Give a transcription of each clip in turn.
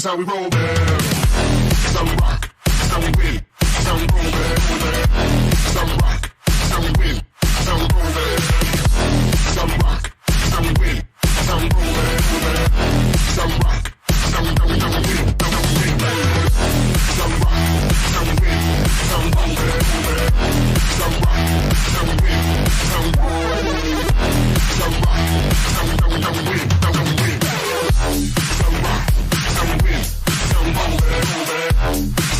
is how we roll, man. Some rock, some win, some roll, man. Some rock, some win, some roll, man. Some rock, some win, some roll, man. Some rock, some win, some roll, man. Some rock, some win, some roll, man. Some rock, some win, some roll, man. Some rock, some win, some win. Some rock, some win, some roll, man.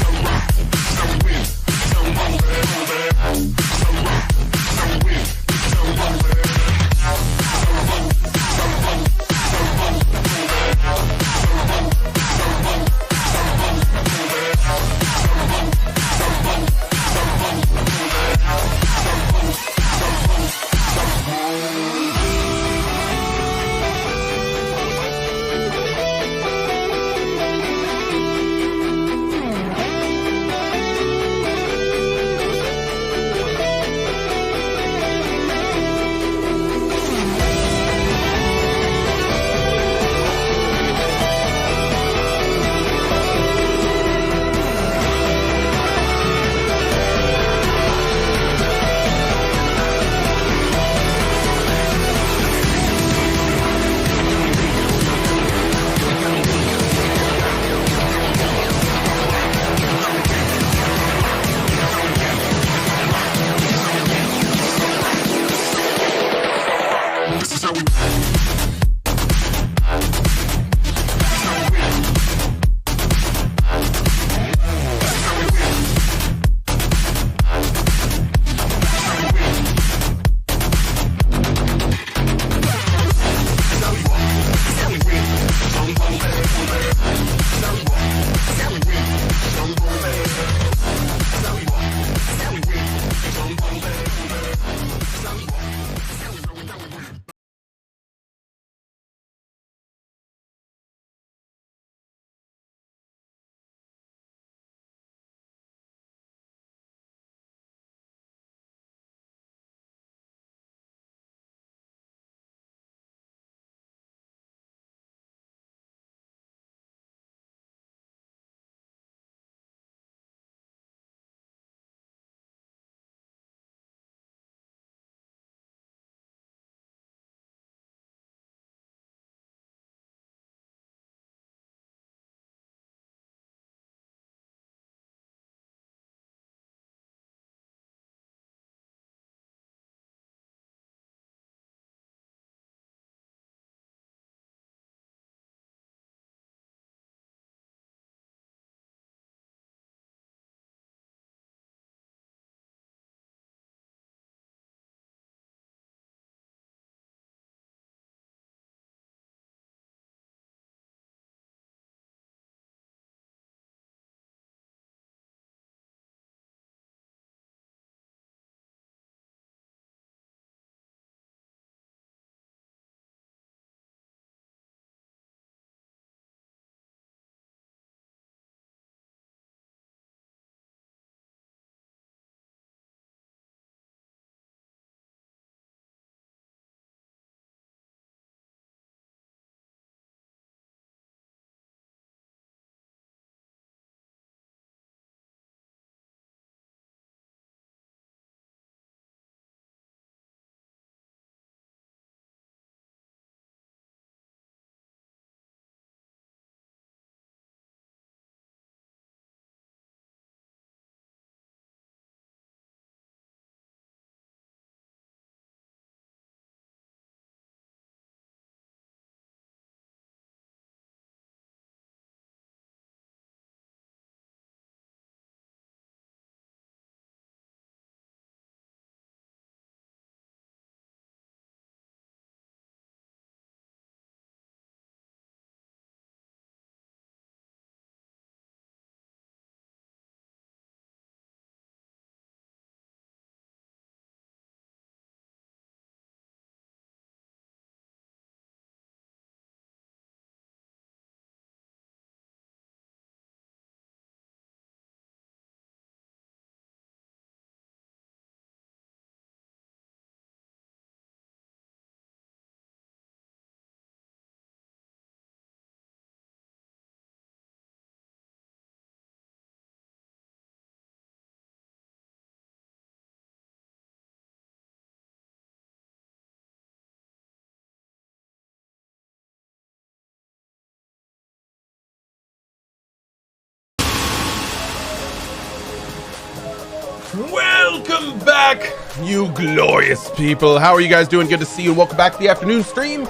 Welcome back, you glorious people. How are you guys doing? Good to see you and welcome back to the afternoon stream.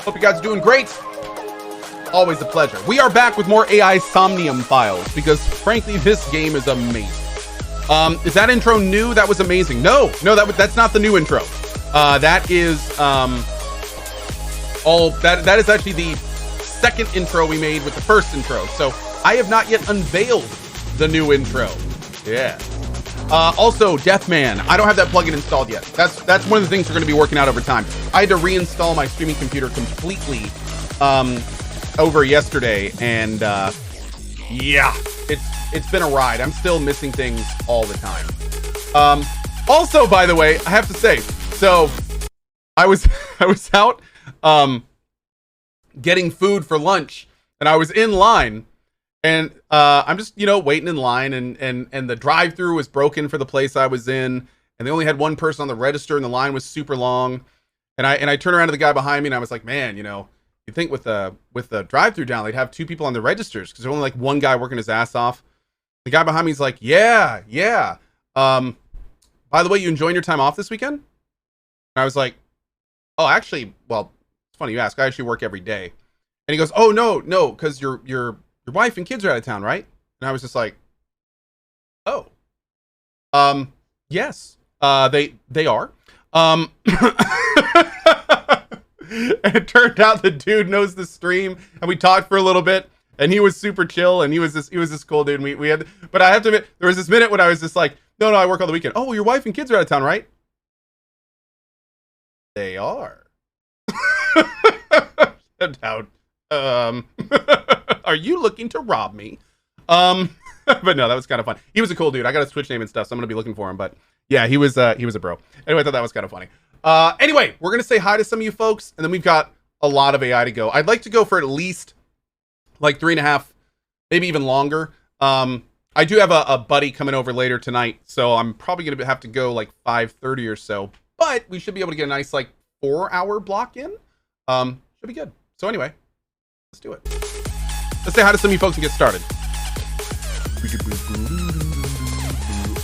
Hope you guys are doing great. Always a pleasure. We are back with more AI Somnium Files because frankly this game is amazing. Is that intro new? That was amazing. No, that's not the new intro. That is that is actually the second intro we made with the first intro. So I have not yet unveiled the new intro. Yeah. Also, Deathman, I don't have that plugin installed yet. That's one of the things we're going to be working out over time. I had to reinstall my streaming computer completely over yesterday, and yeah, it's been a ride. I'm still missing things all the time. Also, by the way, I have to say, so I was out getting food for lunch, and I was in line. And I'm just, waiting in line, and the drive-through was broken for the place I was in, and they only had one person on the register, and the line was super long. And I turned around to the guy behind me, and I was like, man, you think with the drive-through down, they'd have two people on the registers because there's only like one guy working his ass off. The guy behind me is like, yeah. By the way, you enjoying your time off this weekend? And I was like, oh, actually, well, it's funny you ask. I actually work every day. And he goes, oh no, because your wife and kids are out of town, right? And I was just like, oh, yes, they are. And it turned out the dude knows the stream, and we talked for a little bit, and he was super chill, and he was this cool dude. And we had, but I have to admit, there was this minute when I was just like, no, I work all the weekend. Oh, your wife and kids are out of town, right? They are. Down. Are you looking to rob me? But no, that was kind of fun. He was a cool dude. I got his Twitch name and stuff, so I'm gonna be looking for him. But yeah, he was a bro. Anyway, I thought that was kind of funny. Anyway, we're gonna say hi to some of you folks, and then we've got a lot of AI to go. I'd like to go for at least like 3.5, maybe even longer. I do have a buddy coming over later tonight, so I'm probably gonna have to go like 5:30 or so. But we should be able to get a nice like 4-hour block in. Should be good. So anyway, let's do it. Let's say hi to some of you folks and get started.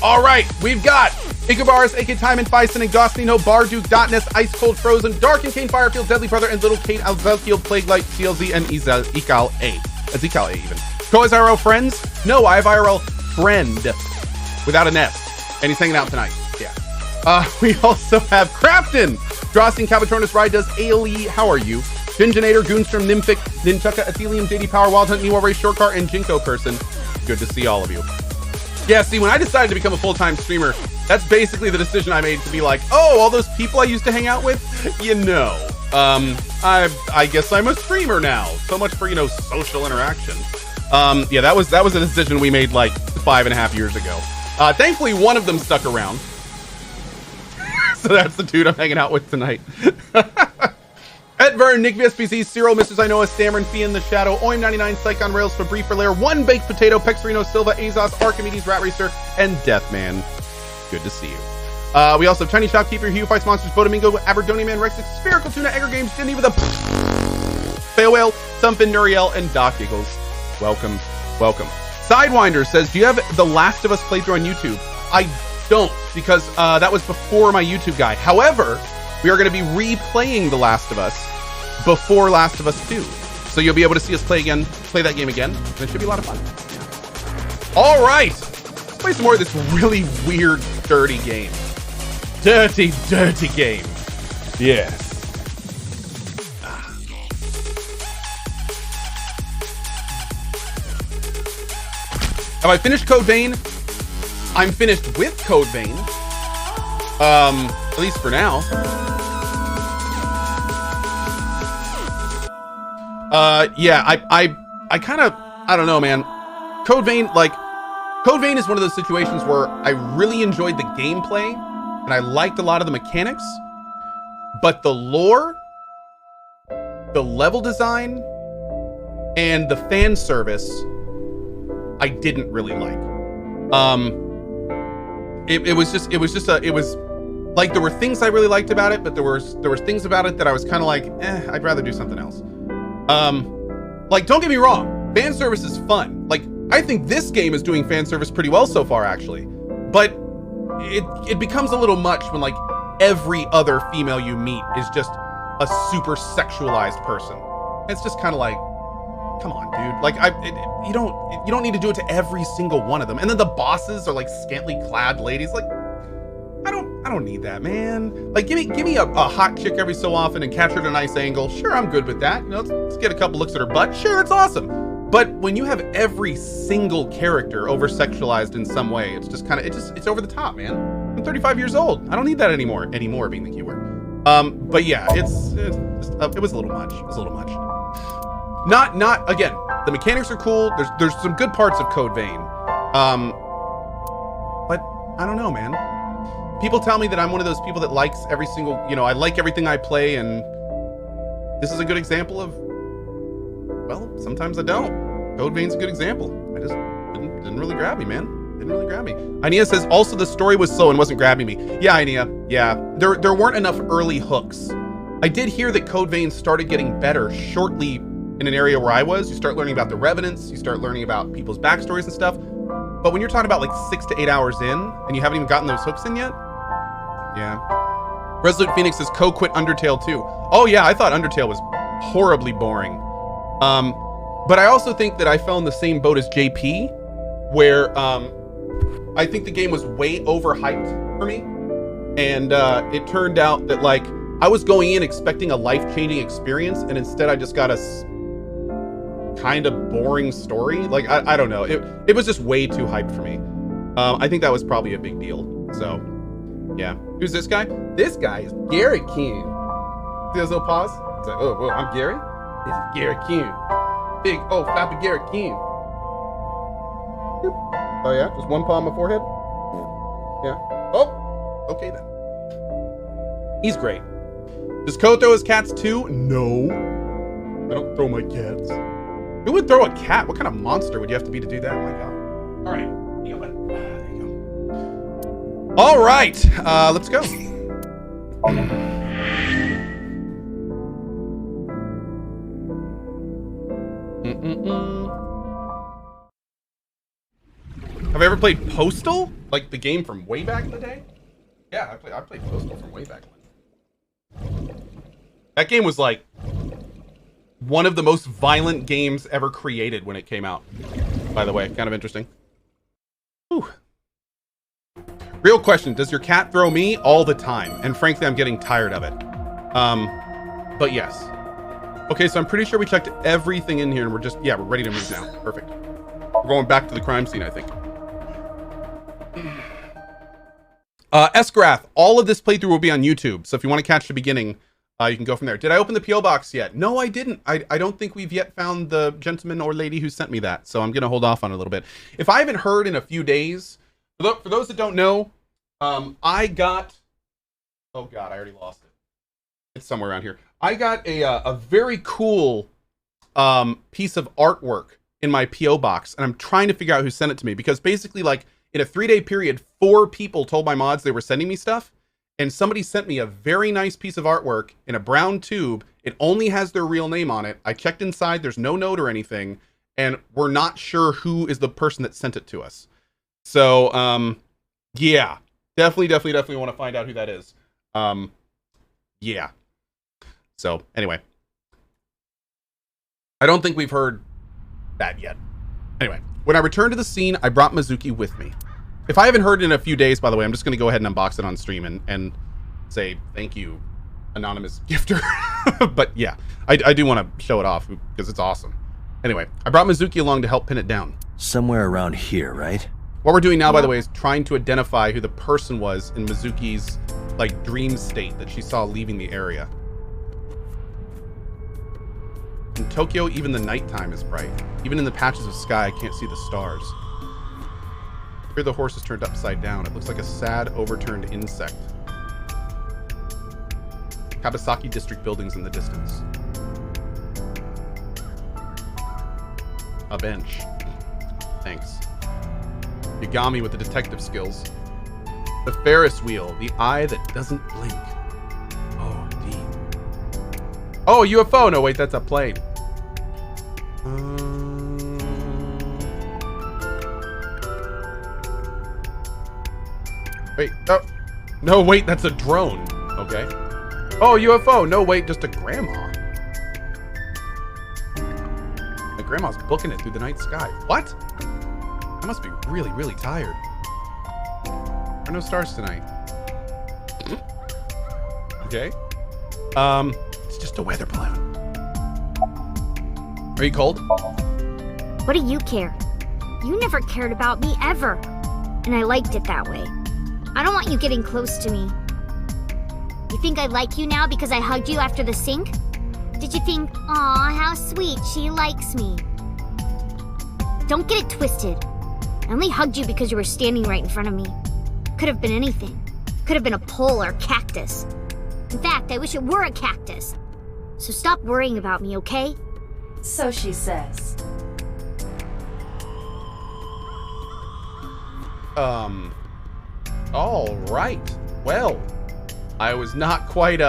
All right, we've got Ikabaris, AK Timon, Bison, and Gosnino, Barduke, Dotness, Ice Cold Frozen, Dark and Kane, Firefield, Deadly Brother, and Little Kate, Alzelfield, Plague Light, CLZ, and Ekal A. That's Ekal A even. Cohh has IRL friends? No, I have IRL friend without an S. And he's hanging out tonight. Yeah. We also have Crafton, Drosting, Cabatronus, Rydoes, Ailey, how are you? Gingenator, Goonstrom, Nymphic, Nintuka, Athelium, JD Power, Wild Hunt, Niwa Ray, Shortcar, and Jinko Person. Good to see all of you. Yeah, see, when I decided to become a full-time streamer, that's basically the decision I made to be like, oh, all those people I used to hang out with, I guess I'm a streamer now. So much for, social interaction. Yeah, that was a decision we made like 5.5 years ago. Thankfully, one of them stuck around. So that's the dude I'm hanging out with tonight. Edvern, Nick VSPC, Cyril, Mr. Zinoa, Stammerin, Fian, The Shadow, Oim99, Psych on Rails, Fabri for Lair, One Baked Potato, Pexerino, Silva, Azos, Archimedes, Rat Racer, and Deathman. Good to see you. We also have Tiny Shopkeeper, Hugh Fights Monsters, Bodomingo, Aberdonian Man, Rex, Spherical Tuna, Egger Games, Jenny with a Fail Whale, Thumpin, Nuriel, and Doc Giggles. Welcome. Sidewinder says, do you have The Last of Us playthrough on YouTube? I don't, because that was before my YouTube guy. However, we are going to be replaying The Last of Us before Last of Us 2. So you'll be able to see us play that game again. And it should be a lot of fun. All right. Let's play some more of this really weird, dirty game. Dirty game. Yes. Have I finished Code Vein? I'm finished with Code Vein. At least for now. Yeah, I kind of, I don't know, man. Code Vein is one of those situations where I really enjoyed the gameplay and I liked a lot of the mechanics, but the lore, the level design, and the fan service, I didn't really like. It was like, there were things I really liked about it, but there was things about it that I was kind of like, I'd rather do something else. Like, don't get me wrong, fan service is fun. Like, I think this game is doing fan service pretty well so far, actually. But it becomes a little much when like every other female you meet is just a super sexualized person. It's just kind of like, come on, dude. Like you don't need to do it to every single one of them. And then the bosses are like scantily clad ladies. Like, I don't need that, man. Like, give me a hot chick every so often and catch her at a nice angle. Sure, I'm good with that. You know, let's get a couple looks at her butt. Sure, it's awesome. But when you have every single character over sexualized in some way, it's just kind of it's over the top, man. I'm 35 years old. I don't need that anymore being the keyword. But yeah, it was a little much. It was a little much. Not again. The mechanics are cool. There's some good parts of Code Vein. But I don't know, man. People tell me that I'm one of those people that likes every single, I like everything I play, and this is a good example of, well, sometimes I don't. Code Vein's a good example. I just didn't really grab me, man. Didn't really grab me. Ainea says, also the story was slow and wasn't grabbing me. Yeah, Ainea, yeah. There weren't enough early hooks. I did hear that Code Vein started getting better shortly in an area where I was. You start learning about the Revenants, you start learning about people's backstories and stuff. But when you're talking about like 6 to 8 hours in, and you haven't even gotten those hooks in yet, yeah. Resolute Phoenix says Cohh quit Undertale too. Oh yeah, I thought Undertale was horribly boring. But I also think that I fell in the same boat as JP, where I think the game was way overhyped for me. And it turned out that like I was going in expecting a life-changing experience, and instead I just got a kind of boring story. Like I don't know. It was just way too hyped for me. I think that was probably a big deal. So yeah. Who's this guy? This guy is Gary King. See those little paws? It's like, oh, I'm Gary? This is Gary King. Big old flappy Gary King. Oh yeah? Just one paw on my forehead? Yeah. Oh! Okay then. He's great. Does Cohh throw his cats too? No. I don't throw my cats. Who would throw a cat? What kind of monster would you have to be to do that? Oh my god. Alright. There you go. Alright. Let's go. Have I ever played Postal? Like the game from way back in the day? Yeah, I played Postal from way back when. That game was like one of the most violent games ever created when it came out. By the way, kind of interesting. Whew. Real question, does your cat throw me? All the time. And frankly, I'm getting tired of it. But yes. Okay, so I'm pretty sure we checked everything in here and we're ready to move now. Perfect. We're going back to the crime scene, I think. Esgrath, all of this playthrough will be on YouTube. So if you want to catch the beginning, you can go from there. Did I open the P.O. box yet? No, I didn't. I don't think we've yet found the gentleman or lady who sent me that. So I'm going to hold off on it a little bit. If I haven't heard in a few days, for those that don't know, I got, oh God, I already lost it. It's somewhere around here. I got a very cool piece of artwork in my P.O. box, and I'm trying to figure out who sent it to me, because basically, like, in a 3-day period, 4 people told my mods they were sending me stuff, and somebody sent me a very nice piece of artwork in a brown tube. It only has their real name on it. I checked inside, there's no note or anything, and we're not sure who is the person that sent it to us. So, yeah, definitely want to find out who that is. Yeah. So, anyway. I don't think we've heard that yet. Anyway, when I returned to the scene, I brought Mizuki with me. If I haven't heard it in a few days, by the way, I'm just going to go ahead and unbox it on stream and say thank you, anonymous gifter. But yeah, I do want to show it off because it's awesome. Anyway, I brought Mizuki along to help pin it down. Somewhere around here, right? What we're doing now, by the way, is trying to identify who the person was in Mizuki's, like, dream state that she saw leaving the area. In Tokyo, even the nighttime is bright. Even in the patches of sky, I can't see the stars. Here the horse is turned upside down. It looks like a sad, overturned insect. Kabasaki District buildings in the distance. A bench. Thanks. Yagami with the detective skills. The Ferris wheel, the eye that doesn't blink. Oh, indeed. Oh, UFO! No, wait, that's a plane. Wait, oh. No, wait, that's a drone. Okay. Oh, UFO. No, wait, just a grandma. My grandma's booking it through the night sky. What? I must be really, really tired. There are no stars tonight. Okay. It's just a weather balloon. Are you cold? What do you care? You never cared about me ever. And I liked it that way. I don't want you getting close to me. You think I like you now because I hugged you after the sink? Did you think, aw, how sweet, she likes me? Don't get it twisted. I only hugged you because you were standing right in front of me. Could have been anything. Could have been a pole or a cactus. In fact, I wish it were a cactus. So stop worrying about me, okay? So she says. All right. Well, I was not quite,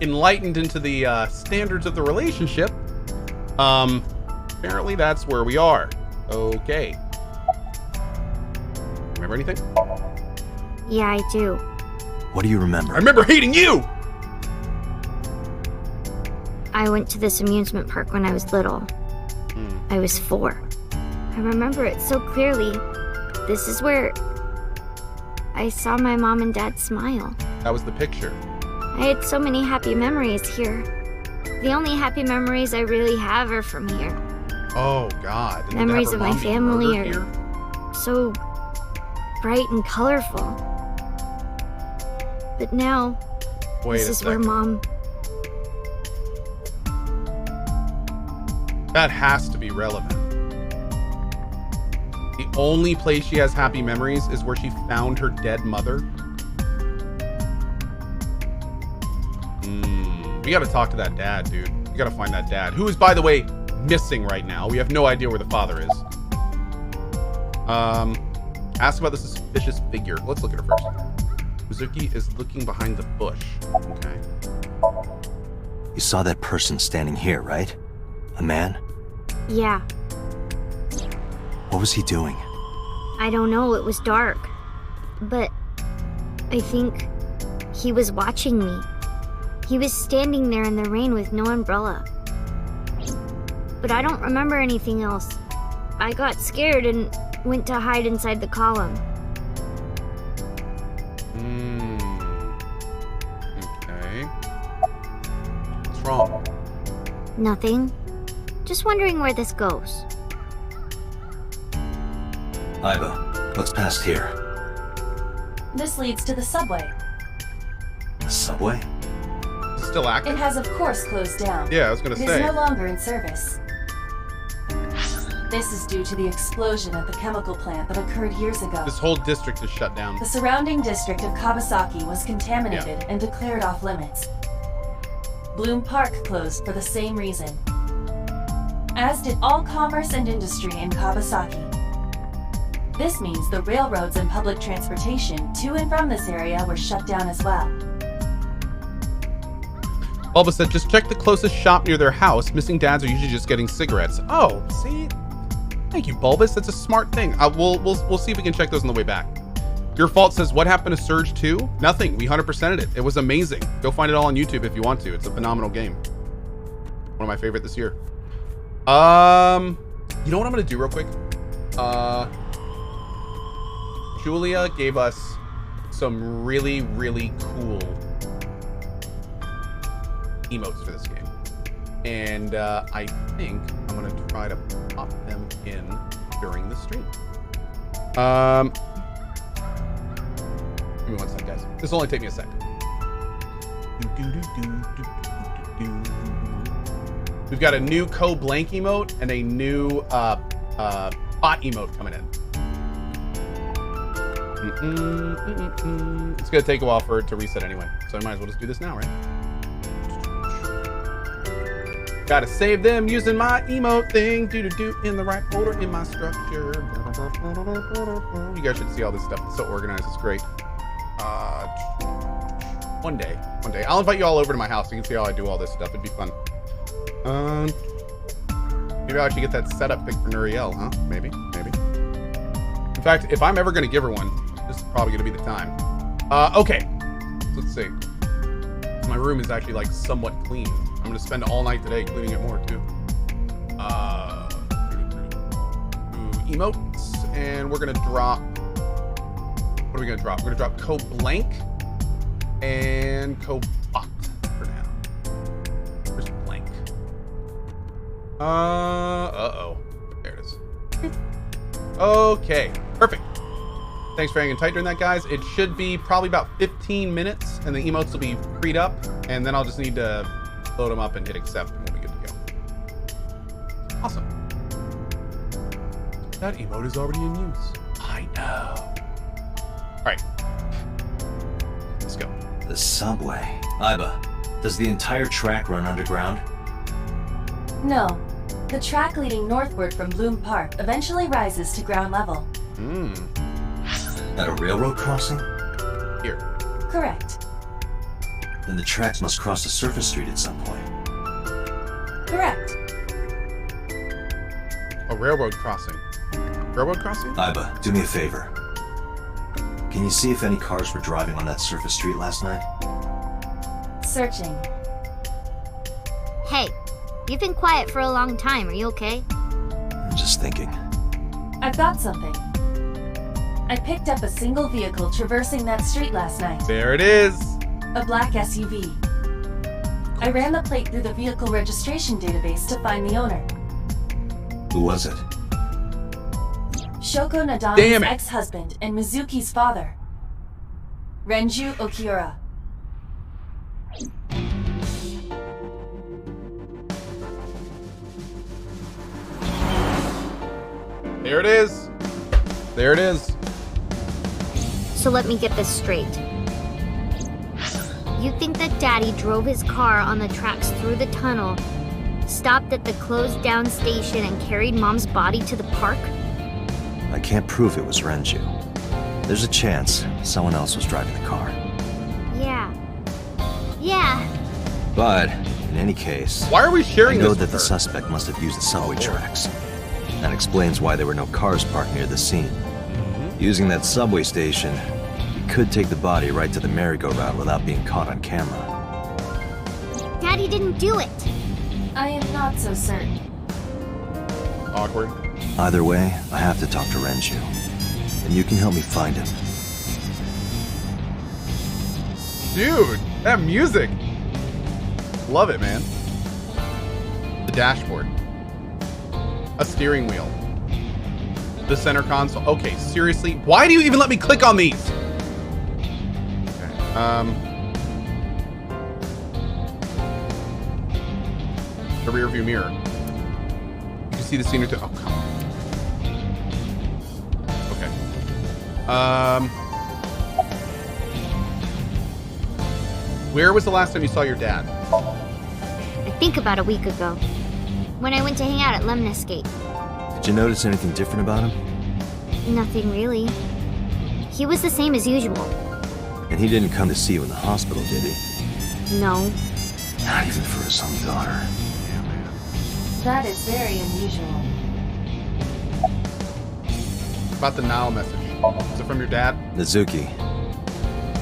enlightened into the, standards of the relationship. Apparently that's where we are. Okay. Remember anything? Yeah, I do. What do you remember? I remember hating you! I went to this amusement park when I was little. I was 4. I remember it so clearly. This is where I saw my mom and dad smile. That was the picture. I had so many happy memories here. The only happy memories I really have are from here. Oh, God. Didn't Memories have of her my mom be family murdered are here? so bright and colorful. But now, Wait this a is where second. Mom... That has to be relevant. The only place she has happy memories is where she found her dead mother. We gotta talk to that dad, dude. We gotta find that dad, who is, by the way, missing right now. We have no idea where the father is. Ask about the suspicious figure. Let's look at her first. Mizuki is looking behind the bush. Okay. You saw that person standing here, right? A man? Yeah, What was he doing? I don't know, it was dark. But I think he was watching me. He was standing there in the rain with no umbrella. But I don't remember anything else. I got scared and went to hide inside the column. Okay. What's wrong? Nothing. Just wondering where this goes. Iva, what's past here? This leads to the subway. The subway? Is it still active? It has of course closed down. Yeah, I was gonna It is say. no longer in service. This is due to the explosion at the chemical plant that occurred years ago. This whole district is shut down. The surrounding district of Kawasaki was contaminated and declared off limits. Bloom Park closed for the same reason. As did all commerce and industry in Kawasaki. This means the railroads and public transportation to and from this area were shut down as well. Bulba said, just check the closest shop near their house. Missing dads are usually just getting cigarettes. Oh, see? Thank you, Bulbus. That's a smart thing. We'll see if we can check those on the way back. Your Fault says, what happened to Surge 2? Nothing. We 100%ed it. It was amazing. Go find it all on YouTube if you want to. It's a phenomenal game. One of my favorite this year. You know what I'm going to do real quick? Julia gave us some really, really cool emotes for this game. And I think I'm going to try to pop them in during the stream. Give me one sec, guys. This will only take me a sec. We've got a new Cohh blank emote and a new bot emote coming in. It's gonna take a while for it to reset anyway, so I might as well just do this now, right? Gotta save them using my emote thing. In the right order in my structure. You guys should see all this stuff. It's so organized. It's great. One day. I'll invite you all over to my house so you can see how I do all this stuff. It'd be fun. Maybe I should get that setup pic for Nuriel, huh? Maybe. In fact, if I'm ever gonna give her one, This is probably gonna be the time. Okay. So let's see. My room is actually like somewhat clean. I'm gonna spend all night today cleaning it more too. Emotes, and we're gonna drop. What are we gonna drop? We're gonna drop Cohh blank and Cohh fucked for now. Where's blank? Uh-oh. There it is. Okay, perfect. Thanks for hanging tight during that, guys. It should be probably about 15 minutes, and the emotes will be freed up, and then I'll just need to load them up and hit accept, and we'll be good to go. Awesome. That emote is already in use. I know. All right. Let's go. The subway. Iba, does the entire track run underground? No. The track leading northward from Bloom Park eventually rises to ground level. At a railroad crossing? Here. Correct. Then the tracks must cross a surface street at some point. Correct. A railroad crossing. Railroad crossing? Iba, do me a favor. Can you see if any cars were driving on that surface street last night? Searching. Hey, you've been quiet for a long time. Are you okay? I'm just thinking. I've got something. I picked up a single vehicle traversing that street last night. There it is. A black SUV. I ran the plate through the vehicle registration database to find the owner. Who was it? Shoko Nadami's ex-husband and Mizuki's father. Renju Okiura. There it is. There it is. So let me get this straight. You think that Daddy drove his car on the tracks through the tunnel, stopped at the closed down station, and carried Mom's body to the park? I can't prove it was Renju. There's a chance someone else was driving the car. Yeah. But, in any case, Why are we sharing I know this that with the her? suspect must have used the subway tracks. That explains why there were no cars parked near the scene. Using that subway station, he could take the body right to the merry-go-round without being caught on camera. Daddy didn't do it. I am not so certain. Awkward. Either way, I have to talk to Renju. And you can help me find him. Dude, that music. Love it, man. The dashboard. A steering wheel. The center console. Okay, seriously? Why do you even let me click on these? Okay. The rear view mirror. You can see the scenery too. Oh, come on. Okay. Where was the last time you saw your dad? I think about a week ago, when I went to hang out at Lemniscate. Did you notice anything different about him? Nothing really. He was the same as usual. And he didn't come to see you in the hospital, did he? No. Not even for his own daughter. Yeah, man. That is very unusual. About the Nile message. Is it from your dad? Mizuki.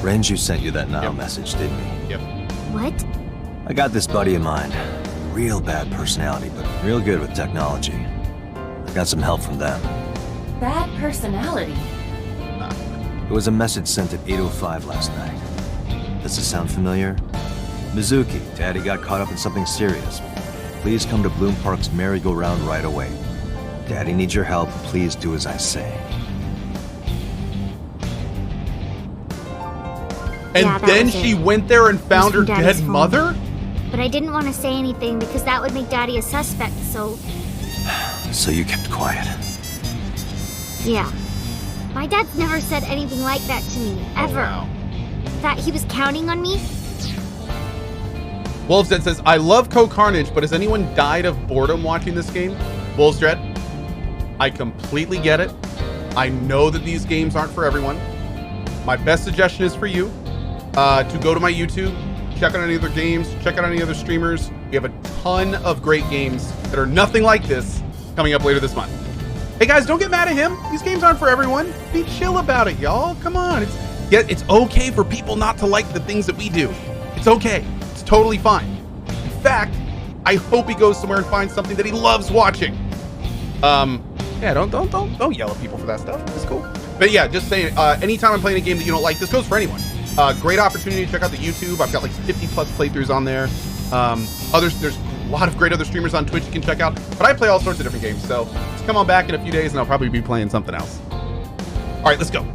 Renju sent you that Nile Yep. message, didn't he? Yep. What? I got this buddy of mine. Real bad personality, but real good with technology. I got some help from them. Bad personality. It was a message sent at 8:05 last night. Does this sound familiar? Mizuki, Daddy got caught up in something serious. Please come to Bloom Park's merry-go-round right away. Daddy needs your help. Please do as I say. And Yeah, that then was she it. went there and found her from Daddy's dead phone. mother? But I didn't want to say anything because that would make Daddy a suspect, so So you kept quiet. yeah. My dad's never said anything like that to me, ever. Oh, wow. That he was counting on me? Wolfsdead says, I love CohhCarnage, but has anyone died of boredom watching this game? Wolfsdead, I completely get it. I know that these games aren't for everyone. My best suggestion is for you to go to my YouTube, check out any other games, check out any other streamers. We have a ton of great games that are nothing like this coming up later this month. Hey guys, don't get mad at him. These games aren't for everyone. Be chill about it, y'all. Come on. It's okay for people not to like the things that we do. It's okay. It's totally fine. In fact, I hope he goes somewhere and finds something that he loves watching. Yeah, don't yell at people for that stuff. It's cool. But yeah, just saying, anytime I'm playing a game that you don't like, this goes for anyone. Great opportunity to check out the YouTube. I've got like 50 plus playthroughs on there. There's a lot of great other streamers on Twitch you can check out, but I play all sorts of different games. So just come on back in a few days and I'll probably be playing something else. All right, let's go.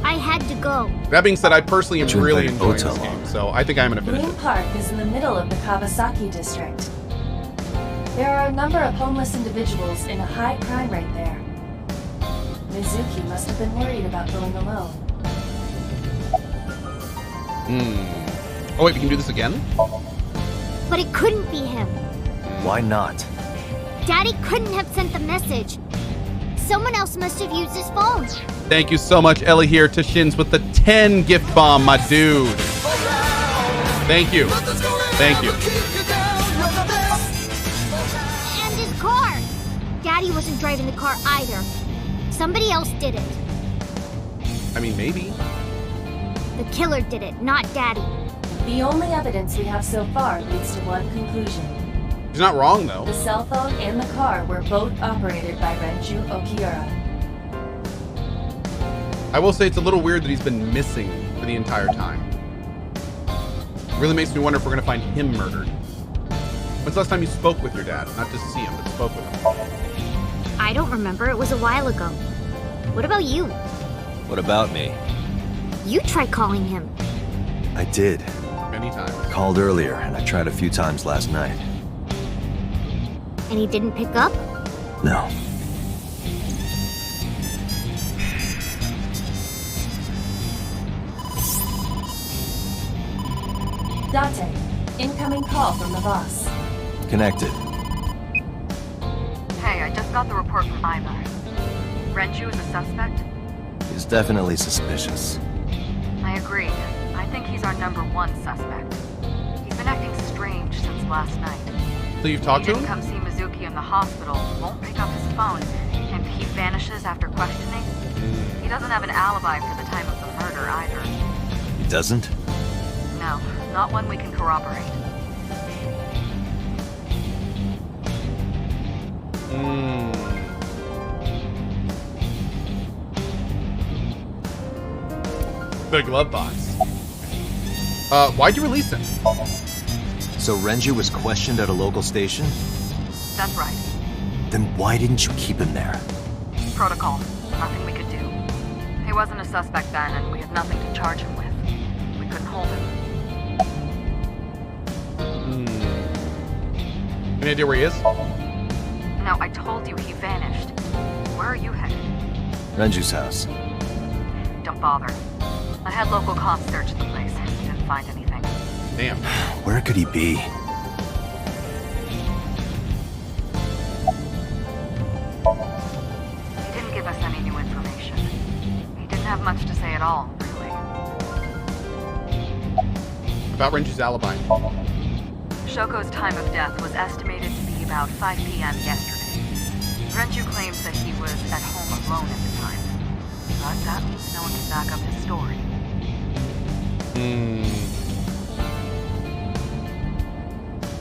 I had to go. That being said, I personally am You really invited enjoying Ota this game, along. so I think I'm gonna finish Bloom it. Park is in the middle of the Kawasaki district. There are a number of homeless individuals in a high crime rate there. Mizuki must have been worried about going alone. Oh wait, we can do this again? But it couldn't be him. Why not? Daddy couldn't have sent the message. Someone else must have used his phone. Thank you so much, Ellie here to Shins with the 10 gift bomb, my dude. Thank you. Thank you. And his car. Daddy wasn't driving the car either. Somebody else did it. I mean, maybe. The killer did it, not Daddy. The only evidence we have so far leads to one conclusion. He's not wrong, though. The cell phone and the car were both operated by Renju Okiura. I will say it's a little weird that he's been missing for the entire time. It really makes me wonder if we're gonna find him murdered. When's the last time you spoke with your dad? Not just see him, but spoke with him. I don't remember. It was a while ago. What about you? What about me? You try calling him. I did. Many times. Called earlier, and I tried a few times last night. And he didn't pick up? No. Date, incoming call from the boss. Connected. Hey, I just got the report from Saima. Renju is a suspect? He's definitely suspicious. I agree. I think he's our #1 suspect. He's been acting strange since last night. So you've talked He to didn't him? come see Mizuki in the hospital, won't pick up his phone, and he vanishes after questioning. He doesn't have an alibi for the time of the murder either. He doesn't? No, not one we can corroborate. The glove box. Why'd you release him? So Renju was questioned at a local station? That's right. Then why didn't you keep him there? Protocol. Nothing we could do. He wasn't a suspect then, and we had nothing to charge him with. We couldn't hold him. Any idea where he is? No, I told you he vanished. Where are you headed? Renju's house. Don't bother. I had local cops search the place. Didn't find anything. Damn. Where could he be? He didn't give us any new information. He didn't have much to say at all, really. About Renju's alibi. Shoko's time of death was estimated to be about 5 p.m. yesterday. Renju claims that he was at home alone at the time. But that means no one can back up his story. I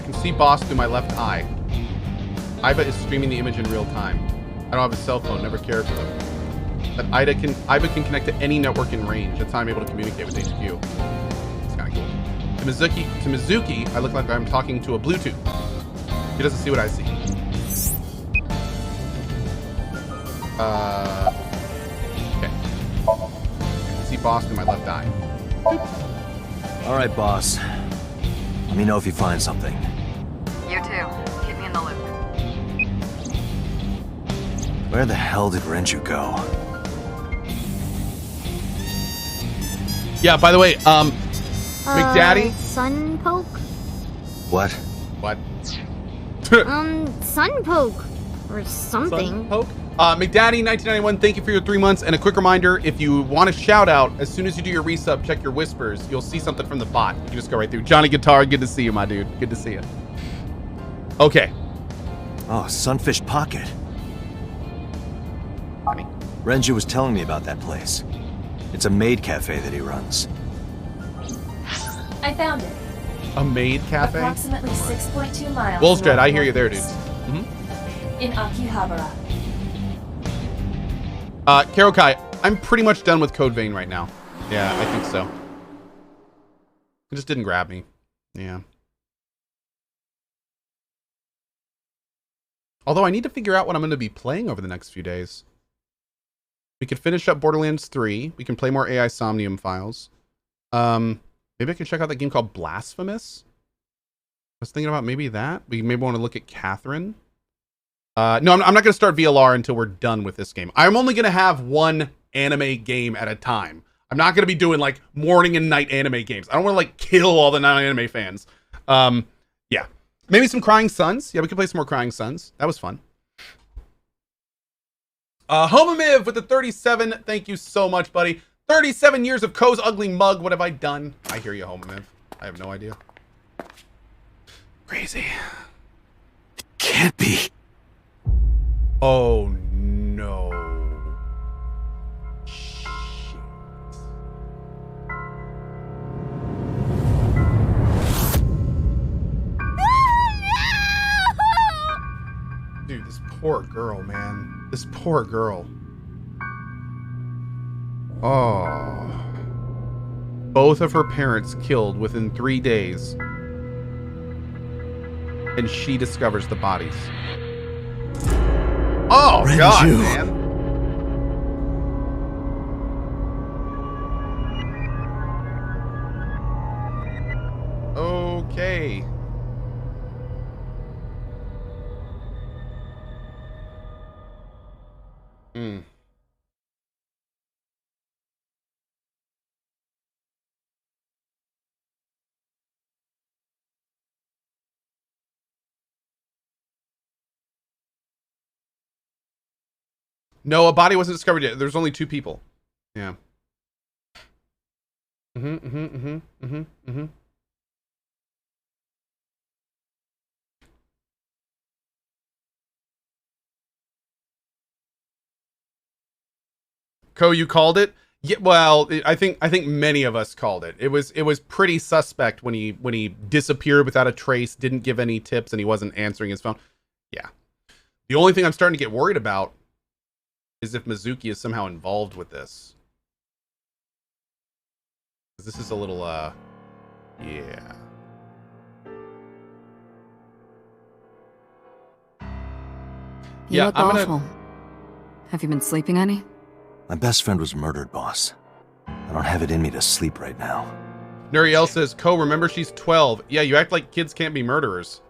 can see boss through my left eye. Iba is streaming the image in real time. I don't have a cell phone, never cared for them. But Iba can connect to any network in range. That's how I'm able to communicate with HQ. It's kind of cool. To Mizuki, I look like I'm talking to a Bluetooth. He doesn't see what I see. Okay. I can see boss through my left eye. All right, boss. Let me know if you find something. You too. Keep me in the loop. Where the hell did Renju go? Yeah, by the way, McDaddy? Sun poke? What? What? Sun poke. Or something. Poke? McDaddy 1991, thank you for your 3 months. And a quick reminder, if you want a shout out, as soon as you do your resub, check your whispers. You'll see something from the bot. You just go right through. Johnny Guitar, good to see you, my dude. Good to see you. Okay. Oh, Sunfish Pocket. Honey. Renju was telling me about that place. It's a maid cafe that he runs. I found it. A maid cafe? Approximately 6.2 miles. Wolf's Dread, north I hear you there, dudes. northeast. In Akihabara. Karokai, I'm pretty much done with Code Vein right now. Yeah, I think so. It just didn't grab me. Yeah. Although I need to figure out what I'm going to be playing over the next few days. We could finish up Borderlands 3. We can play more AI Somnium Files. Maybe I could check out that game called Blasphemous. I was thinking about maybe that. We maybe want to look at Catherine. No, I'm not going to start VLR until we're done with this game. I'm only going to have one anime game at a time. I'm not going to be doing like morning and night anime games. I don't want to like kill all the non-anime fans. Yeah. Maybe some Crying Suns. Yeah, we can play some more Crying Suns. That was fun. Homamiv with the 37. Thank you so much, buddy. 37 years of Cohh's ugly mug. What have I done? I hear you, Homamiv. I have no idea. Crazy. Can't be. Oh, no. Dude, this poor girl, man. This poor girl. Oh. Both of her parents killed within 3 days. And she discovers the bodies. Oh, Renju. God, man. Okay. No, a body wasn't discovered yet. There's only 2 people. Yeah. Cohh, you called it? Yeah, well, I think many of us called it. It was pretty suspect when he disappeared without a trace, didn't give any tips, and he wasn't answering his phone. Yeah. The only thing I'm starting to get worried about is if Mizuki is somehow involved with this. This is a little, yeah. You look awful. Have you been sleeping any? My best friend was murdered, boss. I don't have it in me to sleep right now. Nuriel says, Cohh, remember she's 12. Yeah, you act like kids can't be murderers.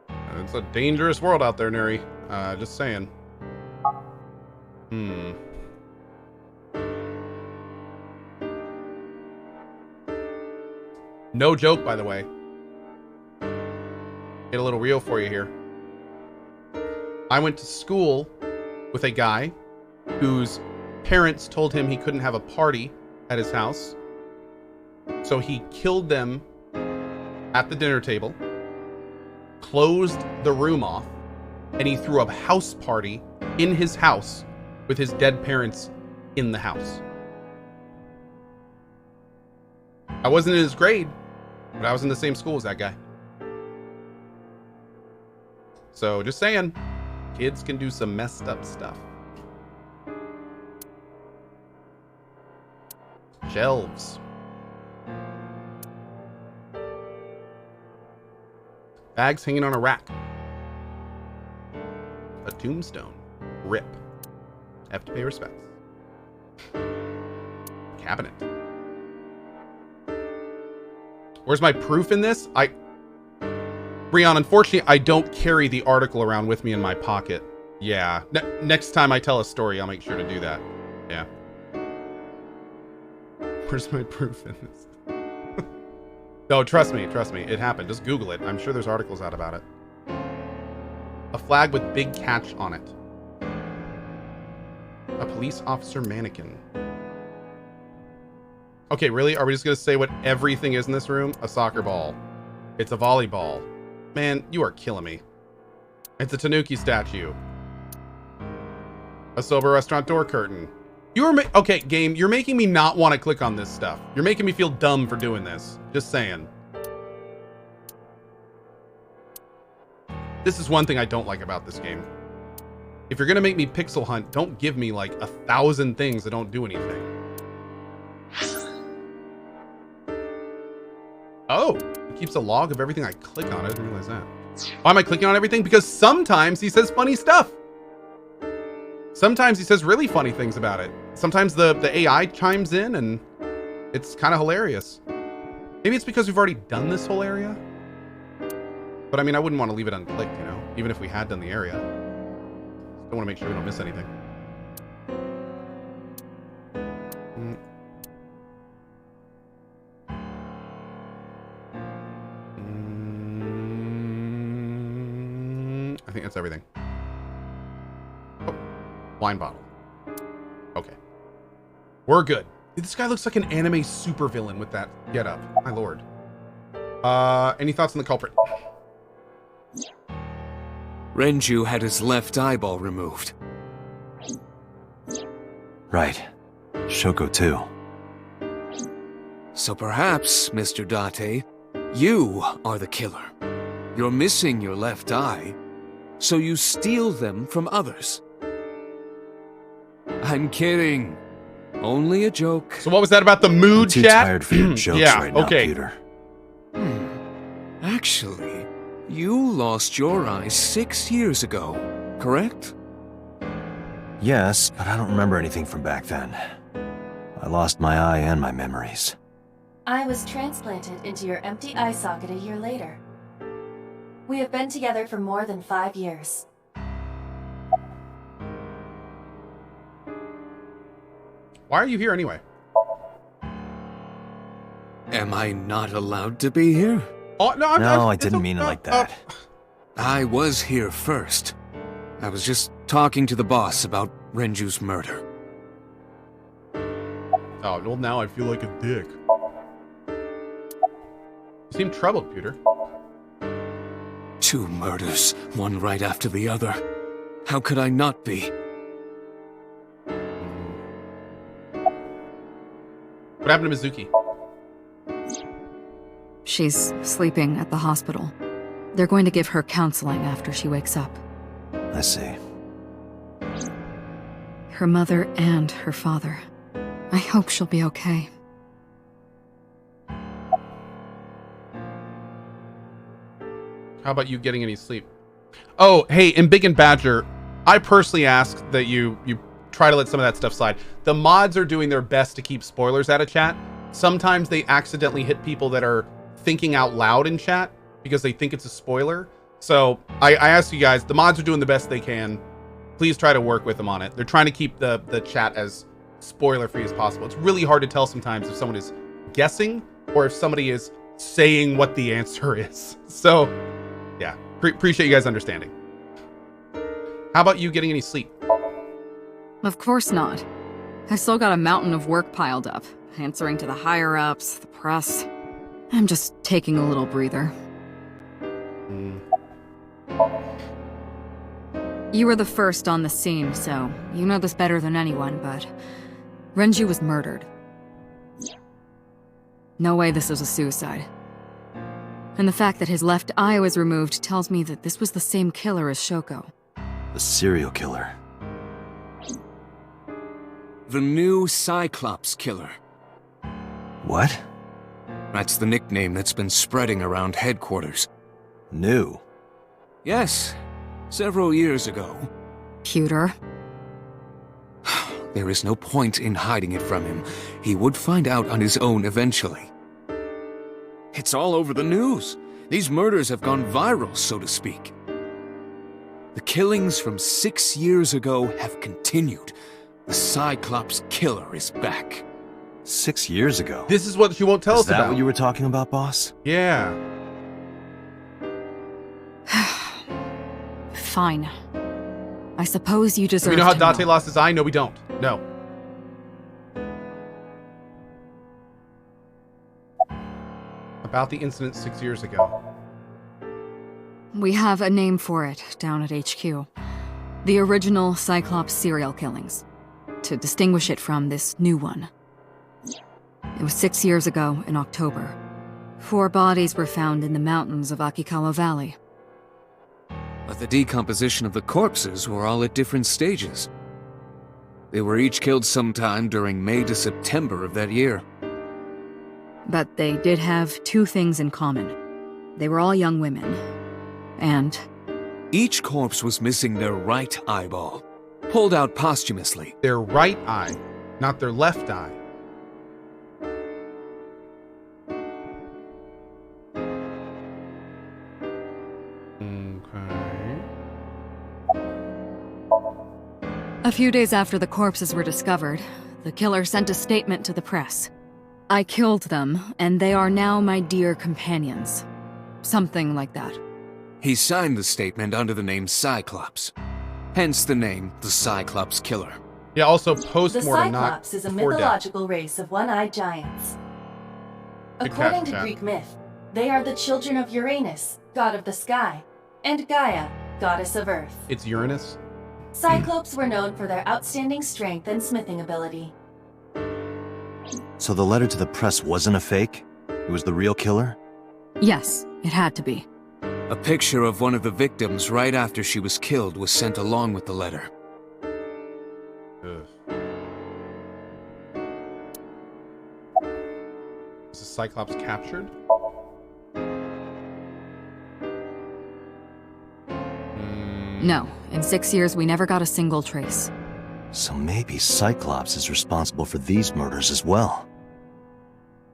It's a dangerous world out there, Nuri. Just saying. No joke, by the way. Get a little real for you here. I went to school with a guy whose parents told him he couldn't have a party at his house. So he killed them at the dinner table, closed the room off, and he threw a house party in his house with his dead parents in the house. I wasn't in his grade, but I was in the same school as that guy. So just saying, kids can do some messed up stuff. Shelves. Bags hanging on a rack. A tombstone. Rip. Have to pay respects. Cabinet. Where's my proof in this? Brian, unfortunately, I don't carry the article around with me in my pocket. Yeah. Next time I tell a story, I'll make sure to do that. Yeah. Where's my proof in this? No, trust me. It happened. Just Google it. I'm sure there's articles out about it. A flag with big catch on it. A police officer mannequin. Okay, really? Are we just going to say what everything is in this room? A soccer ball. It's a volleyball. Man, you are killing me. It's a Tanuki statue. A sober restaurant door curtain. Okay, game, you're making me not want to click on this stuff. You're making me feel dumb for doing this. Just saying. This is one thing I don't like about this game. If you're gonna make me pixel hunt, don't give me like 1,000 things that don't do anything. Oh, it keeps a log of everything I click on. I didn't realize that. Why am I clicking on everything? Because sometimes he says funny stuff. Sometimes he says really funny things about it. Sometimes the AI chimes in and it's kind of hilarious. Maybe it's because we've already done this whole area. But I mean, I wouldn't want to leave it unclicked, you know, even if we had done the area. Don't want to make sure we don't miss anything. I think that's everything. Oh, wine bottle. Okay. We're good. This guy looks like an anime supervillain with that getup. My lord. Any thoughts on the culprit? Renju had his left eyeball removed. Right. Shoko too. So perhaps, Mr. Date, you are the killer. You're missing your left eye, so you steal them from others. I'm kidding. Only a joke. So what was that about the mood I'm too chat? tired for your jokes Yeah, right now, okay. Peter. Actually, you lost your eye 6 years ago, correct? Yes, but I don't remember anything from back then. I lost my eye and my memories. I was transplanted into your empty eye socket a year later. We have been together for more than 5 years. Why are you here anyway? Am I not allowed to be here? Oh, no, I didn't mean it like that. I was here first. I was just talking to the boss about Renju's murder. Oh, well, now I feel like a dick. You seem troubled, Peter. 2 murders, one right after the other. How could I not be? What happened to Mizuki? She's sleeping at the hospital. They're going to give her counseling after she wakes up. I see. Her mother and her father. I hope she'll be okay. How about you getting any sleep? Oh, hey, in Big and Badger, I personally ask that you try to let some of that stuff slide. The mods are doing their best to keep spoilers out of chat. Sometimes they accidentally hit people that are thinking out loud in chat because they think it's a spoiler. So I ask you guys, the mods are doing the best they can. Please try to work with them on it. They're trying to keep the chat as spoiler free as possible. It's really hard to tell sometimes if someone is guessing or if somebody is saying what the answer is. So yeah, appreciate you guys understanding. How about you getting any sleep? Of course not. I've still got a mountain of work piled up, answering to the higher-ups, the press. I'm just taking a little breather. You were the first on the scene, so you know this better than anyone, but Renju was murdered. No way this was a suicide. And the fact that his left eye was removed tells me that this was the same killer as Shoko. The serial killer. The new Cyclops killer. What? That's the nickname that's been spreading around headquarters. New? Yes, several years ago. Pewter. There is no point in hiding it from him. He would find out on his own eventually. It's all over the news. These murders have gone viral, so to speak. The killings from 6 years ago have continued. The Cyclops killer is back. 6 years ago? This is what you won't tell us about. Is that what you were talking about, boss? Yeah. Fine. I suppose you deserve We know how to Date lost his eye? No, we don't. No. About the incident 6 years ago. We have a name for it down at HQ. The original Cyclops serial killings, to distinguish it from this new one. It was 6 years ago in October. 4 bodies were found in the mountains of Akikawa Valley. But the decomposition of the corpses were all at different stages. They were each killed sometime during May to September of that year. But they did have 2 things in common. They were all young women. And Each corpse was missing their right eyeball, pulled out posthumously. Their right eye, not their left eye. Okay. a few days after the corpses were discovered, the killer sent a statement to the press. I killed them, and they are now my dear companions. Something like that. He signed the statement under the name Cyclops. Hence the name the Cyclops Killer. Yeah, also The post-mortem, not Cyclops is a before death. mythological race of one-eyed giants. Good According catch, to Chad. Greek myth, they are the children of Uranus, god of the sky, and Gaia, goddess of earth. It's Uranus? Cyclops were known for their outstanding strength and smithing ability. So the letter to the press wasn't a fake? It was the real killer? Yes, it had to be. A picture of one of the victims right after she was killed was sent along with the letter. Ugh. Is the Cyclops captured? No, in 6 years we never got a single trace. So maybe Cyclops is responsible for these murders as well.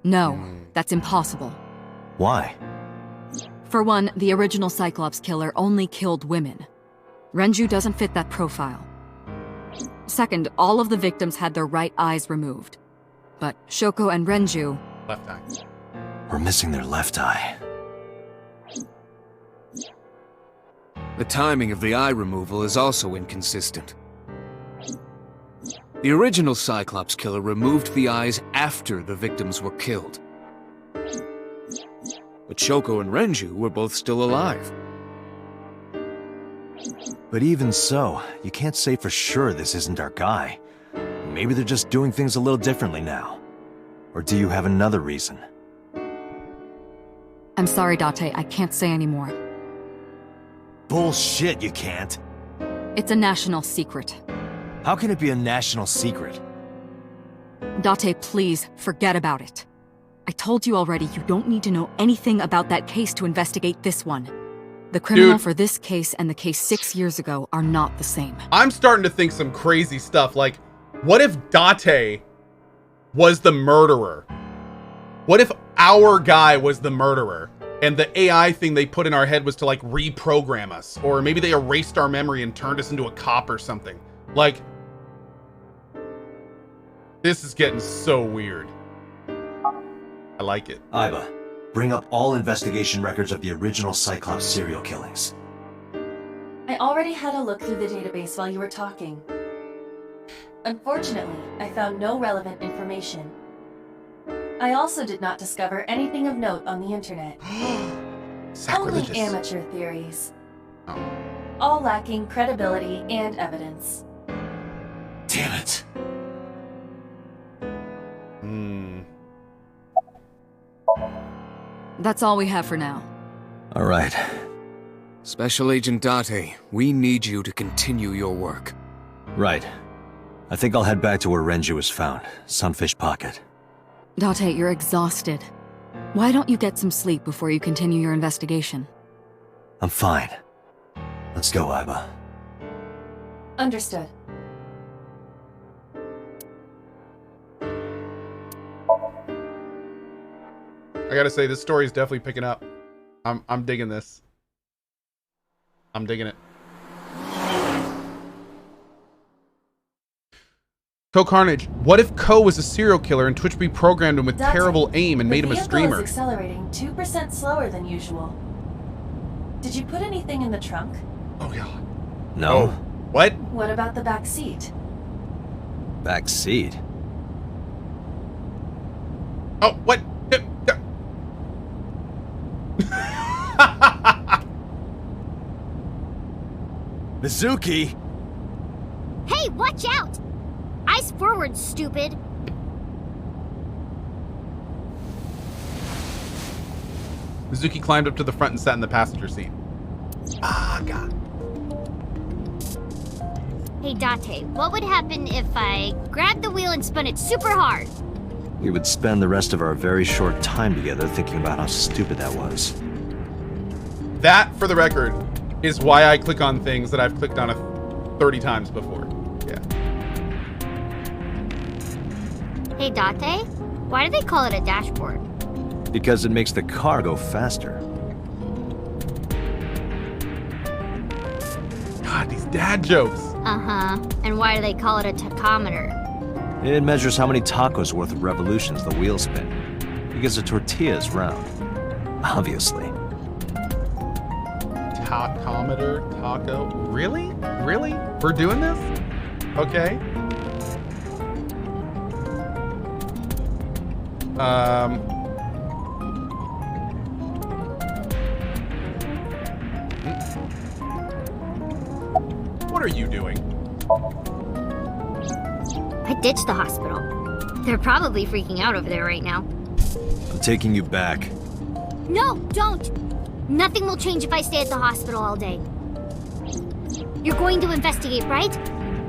No, that's impossible. Why? For one, the original Cyclops killer only killed women. Renju doesn't fit that profile. Second, all of the victims had their right eyes removed. But Shoko and Renju... Left eye. We're missing their left eye. The timing of the eye removal is also inconsistent. The original Cyclops Killer removed the eyes after the victims were killed. But Shoko and Renju were both still alive. But even so, you can't say for sure this isn't our guy. Maybe they're just doing things a little differently now. Or do you have another reason? I'm sorry, Date, I can't say anymore. Bullshit, you can't. It's a national secret. How can it be a national secret? Date, please, forget about it. I told you already, you don't need to know anything about that case to investigate this one. The criminal for this case and the case 6 years ago are not the same. I'm starting to think some crazy stuff. Like, what if Date was the murderer? What if our guy was the murderer? And the AI thing they put in our head was to, like, reprogram us. Or maybe they erased our memory and turned us into a cop or something. Like, this is getting so weird. I like it. Iba, bring up all investigation records of the original Cyclops serial killings. I already had a look through the database while you were talking. Unfortunately, I found no relevant information. I also did not discover anything of note on the internet. Only Sacrilegious. amateur theories. Oh. All lacking credibility and evidence. Damn it. That's all we have for now. All right. Special Agent Date, we need you to continue your work. Right. I think I'll head back to where Renju was found, Sunfish Pocket. Date, you're exhausted. Why don't you get some sleep before you continue your investigation? I'm fine. Let's go, Iba. Understood. I gotta say, this story is definitely picking up. I'm digging this. I'm digging it. CohhCarnage, what if Cohh was a serial killer and Twitch reprogrammed him with Date, terrible aim and made him a The streamer? vehicle is accelerating 2% slower than usual. Did you put anything in the trunk? Oh god. No. What? What about the back seat? Back seat. Oh, what? Mizuki! Hey, watch out! Eyes forward, stupid. Mizuki climbed up to the front and sat in the passenger seat. Ah, God. Hey, Date, what would happen if I grabbed the wheel and spun it super hard? We would spend the rest of our very short time together thinking about how stupid that was. That, for the record, is why I click on things that I've clicked on 30 times before. Yeah. Hey, Date, why do they call it a dashboard? Because it makes the car go faster. God, these dad jokes. Uh-huh. And why do they call it a tachometer? It measures how many tacos worth of revolutions the wheels spin. Because a tortilla is round. Obviously. Tachometer? Taco? Really? Really? We're doing this? Okay. What are you doing? I ditched the hospital. They're probably freaking out over there right now. I'm taking you back. No, don't! Nothing will change if I stay at the hospital all day. You're going to investigate, right?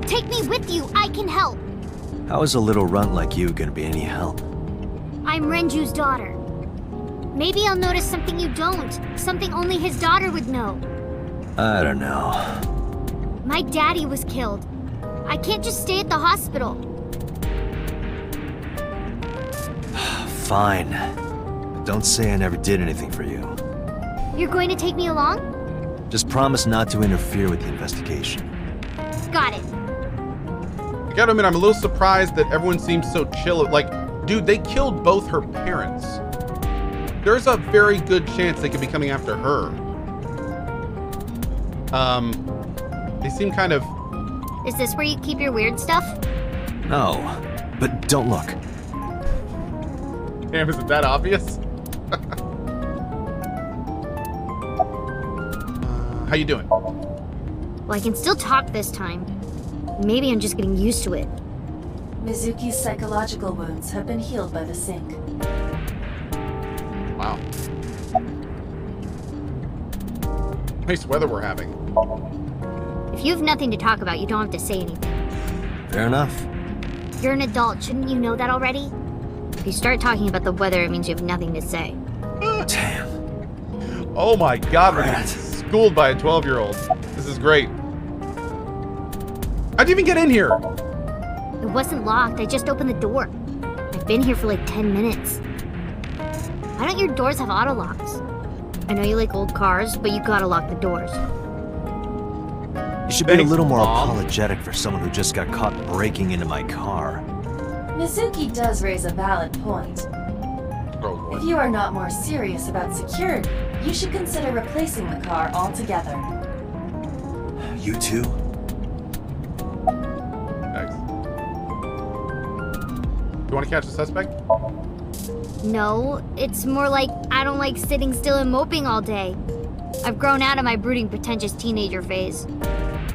Take me with you, I can help! How is a little runt like you gonna be any help? I'm Renju's daughter. Maybe I'll notice something you don't. Something only his daughter would know. I don't know. My daddy was killed. I can't just stay at the hospital. Fine. But don't say I never did anything for you. You're going to take me along? Just promise not to interfere with the investigation. Got it. I gotta admit, I'm a little surprised that everyone seems so chill. Like, dude, they killed both her parents. There's a very good chance they could be coming after her. They seem kind of... Is this where you keep your weird stuff? No, but don't look. Damn, is it that obvious? How you doing? Well, I can still talk this time. Maybe I'm just getting used to it. Mizuki's psychological wounds have been healed by the sink. Wow. Nice weather we're having. If you have nothing to talk about, you don't have to say anything. Fair enough. You're an adult, shouldn't you know that already? If you start talking about the weather, it means you have nothing to say. Damn. Oh my God, we're getting Rat. schooled by a 12-year-old. This is great. How'd you even get in here? It wasn't locked, I just opened the door. I've been here for like 10 minutes. Why don't your doors have auto locks? I know you like old cars, but you gotta lock the doors. You should be a Thanks, little more Mom. apologetic for someone who just got caught breaking into my car. Mizuki does raise a valid point. Oh, boy. If you are not more serious about security, you should consider replacing the car altogether. You too? Thanks. You want to catch the suspect? No, it's more like I don't like sitting still and moping all day. I've grown out of my brooding, pretentious teenager phase.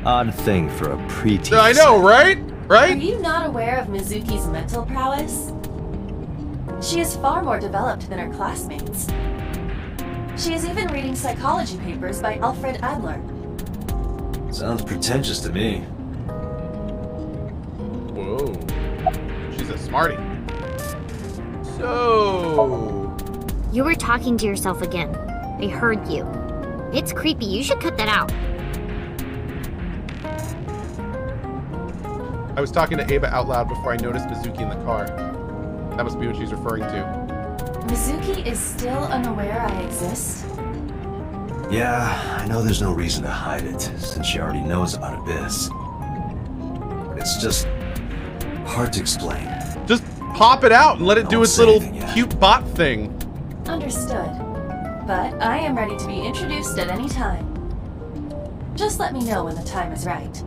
Odd thing for a preteen. I know, right? Are Right? you not aware of Mizuki's mental prowess? She is far more developed than her classmates. She is even reading psychology papers by Alfred Adler. Sounds pretentious to me. Whoa. She's a smarty. So... You were talking to yourself again. I heard you. It's creepy, you should cut that out. I was talking to Ava out loud before I noticed Mizuki in the car. That must be what she's referring to. Mizuki is still unaware I exist? Yeah, I know there's no reason to hide it, since she already knows about Abyss. But it's just hard to explain. Just pop it out and let it do Don't its say little anything yet. cute bot thing. Understood. But I am ready to be introduced at any time. Just let me know when the time is right.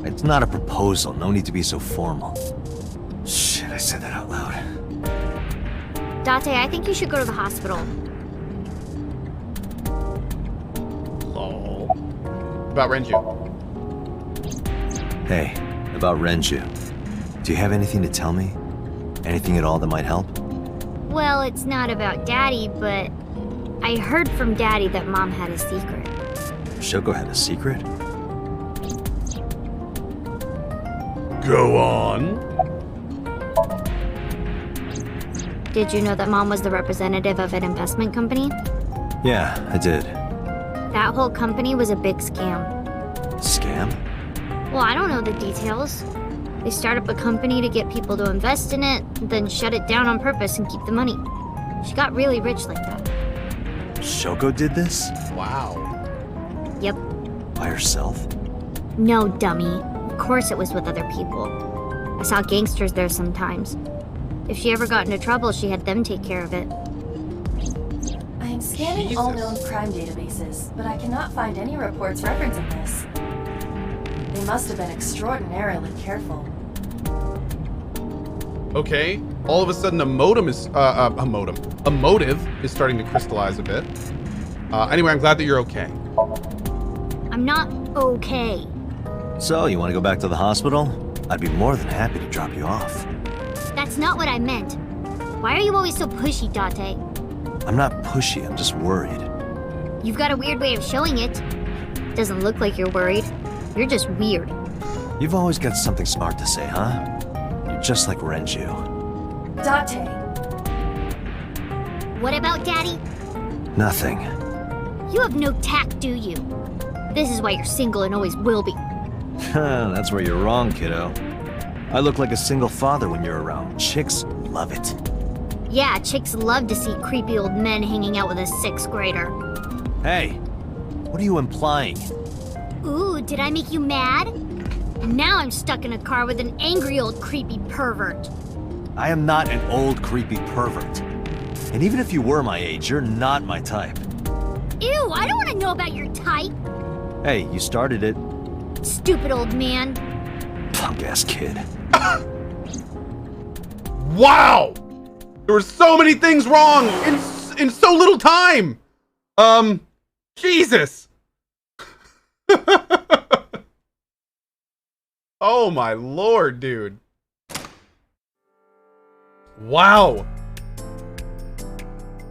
It's not a proposal, no need to be so formal. Shit, I said that out loud. Date, I think you should go to the hospital. Lol. About Renju. Hey, about Renju. Do you have anything to tell me? Anything at all that might help? Well, it's not about Daddy, but I heard from Daddy that Mom had a secret. Shoko had a secret? Go on. Did you know that Mom was the representative of an investment company? Yeah, I did. That whole company was a big scam. Scam? Well, I don't know the details. They start up a company to get people to invest in it, then shut it down on purpose and keep the money. She got really rich like that. Shoko did this? Wow. Yep. By herself? No, dummy. Of course it was with other people. I saw gangsters there sometimes. If she ever got into trouble, she had them take care of it. I am scanning all known crime databases, but I cannot find any reports referencing this. They must have been extraordinarily careful. Okay. All of a sudden, a motive is starting to crystallize a bit. Anyway, I'm glad that you're okay. I'm not okay. So, you want to go back to the hospital? I'd be more than happy to drop you off. That's not what I meant. Why are you always so pushy, Date? I'm not pushy, I'm just worried. You've got a weird way of showing it. Doesn't look like you're worried. You're just weird. You've always got something smart to say, huh? You're just like Renju. Date, What about Daddy? Nothing. You have no tact, do you? This is why you're single and always will be. That's where you're wrong, kiddo. I look like a single father when you're around. Chicks love it. Yeah, chicks love to see creepy old men hanging out with a 6th grader. Hey, what are you implying? Ooh, did I make you mad? Now I'm stuck in a car with an angry old creepy pervert. I am not an old creepy pervert. And even if you were my age, you're not my type. Ew, I don't want to know about your type. Hey, you started it. Stupid old man. Punk-ass kid. Wow! There were so many things wrong in so little time. Jesus. Oh my lord, dude. Wow.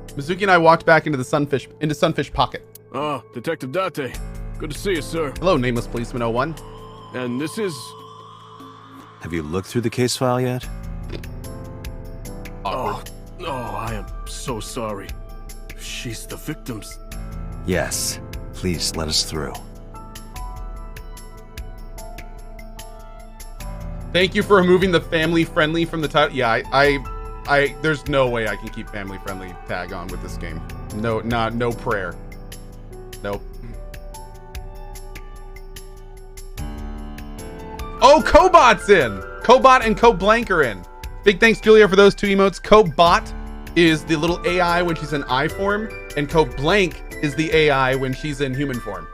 Mizuki and I walked back into Sunfish Pocket. Ah, Detective Date. Good to see you, sir. Hello, Nameless Policeman 01. And this is... Have you looked through the case file yet? Oh, I am so sorry. She's the victim's... Yes. Please, let us through. Thank you for removing the family friendly from the title. Yeah, I there's no way I can keep family friendly tag on with this game. No prayer. Nope. Oh, Cobot's in! Cobot and Coblank are in. Big thanks, Julia, for those 2 emotes. Cobot is the little AI when she's in I form, and Coblank is the AI when she's in human form.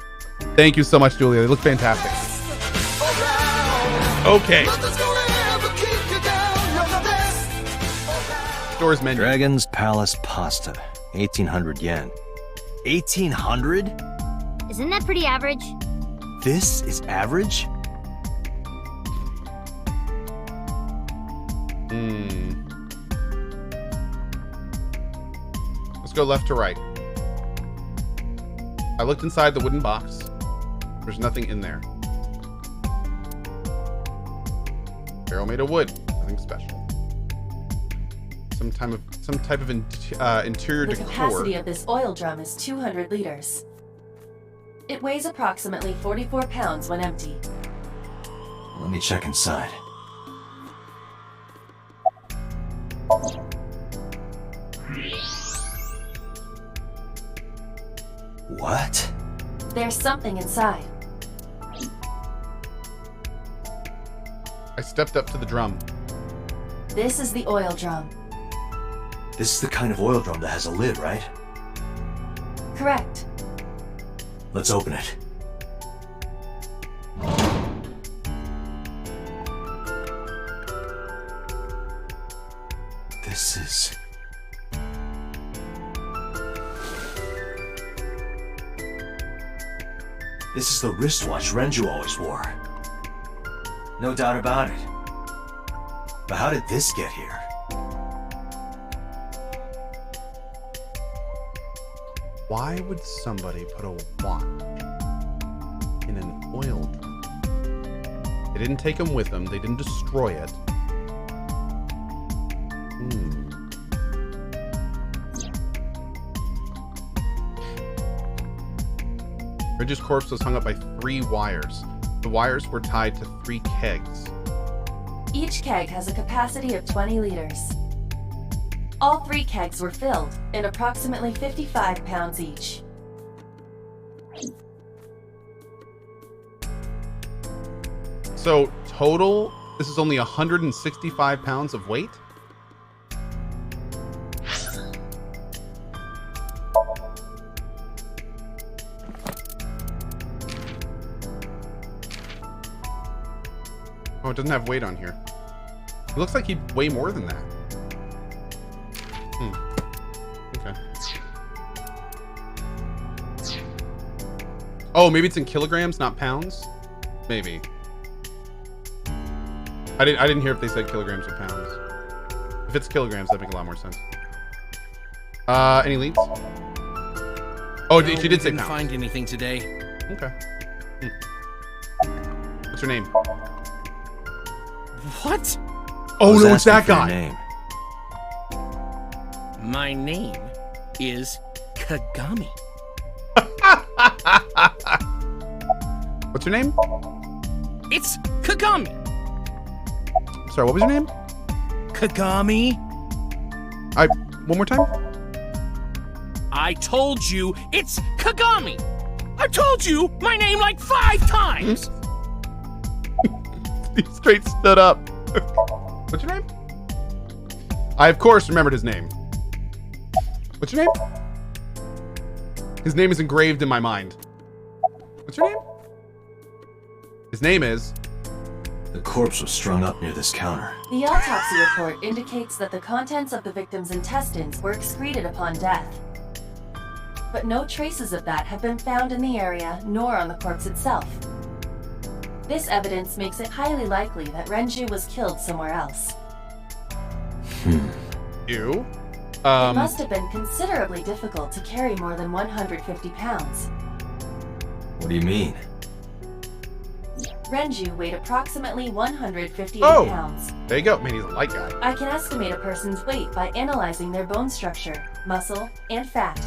Thank you so much, Julia. They look fantastic. Okay. Store's menu. Dragon's Palace Pasta. 1800 yen. 1800? Isn't that pretty average? This is average? Let's go left to right. I looked inside the wooden box. There's nothing in there. Barrel made of wood. Nothing special. Some type of interior the decor. capacity of this oil drum is 200 liters. It weighs approximately 44 pounds when empty. Let me check inside. What? There's something inside. I stepped up to the drum. This is the oil drum. This is the kind of oil drum that has a lid, right? Correct. Let's open it. This is... This is the wristwatch Renju always wore. No doubt about it. But how did this get here? Why would somebody put a watch in an oil drum? They didn't take them with them. They didn't destroy it. Renju's corpse was hung up by 3 wires. The wires were tied to 3 kegs. Each keg has a capacity of 20 liters. All 3 kegs were filled, and approximately 55 pounds each. So total, this is only 165 pounds of weight? Oh, it doesn't have weight on here. It looks like he'd weigh more than that. Okay. Oh, maybe it's in kilograms, not pounds? Maybe. I didn't hear if they said kilograms or pounds. If it's kilograms, that'd make a lot more sense. Any leads? Oh, she did say pounds. Didn't find anything today. Okay. What's her name? What? Oh no, it's that guy. Name. My name is Kagami. What's your name? It's Kagami. Sorry, what was your name? Kagami. One more time? I told you it's Kagami. I've told you my name like 5 times. He straight stood up. What's your name? I, of course, remembered his name. What's your name? His name is engraved in my mind. What's your name? His name is... The corpse was strung up near this counter. The autopsy report indicates that the contents of the victim's intestines were excreted upon death. But no traces of that have been found in the area, nor on the corpse itself. This evidence makes it highly likely that Renju was killed somewhere else. You? It must have been considerably difficult to carry more than 150 pounds. What do you mean? Renju weighed approximately 158 pounds. There you go. Man, he's a light guy. I can estimate a person's weight by analyzing their bone structure, muscle, and fat.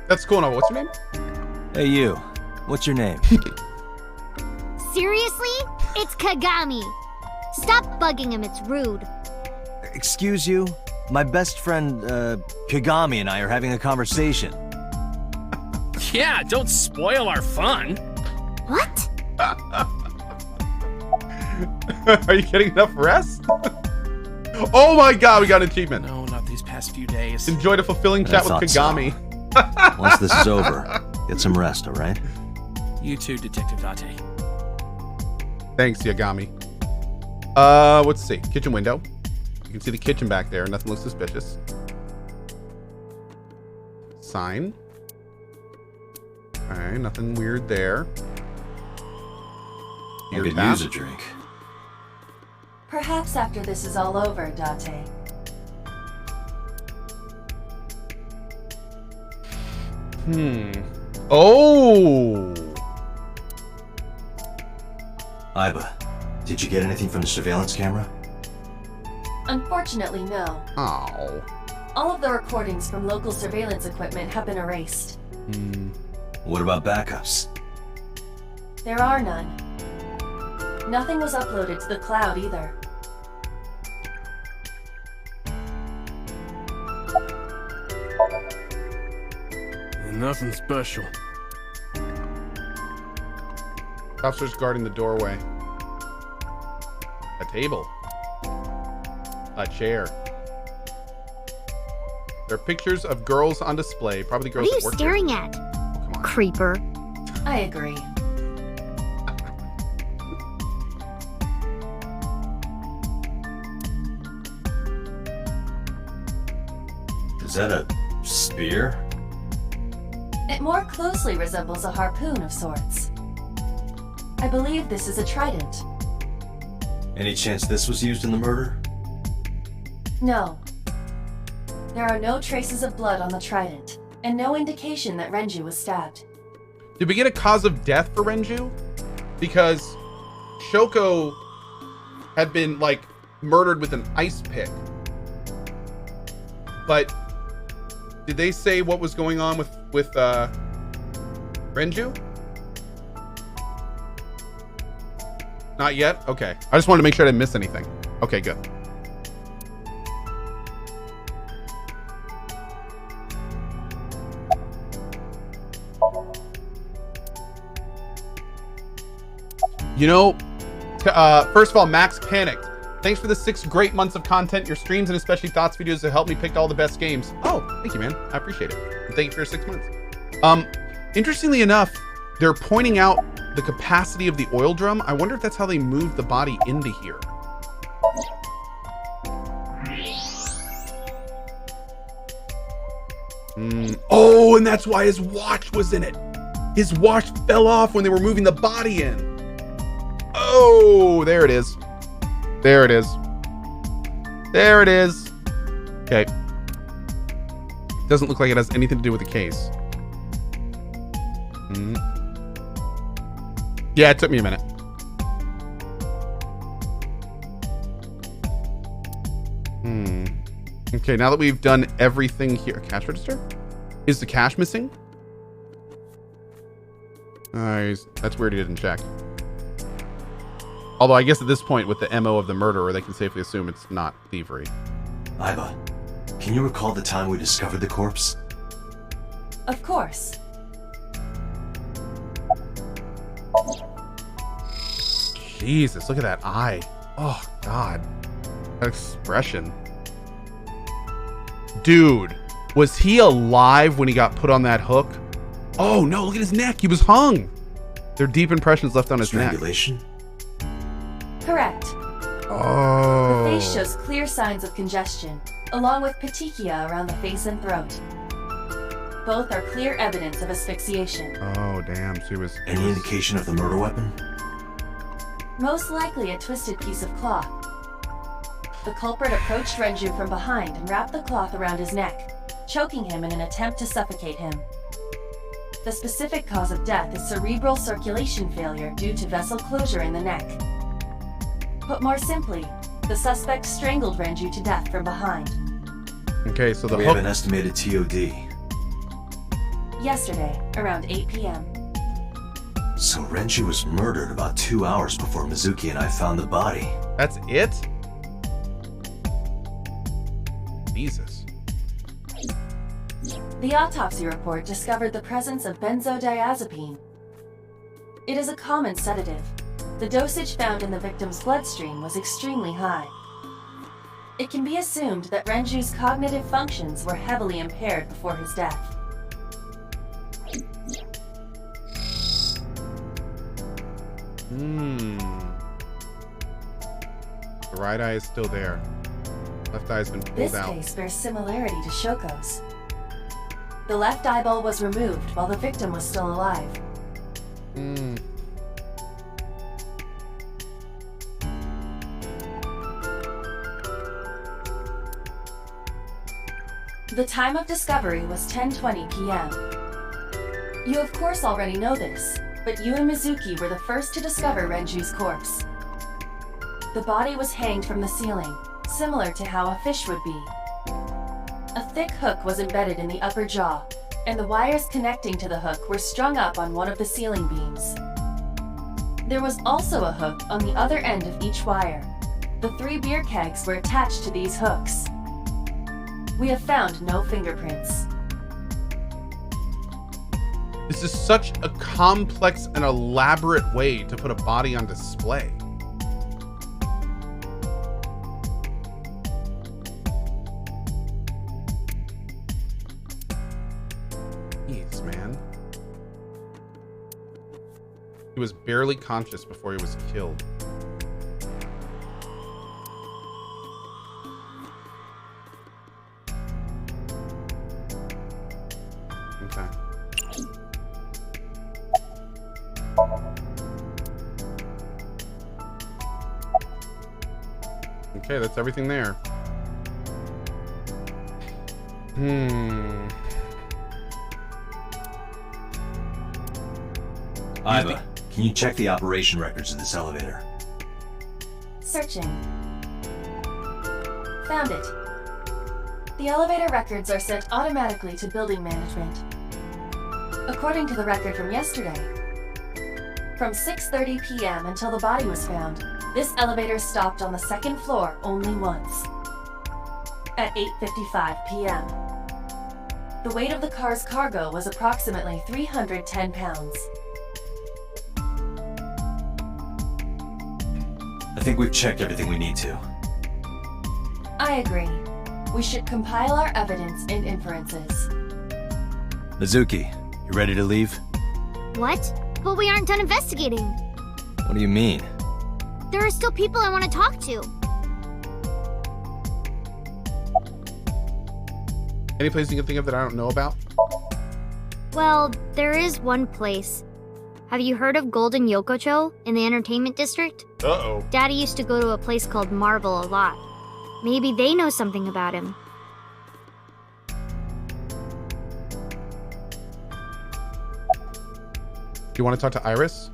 That's cool. Now, what's your name? Hey, you. What's your name? Seriously? It's Kagami. Stop bugging him, it's rude. Excuse you? My best friend, Kagami and I are having a conversation. Yeah, don't spoil our fun. What? Are you getting enough rest? Oh my god, we got an achievement. No, not these past few days. Enjoyed a fulfilling chat with Kagami. So. Once this is over, get some rest, all right? You too, Detective Date. Thanks, Yagami. Let's see. Kitchen window. You can see the kitchen back there. Nothing looks suspicious. Sign. Alright, nothing weird there. I could use a drink. Perhaps after this is all over, Date. Oh! Iba, did you get anything from the surveillance camera? Unfortunately, no. Oh. All of the recordings from local surveillance equipment have been erased. What about backups? There are none. Nothing was uploaded to the cloud either. Nothing special. Officers guarding the doorway. A table. A chair. There are pictures of girls on display. Probably girls What are that work you staring here. at? Oh, come on. Creeper. I agree. Is that a spear? It more closely resembles a harpoon of sorts. I believe this is a trident. Any chance this was used in the murder? No. There are no traces of blood on the trident, and no indication that Renju was stabbed. Did we get a cause of death for Renju? Because Shoko had been, like, murdered with an ice pick. But did they say what was going on with Renju? Not yet? Okay. I just wanted to make sure I didn't miss anything. Okay, good. You know, first of all, Max panicked. Thanks for the 6 great months of content. Your streams and especially thoughts videos have helped me pick all the best games. Oh, thank you, man. I appreciate it. And thank you for your 6 months. Interestingly enough, they're pointing out the capacity of the oil drum. I wonder if that's how they moved the body into here. Oh, and that's why his watch was in it. His watch fell off when they were moving the body in. Oh, there it is. There it is. There it is. Okay. Doesn't look like it has anything to do with the case. Yeah, it took me a minute. Okay, now that we've done everything here. Cash register? Is the cash missing? That's weird he didn't check. Although I guess at this point, with the MO of the murderer, they can safely assume it's not thievery. Iba, can you recall the time we discovered the corpse? Of course. Jesus, look at that eye. Oh, God. That expression. Dude, was he alive when he got put on that hook? Oh, no, look at his neck. He was hung. There are deep impressions left on his neck. Strangulation? Correct. Oh. The face shows clear signs of congestion, along with petechia around the face and throat. Both are clear evidence of asphyxiation. Oh, damn. So he was... Any indication of the murder weapon? Most likely a twisted piece of cloth. The culprit approached Renju from behind and wrapped the cloth around his neck, choking him in an attempt to suffocate him. The specific cause of death is cerebral circulation failure due to vessel closure in the neck. Put more simply, the suspect strangled Renju to death from behind. Okay, so the We hook... have an estimated TOD. Yesterday, around 8 p.m. So Renju was murdered about 2 hours before Mizuki and I found the body. That's it? Jesus. The autopsy report discovered the presence of benzodiazepine. It is a common sedative. The dosage found in the victim's bloodstream was extremely high. It can be assumed that Renju's cognitive functions were heavily impaired before his death. The right eye is still there. Left eye has been pulled This out. case bears similarity to Shoko's. The left eyeball was removed while the victim was still alive. The time of discovery was 10:20 p.m. You of course already know this, but you and Mizuki were the first to discover Renju's corpse. The body was hanged from the ceiling, similar to how a fish would be. A thick hook was embedded in the upper jaw, and the wires connecting to the hook were strung up on one of the ceiling beams. There was also a hook on the other end of each wire. The 3 beer kegs were attached to these hooks. We have found no fingerprints. This is such a complex and elaborate way to put a body on display. Jeez, man. He was barely conscious before he was killed. Okay. Okay, that's everything there. Iva, can you check the operation records of this elevator? Searching. Found it. The elevator records are sent automatically to building management. According to the record from yesterday, from 6:30 p.m. until the body was found, this elevator stopped on the second floor only once. At 8:55 p.m. The weight of the car's cargo was approximately 310 pounds. I think we've checked everything we need to. I agree. We should compile our evidence and inferences. Mizuki, you ready to leave? What? But we aren't done investigating. What do you mean? There are still people I want to talk to. Any place you can think of that I don't know about? Well, there is one place. Have you heard of Golden Yokocho in the entertainment district? Uh-oh. Daddy used to go to a place called Marble a lot. Maybe they know something about him. Do you want to talk to Iris?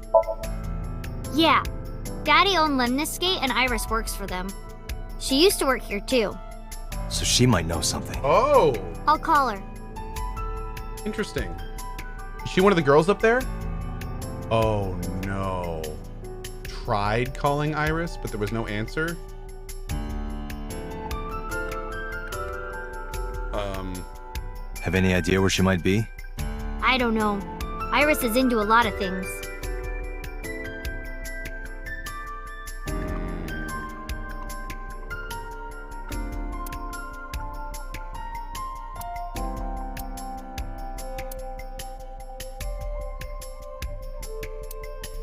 Yeah. Daddy owned Lemniscate and Iris works for them. She used to work here too. So she might know something. Oh, I'll call her. interesting. Is she one of the girls up there? Oh no. Tried calling Iris, but there was no answer. Have any idea where she might be? I don't know. Iris is into a lot of things.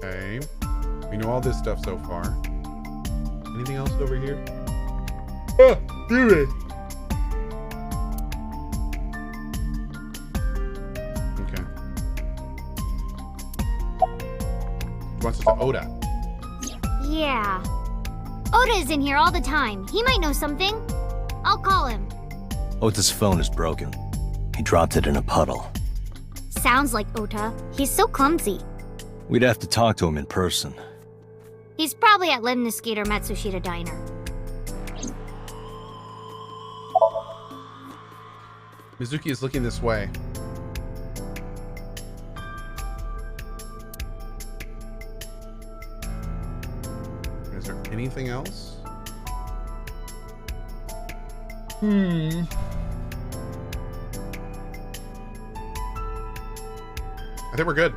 Okay. We know all this stuff so far. Anything else over here? Oh, do it. Okay. She wants us to Oda. Yeah. Oda is in here all the time. He might know something. I'll call him. Ota's phone is broken. He dropped it in a puddle. Sounds like Ota. He's so clumsy. We'd have to talk to him in person. He's probably at Lemniscate or Matsushita Diner. Mizuki is looking this way. Is there anything else? I think we're good.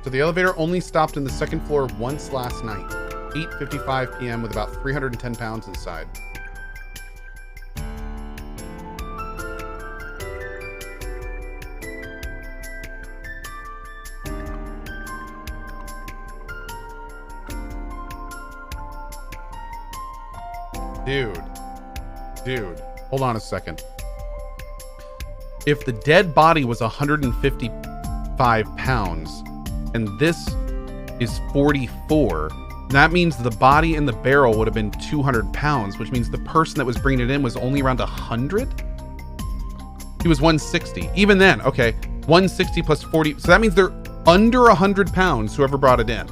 So the elevator only stopped in the second floor once last night, 8:55 p.m. with about 310 pounds inside. Dude, hold on a second. If the dead body was 155 pounds, and this is 44, that means the body in the barrel would have been 200 pounds, which means the person that was bringing it in was only around 100? He was 160. Even then, okay, 160 plus 40. So that means they're under 100 pounds, whoever brought it in.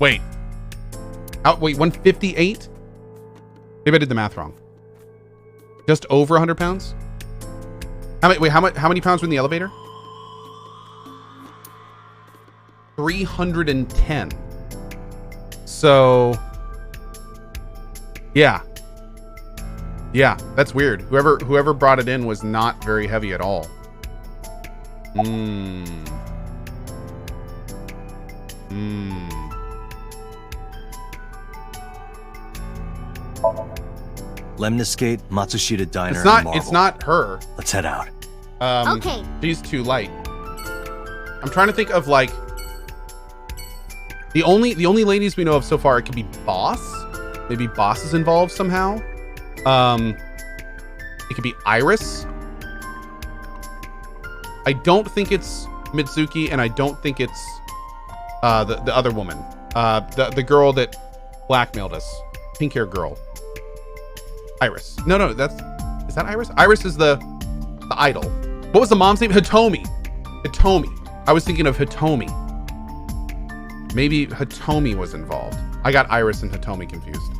Wait. Wait, 158? Maybe I did the math wrong. Just over 100 pounds? How many pounds were in the elevator? 310. So, yeah, that's weird. Whoever brought it in was not very heavy at all. Lemniscate, Matsushita Diner, It's not. and Marble. It's not her. Let's head out. Okay. She's too light. I'm trying to think of like the only ladies we know of so far. It could be Boss. Maybe Boss is involved somehow. It could be Iris. I don't think it's Mizuki, and I don't think it's the other woman. The girl that blackmailed us. Pink hair girl. Iris. No, is that Iris? Iris is the idol. What was the mom's name? Hitomi. I was thinking of Hitomi. Maybe Hitomi was involved. I got Iris and Hitomi confused.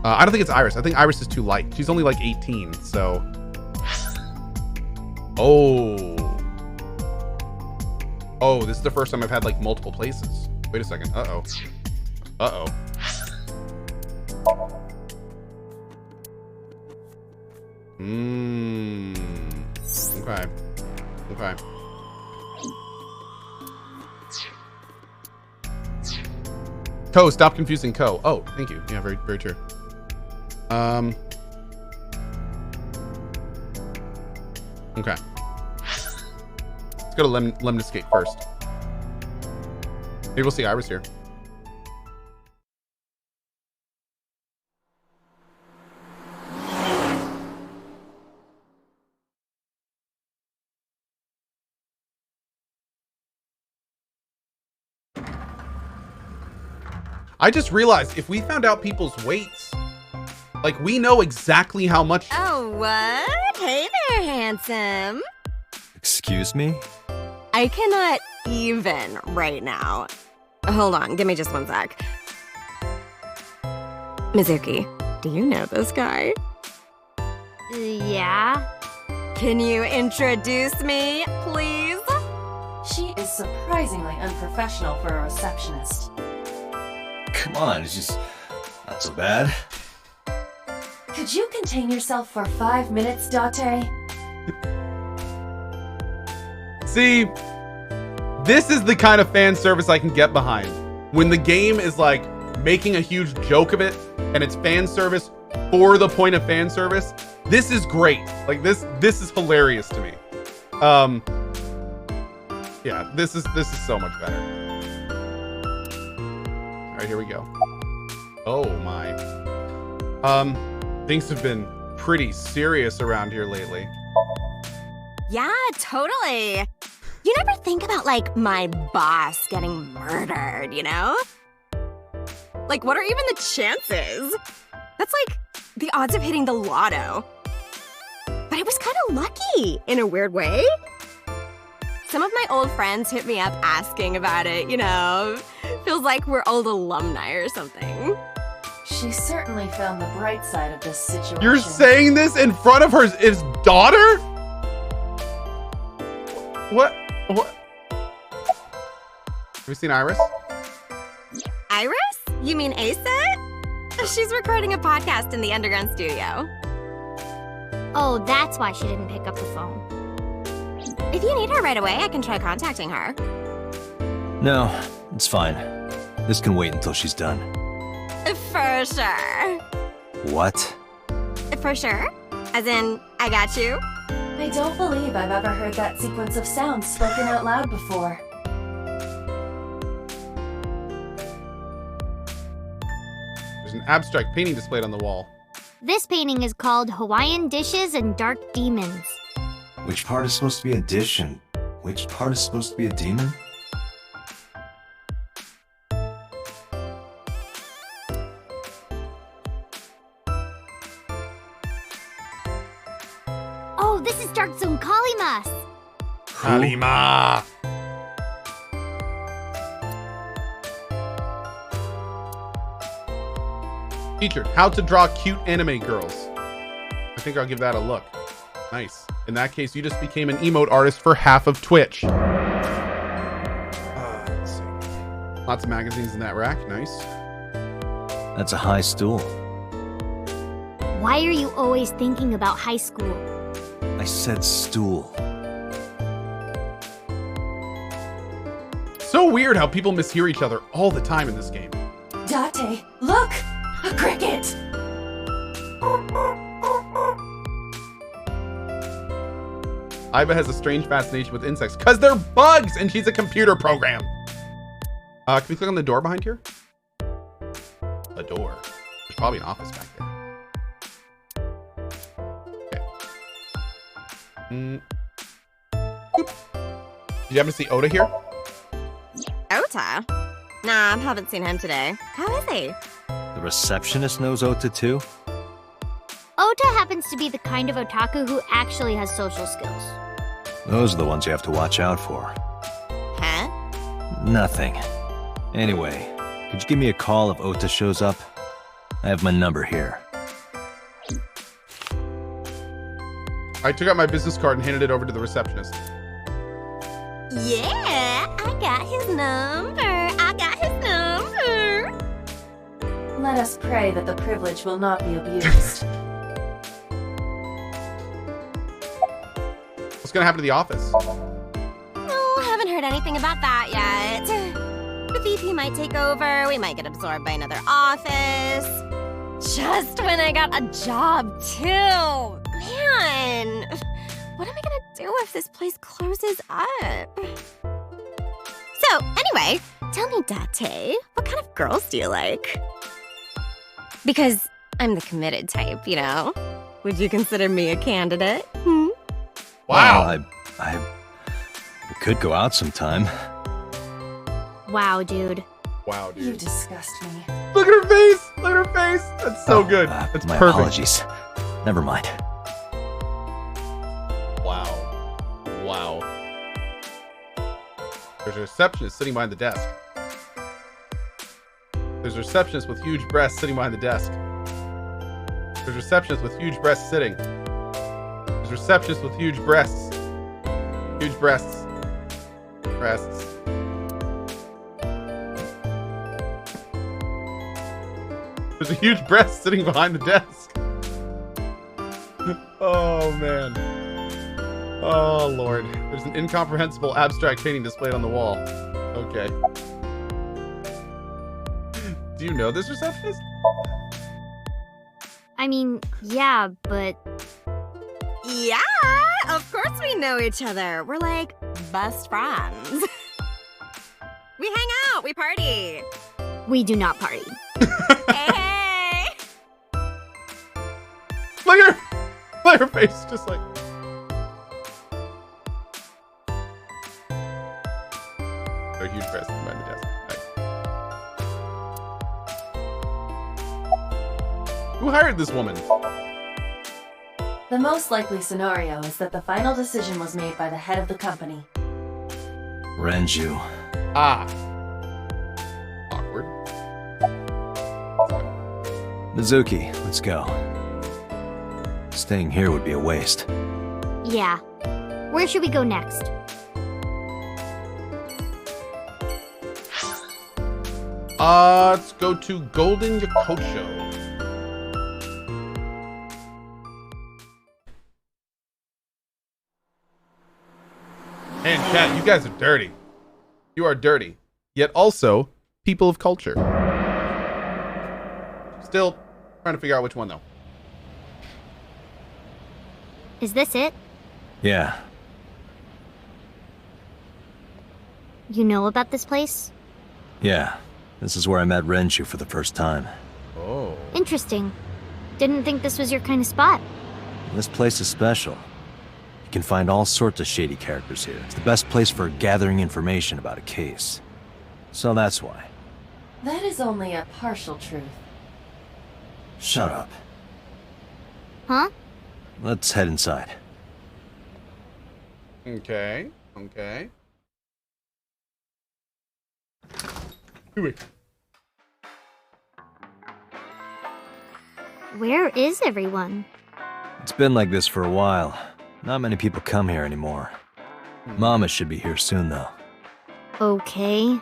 I don't think it's Iris. I think Iris is too light. She's only like 18, so. Oh, this is the first time I've had like multiple places. Wait a second. Uh-oh. Okay. Cohh, stop confusing Cohh. Oh, thank you. Yeah, very, very true. Okay. Let's go to Lemnis Gate first. Maybe we'll see Iris here. I just realized if we found out people's weights, like we know exactly how much. Oh, what? Hey there, handsome. Excuse me? I cannot even right now. Hold on, give me just one sec. Mizuki, do you know this guy? Yeah. Can you introduce me, please? She is surprisingly unprofessional for a receptionist. Come on, it's just not so bad. Could you contain yourself for 5 minutes, Date? See, this is the kind of fan service I can get behind. When the game is like making a huge joke of it and it's fan service for the point of fan service, this is great. Like this is hilarious to me. Yeah, this is so much better. All right, here we go. Oh my. Things have been pretty serious around here lately. Yeah, totally. You never think about, like, my boss getting murdered, you know? Like, what are even the chances? That's like the odds of hitting the lotto. But I was kind of lucky, in a weird way. Some of my old friends hit me up asking about it, you know? Feels like we're old alumni or something. She certainly found the bright side of this situation. You're saying this in front of his daughter? What? Have you seen Iris? Iris? You mean Asa? She's recording a podcast in the underground studio. Oh, that's why she didn't pick up the phone. If you need her right away, I can try contacting her. No, it's fine. This can wait until she's done. For sure. What? For sure? As in, I got you? I don't believe I've ever heard that sequence of sounds spoken out loud before. There's an abstract painting displayed on the wall. This painting is called Hawaiian Dishes and Dark Demons. Which part is supposed to be a dish and which part is supposed to be a demon? Oh, this is Dark Zone Kalimas. Kalima. Featured how to draw cute anime girls. I think I'll give that a look. Nice. In that case, you just became an emote artist for half of Twitch. Let's see. Lots of magazines in that rack. Nice. That's a high stool. Why are you always thinking about high school? I said stool. So weird how people mishear each other all the time in this game. Date, look! A cricket! Iva has a strange fascination with insects because they're bugs and she's a computer program. Can we click on the door behind here? A door. There's probably an office back there. Okay. Boop. Did you happen to see Oda here? Ota? Nah, I haven't seen him today. How is he? The receptionist knows Ota too? Ota happens to be the kind of otaku who actually has social skills. Those are the ones you have to watch out for. Huh? Nothing. Anyway, could you give me a call if Ota shows up? I have my number here. I took out my business card and handed it over to the receptionist. Yeah, I got his number. I got his number. Let us pray that the privilege will not be abused. What's gonna happen to the office? Oh, haven't heard anything about that yet. The VP might take over. We might get absorbed by another office. Just when I got a job, too. Man, what am I gonna do if this place closes up? So, anyway, tell me, Date, what kind of girls do you like? Because I'm the committed type, you know? Would you consider me a candidate? Hmm? Wow. Well, I could go out sometime. Wow, dude. Wow, You dude. disgust me. Look at her face! Look at her face! That's so good. That's my perfect. apologies. Never mind. Wow. Wow. There's a receptionist sitting behind the desk. There's a receptionist with huge breasts sitting behind the desk. There's a receptionist with huge breasts sitting. There's a receptionist with huge breasts. Huge breasts. Breasts. There's a huge breast sitting behind the desk. Oh, man. Oh, Lord. There's an incomprehensible abstract painting displayed on the wall. Okay. Do you know this receptionist? I mean, yeah, but Yeah, of course we know each other. We're like best friends. We hang out, we party. we do not party. Hey! Look at her! Look at her face, just like... A huge breast behind the desk. Nice. Who hired this woman? The most likely scenario is that the final decision was made by the head of the company. Renju. Ah. Awkward. Mizuki, let's go. Staying here would be a waste. Yeah. Where should we go next? Let's go to Golden Yokosho. And chat, you guys are dirty. You are dirty, yet also people of culture. Still trying to figure out which one though. Is this it? Yeah, You know about this place? yeah. This is where I met Renju for the first time. Oh. Interesting. Didn't think this was your kind of spot. This place is special. You can find all sorts of shady characters here. It's the best place for gathering information about a case. So that's why. That is only a partial truth. Shut up. Huh? Let's head inside. Okay. Okay. Wait. Where is everyone? It's been like this for a while. Not many people come here anymore. Mama should be here soon, though. Okay.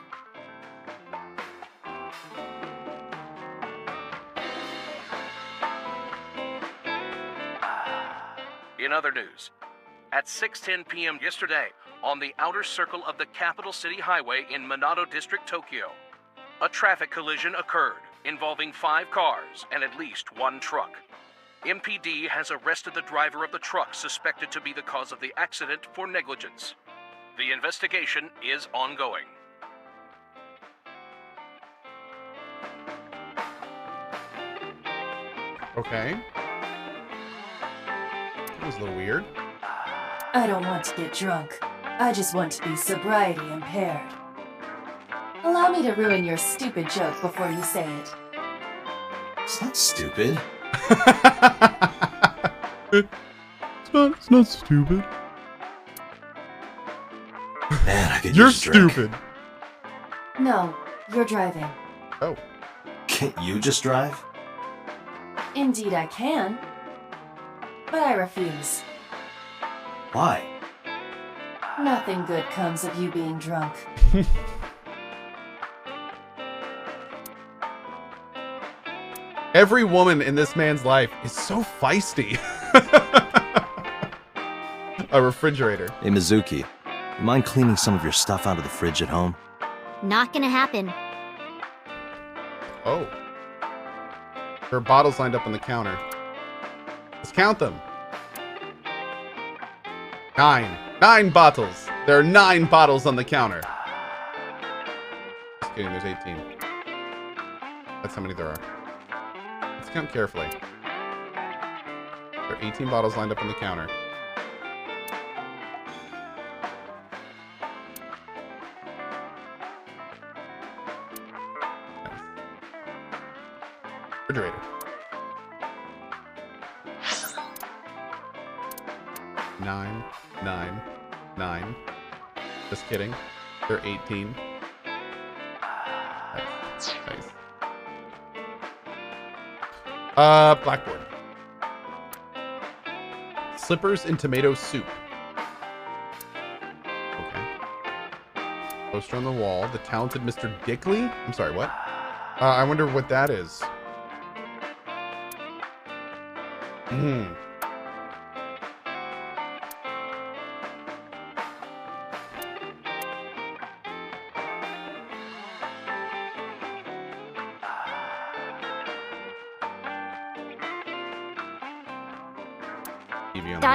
In other news, at 6:10 p.m. yesterday, on the outer circle of the Capital City Highway in Minato District, Tokyo, a traffic collision occurred involving 5 cars and at least 1 truck. MPD has arrested the driver of the truck suspected to be the cause of the accident for negligence. The investigation is ongoing. Okay. That was a little weird. I don't want to get drunk. I just want to be sobriety impaired. Allow me to ruin your stupid joke before you say it. It's not stupid. It's not stupid. Man, I could You're use a drink. stupid. No, you're driving. Oh. Can't you just drive? Indeed I can. But I refuse. Why? Nothing good comes of you being drunk. Every woman in this man's life is so feisty. A refrigerator. Hey, Mizuki, you mind cleaning some of your stuff out of the fridge at home? Not gonna happen. Oh. There are bottles lined up on the counter. Let's count them. 9. 9 bottles. There are 9 bottles on the counter. Just kidding, there's 18. That's how many there are. Let's count carefully. There are 18 bottles lined up on the counter. Refrigerator. 9, 9, 9. Just kidding. They're 18. Nice. Blackboard. Slippers and tomato soup. Okay. Poster on the wall. The talented Mr. Dickley? I'm sorry, what? I wonder what that is.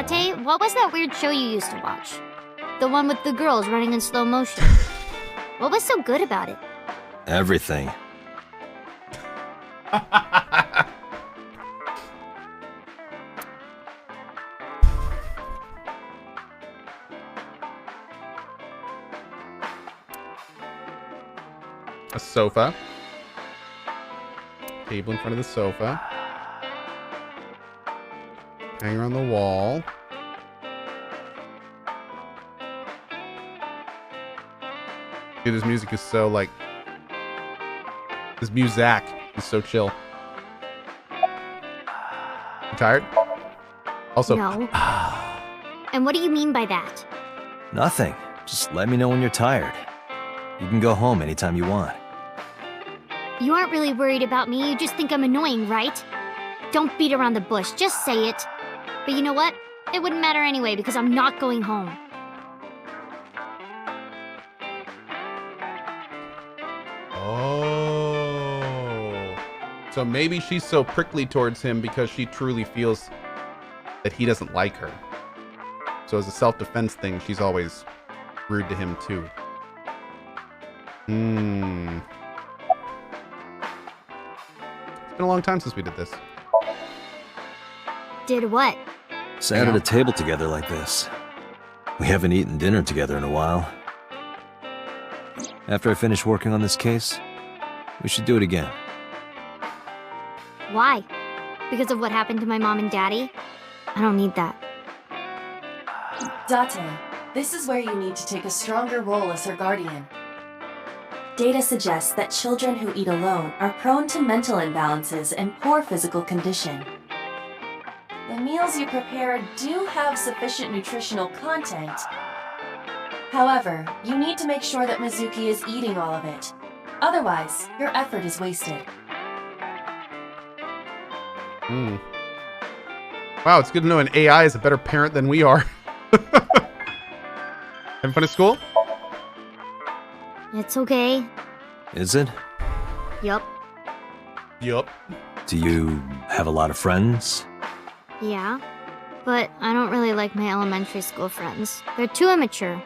Date, what was that weird show you used to watch? The one with the girls running in slow motion. What was so good about it? Everything. A sofa. Table in front of the sofa. Hanger on the wall. Dude, this music is so like... This Muzak is so chill. You tired? Also... No. And what do you mean by that? Nothing. Just let me know when you're tired. You can go home anytime you want. You aren't really worried about me, you just think I'm annoying, right? Don't beat around the bush, just say it. But you know what? It wouldn't matter anyway because I'm not going home. Oh. So maybe she's so prickly towards him because she truly feels that he doesn't like her. So as a self-defense thing, she's always rude to him too. It's been a long time since we did this. Did what? Sat at a table together like this. We haven't eaten dinner together in a while. After I finish working on this case, we should do it again. Why? Because of what happened to my mom and daddy? I don't need that. Date, this is where you need to take a stronger role as her guardian. Data suggests that children who eat alone are prone to mental imbalances and poor physical condition. The meals you prepare do have sufficient nutritional content. However, you need to make sure that Mizuki is eating all of it. Otherwise, your effort is wasted. Wow, it's good to know an AI is a better parent than we are. Having fun at school? It's okay. Is it? Yup. Yup. Do you have a lot of friends? Yeah. But I don't really like my elementary school friends. They're too immature.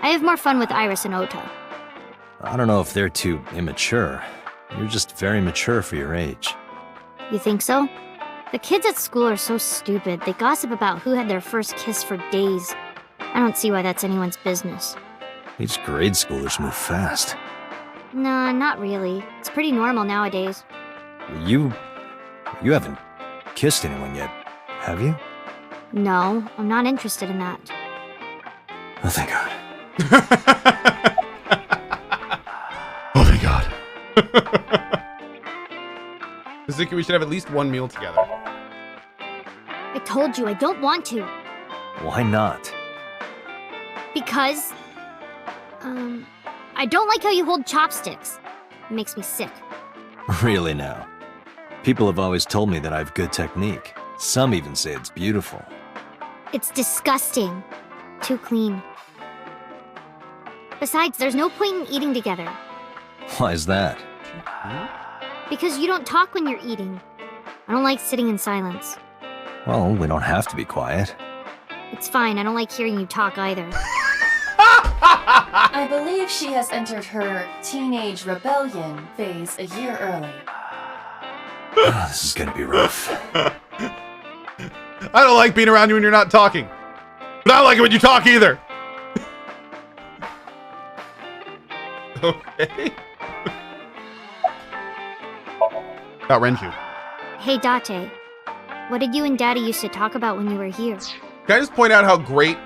I have more fun with Iris and Ota. I don't know if they're too immature. You're just very mature for your age. You think so? The kids at school are so stupid. They gossip about who had their first kiss for days. I don't see why that's anyone's business. These grade schoolers move fast. Nah, not really. It's pretty normal nowadays. You haven't kissed anyone yet, have you? No, I'm not interested in that. Oh, thank God. Oh, thank God. Mizuki, we should have at least one meal together. I told you I don't want to. Why not? Because... I don't like how you hold chopsticks. It makes me sick. Really now? People have always told me that I have good technique. Some even say it's beautiful. It's disgusting. Too clean. Besides, there's no point in eating together. Why is that? Because you don't talk when you're eating. I don't like sitting in silence. Well, we don't have to be quiet. It's fine, I don't like hearing you talk either. I believe she has entered her teenage rebellion phase a year early. This is gonna be rough. I don't like being around you when you're not talking. But I don't like it when you talk either. Okay. About Renju. Hey, Date. What did you and Daddy used to talk about when you were here? Can I just point out how great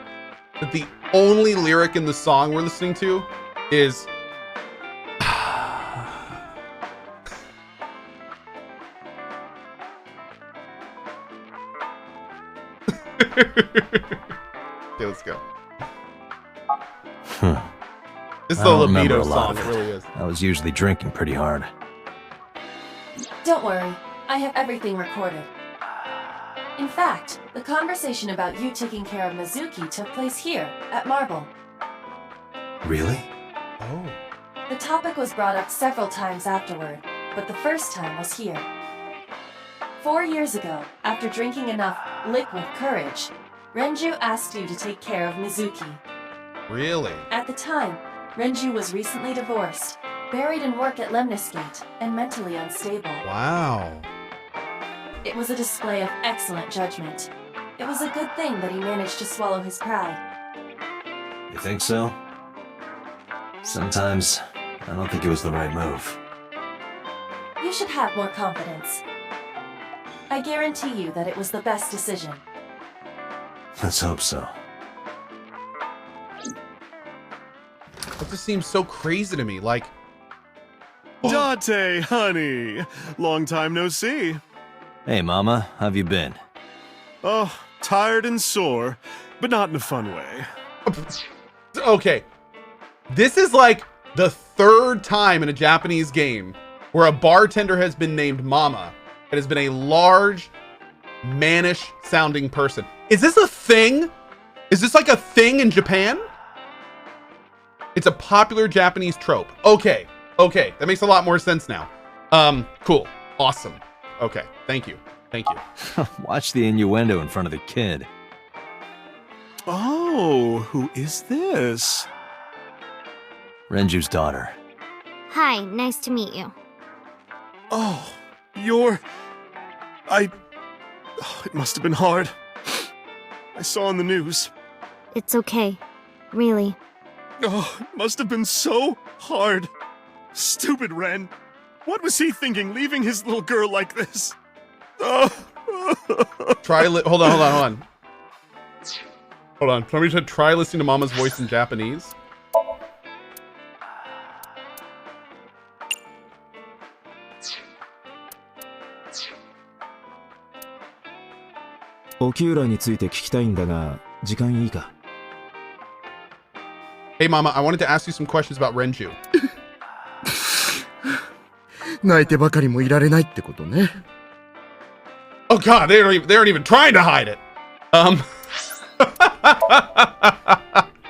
that the only lyric in the song we're listening to is okay, let's go. This is I the don't remember libido a lot song, of it really is. I was usually drinking pretty hard. Don't worry, I have everything recorded. In fact, the conversation about you taking care of Mizuki took place here, at Marble. Really? Oh. The topic was brought up several times afterward, but the first time was here. 4 years ago, after drinking enough liquid courage, Renju asked you to take care of Mizuki. Really? At the time, Renju was recently divorced, buried in work at Lemniscate, and mentally unstable. Wow. It was a display of excellent judgment. It was a good thing that he managed to swallow his pride. You think so? Sometimes, I don't think it was the right move. You should have more confidence. I guarantee you that it was the best decision. Let's hope so. That just seems so crazy to me, like... Date, honey. Long time no see. Hey, Mama, how've you been? Oh, tired and sore, but not in a fun way. Okay. This is like the third time in a Japanese game where a bartender has been named Mama. It has been a large, mannish sounding person. Is this a thing? Is this like a thing in Japan? It's a popular Japanese trope. Okay. Okay. That makes a lot more sense now. Cool. Awesome. Okay. Thank you. Thank you. Watch the innuendo in front of the kid. Oh, who is this? Renju's daughter. Hi, nice to meet you. Oh, you're... Oh, it must have been hard. I saw on the news. It's okay. Really. Oh, it must have been so hard. Stupid Ren. What was he thinking, leaving his little girl like this? Oh. Hold on. Can we just try listening to Mama's voice in Japanese? Hey Mama, I wanted to ask you some questions about Renju. 泣いてばかりもいられないってことね。 Oh God, they aren't even trying to hide it.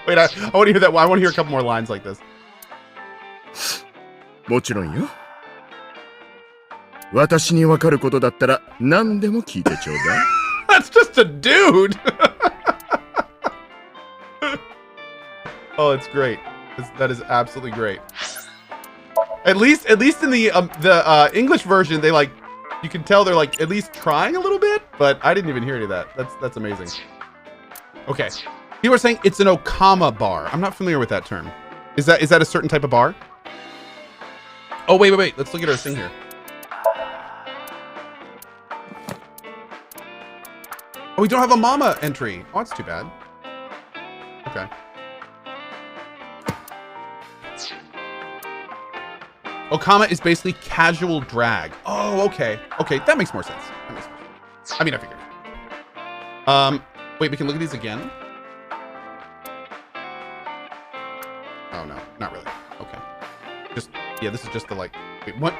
Wait, I want to hear that. I want to hear a couple more lines like this. もちろんよ。私にわかることだったら何でも聞いてちょうだい。That's just a dude. Oh, it's great. That is absolutely great. At least in the English version, they like, you can tell they're like at least trying a little bit, but I didn't even hear any of that. That's amazing. Okay, People are saying it's an Okama bar. I'm not familiar with that term. Is that a certain type of bar? Oh, wait. Let's look at our thing here. Oh, we don't have a mama entry. Oh, that's too bad. Okay. Okama is basically casual drag. Oh, okay. Okay, that makes more sense. I mean, I figured. Wait, we can look at these again? Oh, no. Not really. Okay. Yeah, this is just the, like... Wait, what?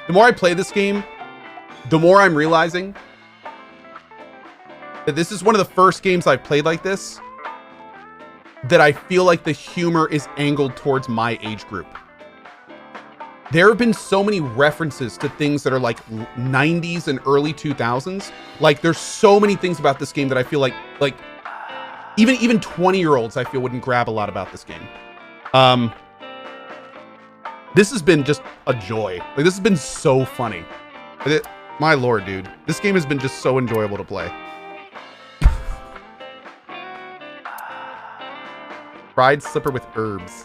The more I play this game, the more I'm realizing that this is one of the first games I've played like this that I feel like the humor is angled towards my age group. There have been so many references to things that are like 90s and early 2000s. Like there's so many things about this game that I feel like even 20-year-olds I feel wouldn't grab a lot about this game. This has been just a joy. Like this has been so funny. My lord, dude. This game has been just so enjoyable to play. Fried slipper with herbs.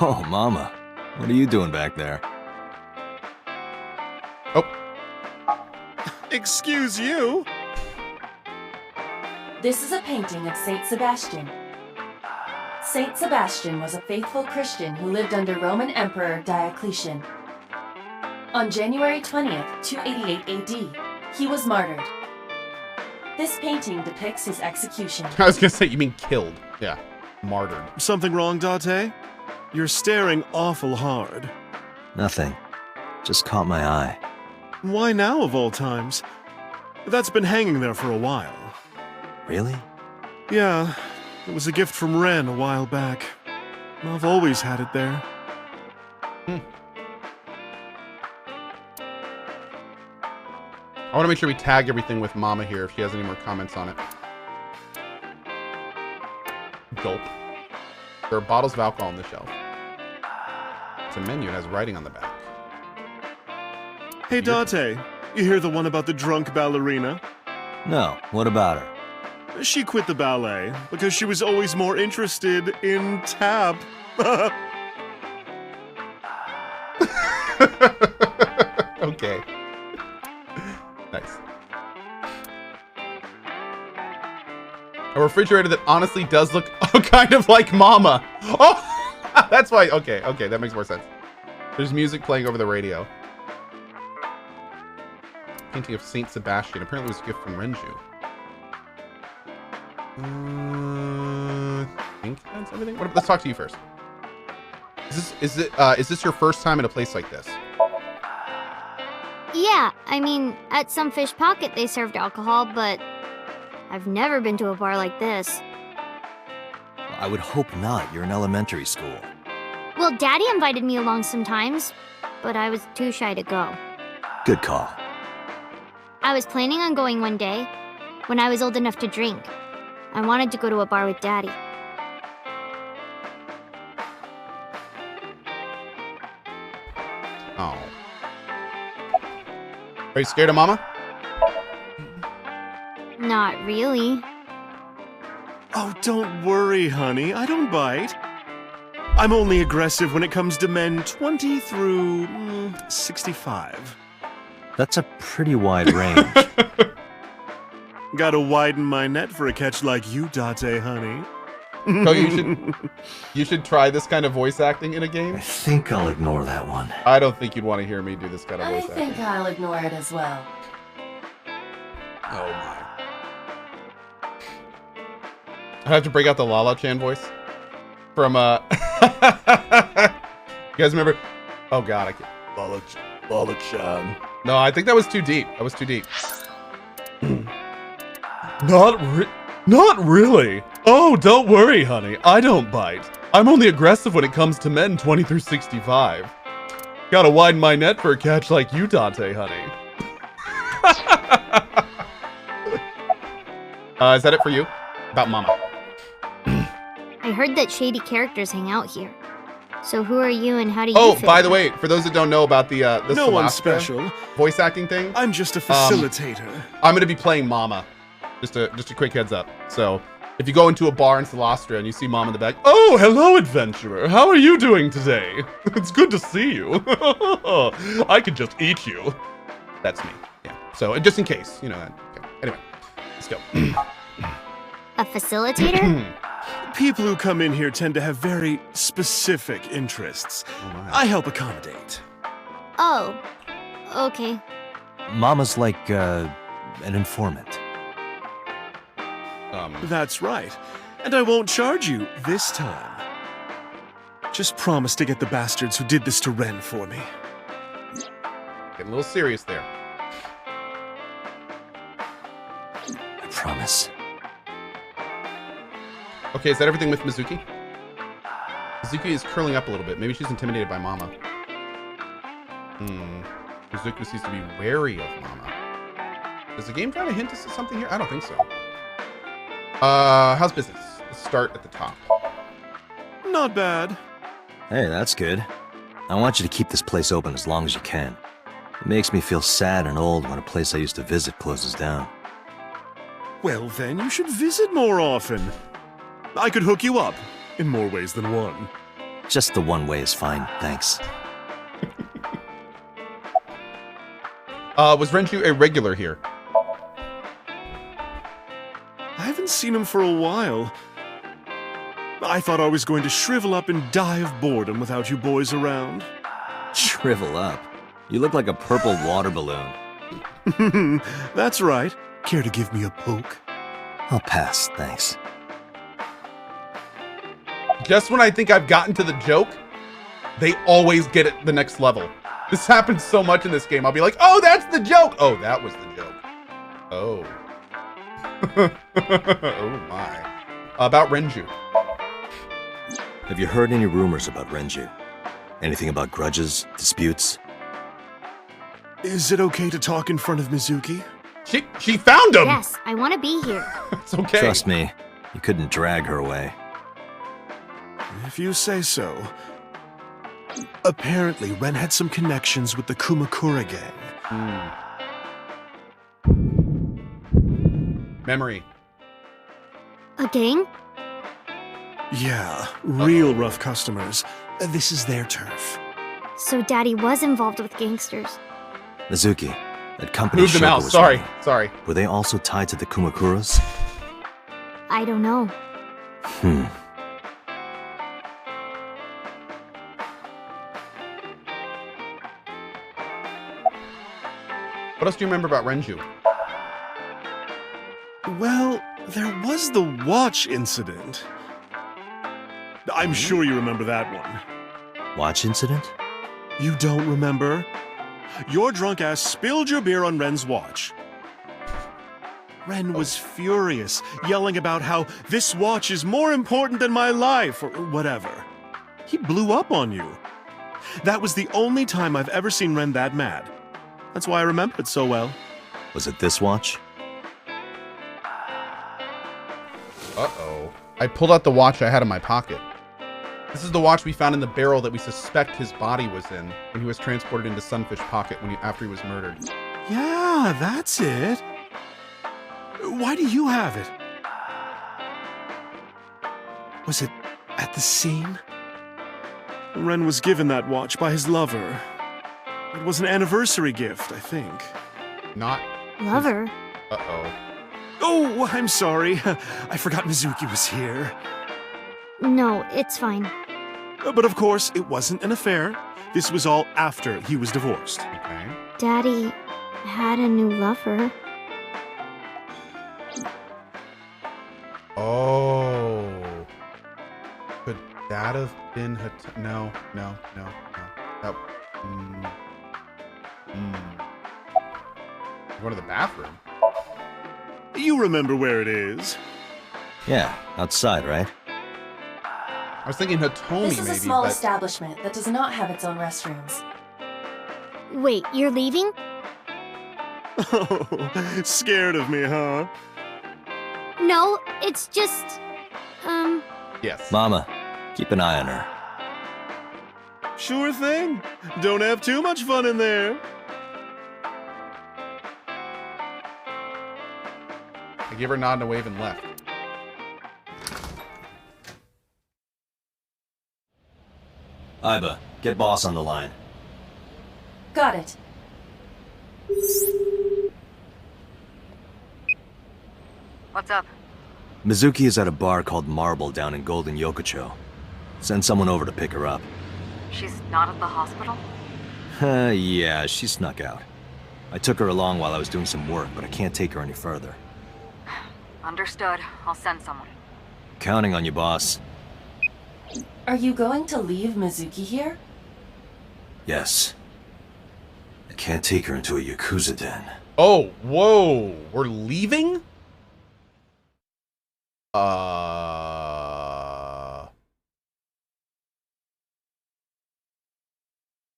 Oh, mama. What are you doing back there? Oh. Excuse you? This is a painting of Saint Sebastian. Saint Sebastian was a faithful Christian who lived under Roman Emperor Diocletian. On January 20th, 288 AD, he was martyred. This painting depicts his execution. I was gonna say, you mean killed. Yeah, martyred. Something wrong, Date? You're staring awful hard. Nothing. Just caught my eye. Why now, of all times? That's been hanging there for a while. Really? Yeah. It was a gift from Ren a while back. I've always had it there. I want to make sure we tag everything with Mama here if she has any more comments on it. Gulp. There are bottles of alcohol on the shelf. It's a menu. It has writing on the back. Hey, Date. You hear the one about the drunk ballerina? No. What about her? She quit the ballet because she was always more interested in tap. Okay. Nice. A refrigerator that honestly does look kind of like Mama. Oh, that's why. Okay, that makes more sense. There's music playing over the radio. Painting of Saint Sebastian. Apparently it was a gift from Renju. I think that's everything. Let's talk to you first. Is this your first time in a place like this? Yeah, I mean, at Sunfish Pocket they served alcohol, but I've never been to a bar like this. I would hope not. You're in elementary school. Well, Daddy invited me along sometimes, but I was too shy to go. Good call. I was planning on going one day, when I was old enough to drink. I wanted to go to a bar with Daddy. Oh. Are you scared of Mama? Not really. Oh, don't worry, honey. I don't bite. I'm only aggressive when it comes to men 20 through 65. That's a pretty wide range. Gotta widen my net for a catch like you, Date, honey. So you should try this kind of voice acting in a game. I think I'll ignore that one. I don't think you'd want to hear me do this kind of I voice acting. think I'll ignore it as well. Oh my. I have to break out the Lala-chan voice from you guys remember? Oh god, I can't. Lala-chan. No, I think that was too deep. That was too deep. Not really. Oh, don't worry, honey. I don't bite. I'm only aggressive when it comes to men 20 through 65. Gotta widen my net for a catch like you, Dante, honey. I Is that it for you? About Mama. I heard that shady characters hang out here. So who are you and how do you Oh, fit by in? the way, for those that don't know about the No one Celestia special. voice acting thing, I'm just a facilitator. I'm going to be playing Mama. Just a quick heads up. So, if you go into a bar in Celestia and you see Mom in the back, oh, hello, adventurer. How are you doing today? It's good to see you. I could just eat you. That's me. Yeah. So, just in case, you know that. Okay. Anyway, let's go. A facilitator? People who come in here tend to have very specific interests. I help accommodate. Oh, okay. Mama's like, an informant. That's right. And I won't charge you this time. Just promise to get the bastards who did this to Ren for me. Getting a little serious there. I promise. Okay, is that everything with Mizuki? Mizuki is curling up a little bit. Maybe she's intimidated by Mama. Mizuki seems to be wary of Mama. Does the game try to hint us at something here? I don't think so. How's business? Let's start at the top. Not bad. Hey, that's good. I want you to keep this place open as long as you can. It makes me feel sad and old when a place I used to visit closes down. Well, then you should visit more often. I could hook you up in more ways than one. Just the one way is fine, thanks. Was Renju a regular here? I haven't seen him for a while. I thought I was going to shrivel up and die of boredom without you boys around. Shrivel up. You look like a purple water balloon. That's right. Care to give me a poke? I'll pass, thanks. Just when I think I've gotten to the joke, they always get it the next level. This happens so much in this game. I'll be like, oh, that's the joke. Oh, that was the joke. Oh. Oh my. About Renju. Have you heard any rumors about Renju? Anything about grudges, disputes? Is it okay to talk in front of Mizuki? She found him! Yes, I want to be here. It's okay. Trust me, you couldn't drag her away. If you say so. Apparently, Ren had some connections with the Kumakura gang. Memory. A gang? Yeah, real rough customers. This is their turf. So Daddy was involved with gangsters. Mizuki, that company Moved them Shoko out. was Sorry. running, Sorry. were they also tied to the Kumakuras? I don't know. What else do you remember about Renju? Well, there was the watch incident. I'm sure you remember that one. Watch incident? You don't remember? Your drunk ass spilled your beer on Ren's watch. Ren was furious, yelling about how this watch is more important than my life, or whatever. He blew up on you. That was the only time I've ever seen Ren that mad. That's why I remember it so well. Was it this watch? Uh-oh. I pulled out the watch I had in my pocket. This is the watch we found in the barrel that we suspect his body was in when he was transported into Sunfish pocket after he was murdered. Yeah, that's it. Why do you have it? Was it at the scene? Ren was given that watch by his lover. It was an anniversary gift, I think. Not... Lover? Uh-oh. Oh, I'm sorry. I forgot Mizuki was here. No, it's fine. But of course, it wasn't an affair. This was all after he was divorced. Okay. Daddy had a new lover. Oh. Could that have been... No. That... Go to the bathroom. You remember where it is? Yeah, outside, right? I was thinking Hitomi, This is maybe, a small but... establishment that does not have its own restrooms. Wait, you're leaving? Oh, scared of me, huh? No, it's just... Yes. Mama, keep an eye on her. Sure thing. Don't have too much fun in there. I gave her a nod and a wave and left. Iba, get boss on the line. Got it. What's up? Mizuki is at a bar called Marble down in Golden Yokocho. Send someone over to pick her up. She's not at the hospital? Yeah, she snuck out. I took her along while I was doing some work, but I can't take her any further. Understood. I'll send someone. Counting on you, boss. Are you going to leave Mizuki here? Yes. I can't take her into a Yakuza den. Oh, whoa. We're leaving?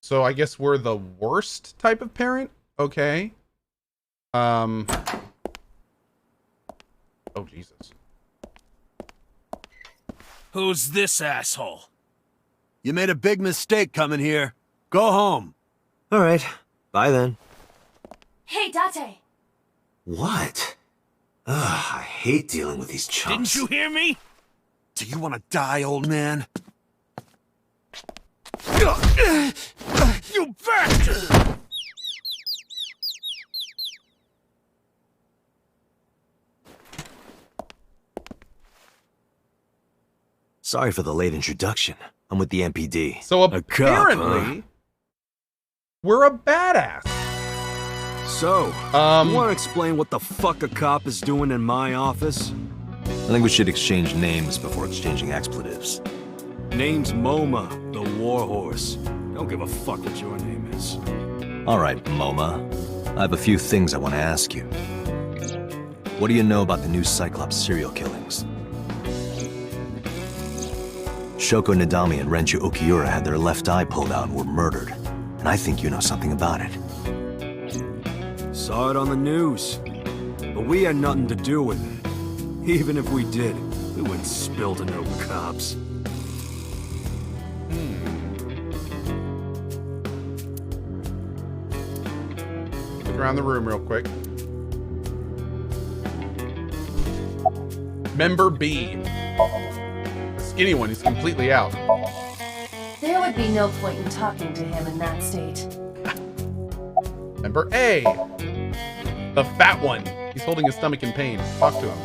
So I guess we're the worst type of parent? Okay. Oh, Jesus. Who's this asshole? You made a big mistake coming here. Go home. All right. Bye then. Hey, Date! What? Ugh, I hate dealing with these chumps. Didn't you hear me? Do you want to die, old man? You bastard! Sorry for the late introduction. I'm with the MPD. So A cop, apparently, we're a badass. So, you want to explain what the fuck a cop is doing in my office? I think we should exchange names before exchanging expletives. Name's MoMA, the warhorse. Don't give a fuck what your name is. All right, MoMA. I have a few things I want to ask you. What do you know about the new Cyclops serial killings? Shoko Nadami and Renju Okiura had their left eye pulled out and were murdered. And I think you know something about it. Saw it on the news. But we had nothing to do with it. Even if we did, we wouldn't spill to no cops. Look around the room real quick. Member B. The skinny one, he's completely out. There would be no point in talking to him in that state. Member A. The fat one. He's holding his stomach in pain. Talk to him.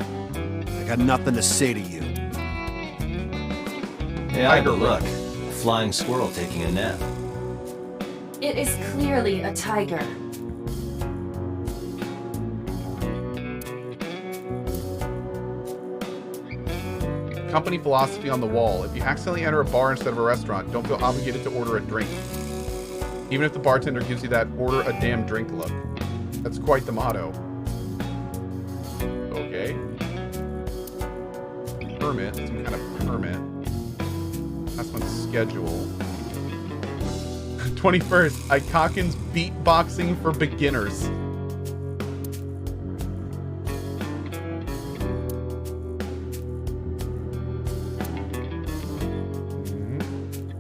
I got nothing to say to you. Hey, Iba, look. A flying squirrel taking a nap. It is clearly a tiger. Company philosophy on the wall. If you accidentally enter a bar instead of a restaurant, don't feel obligated to order a drink. Even if the bartender gives you that order a damn drink look. That's quite the motto. Okay. Permit. Some kind of permit. That's one schedule. 21st. Ikaken's beatboxing for beginners.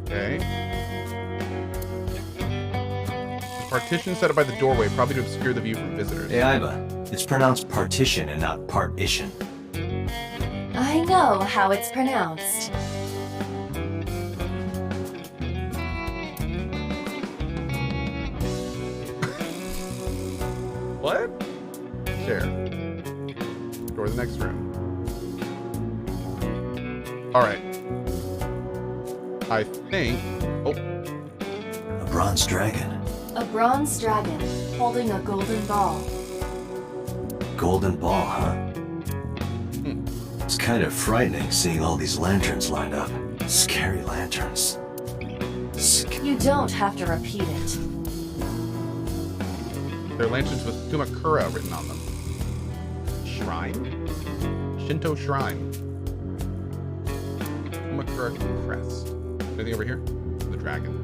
Okay. The partition set up by the doorway, probably to obscure the view from visitors. Hey, Iba. It's pronounced partition and not partition. I know how it's pronounced. What? Share. Door to the next room. Alright. I think... Oh. A bronze dragon. A bronze dragon holding a golden ball. Golden ball, huh? It's kind of frightening seeing all these lanterns lined up. Scary lanterns. You don't have to repeat it. They're lanterns with Kumakura written on them. Shrine? Shinto shrine. Kumakura crest. Anything over here? The dragon.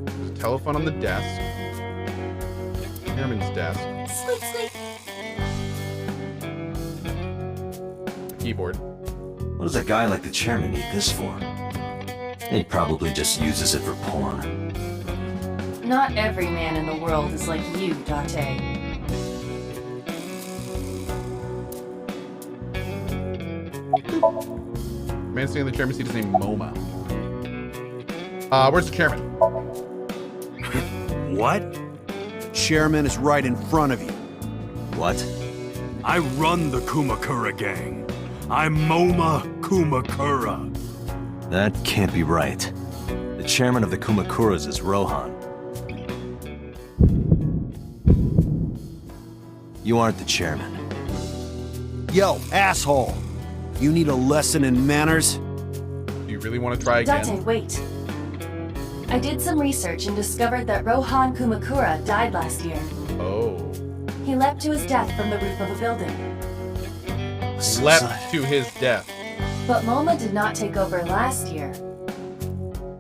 There's a telephone on the desk. Chairman's desk. Squeak, squeak. A keyboard. What does a guy like the chairman need this for? He probably just uses it for porn. Not every man in the world is like you, Date. Man sitting in the chairman seat is named MoMA. Where's the chairman? What? The chairman is right in front of you. What? I run the Kumakura gang. I'm MoMA Kumakura. That can't be right. The chairman of the Kumakuras is Rohan. You aren't the chairman. Yo, asshole! You need a lesson in manners? Do you really want to try again? Date, wait. I did some research and discovered that Rohan Kumakura died last year. Oh. He leapt to his death from the roof of a building. Leapt to his death. But MoMA did not take over last year.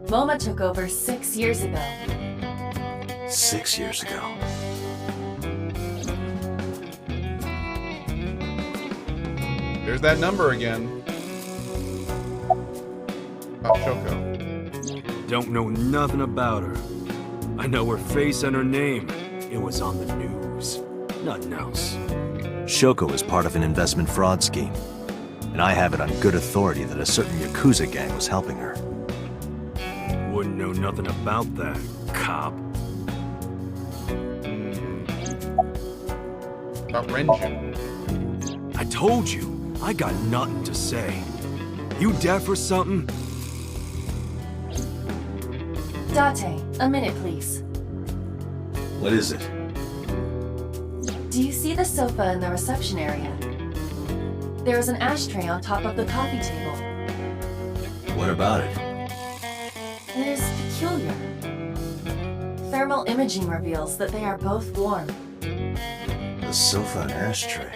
MoMA took over 6 years ago. 6 years ago. There's that number again. Oh, Shoko. Don't know nothing about her. I know her face and her name. It was on the news. Nothing else. Shoko is part of an investment fraud scheme, and I have it on good authority that a certain Yakuza gang was helping her. Wouldn't know nothing about that, cop. About Renju. I told you, I got nothing to say. You deaf or something? Date, a minute, please. What is it? Do you see the sofa in the reception area? There is an ashtray on top of the coffee table. What about it? It is peculiar. Thermal imaging reveals that they are both warm. The sofa and ashtray.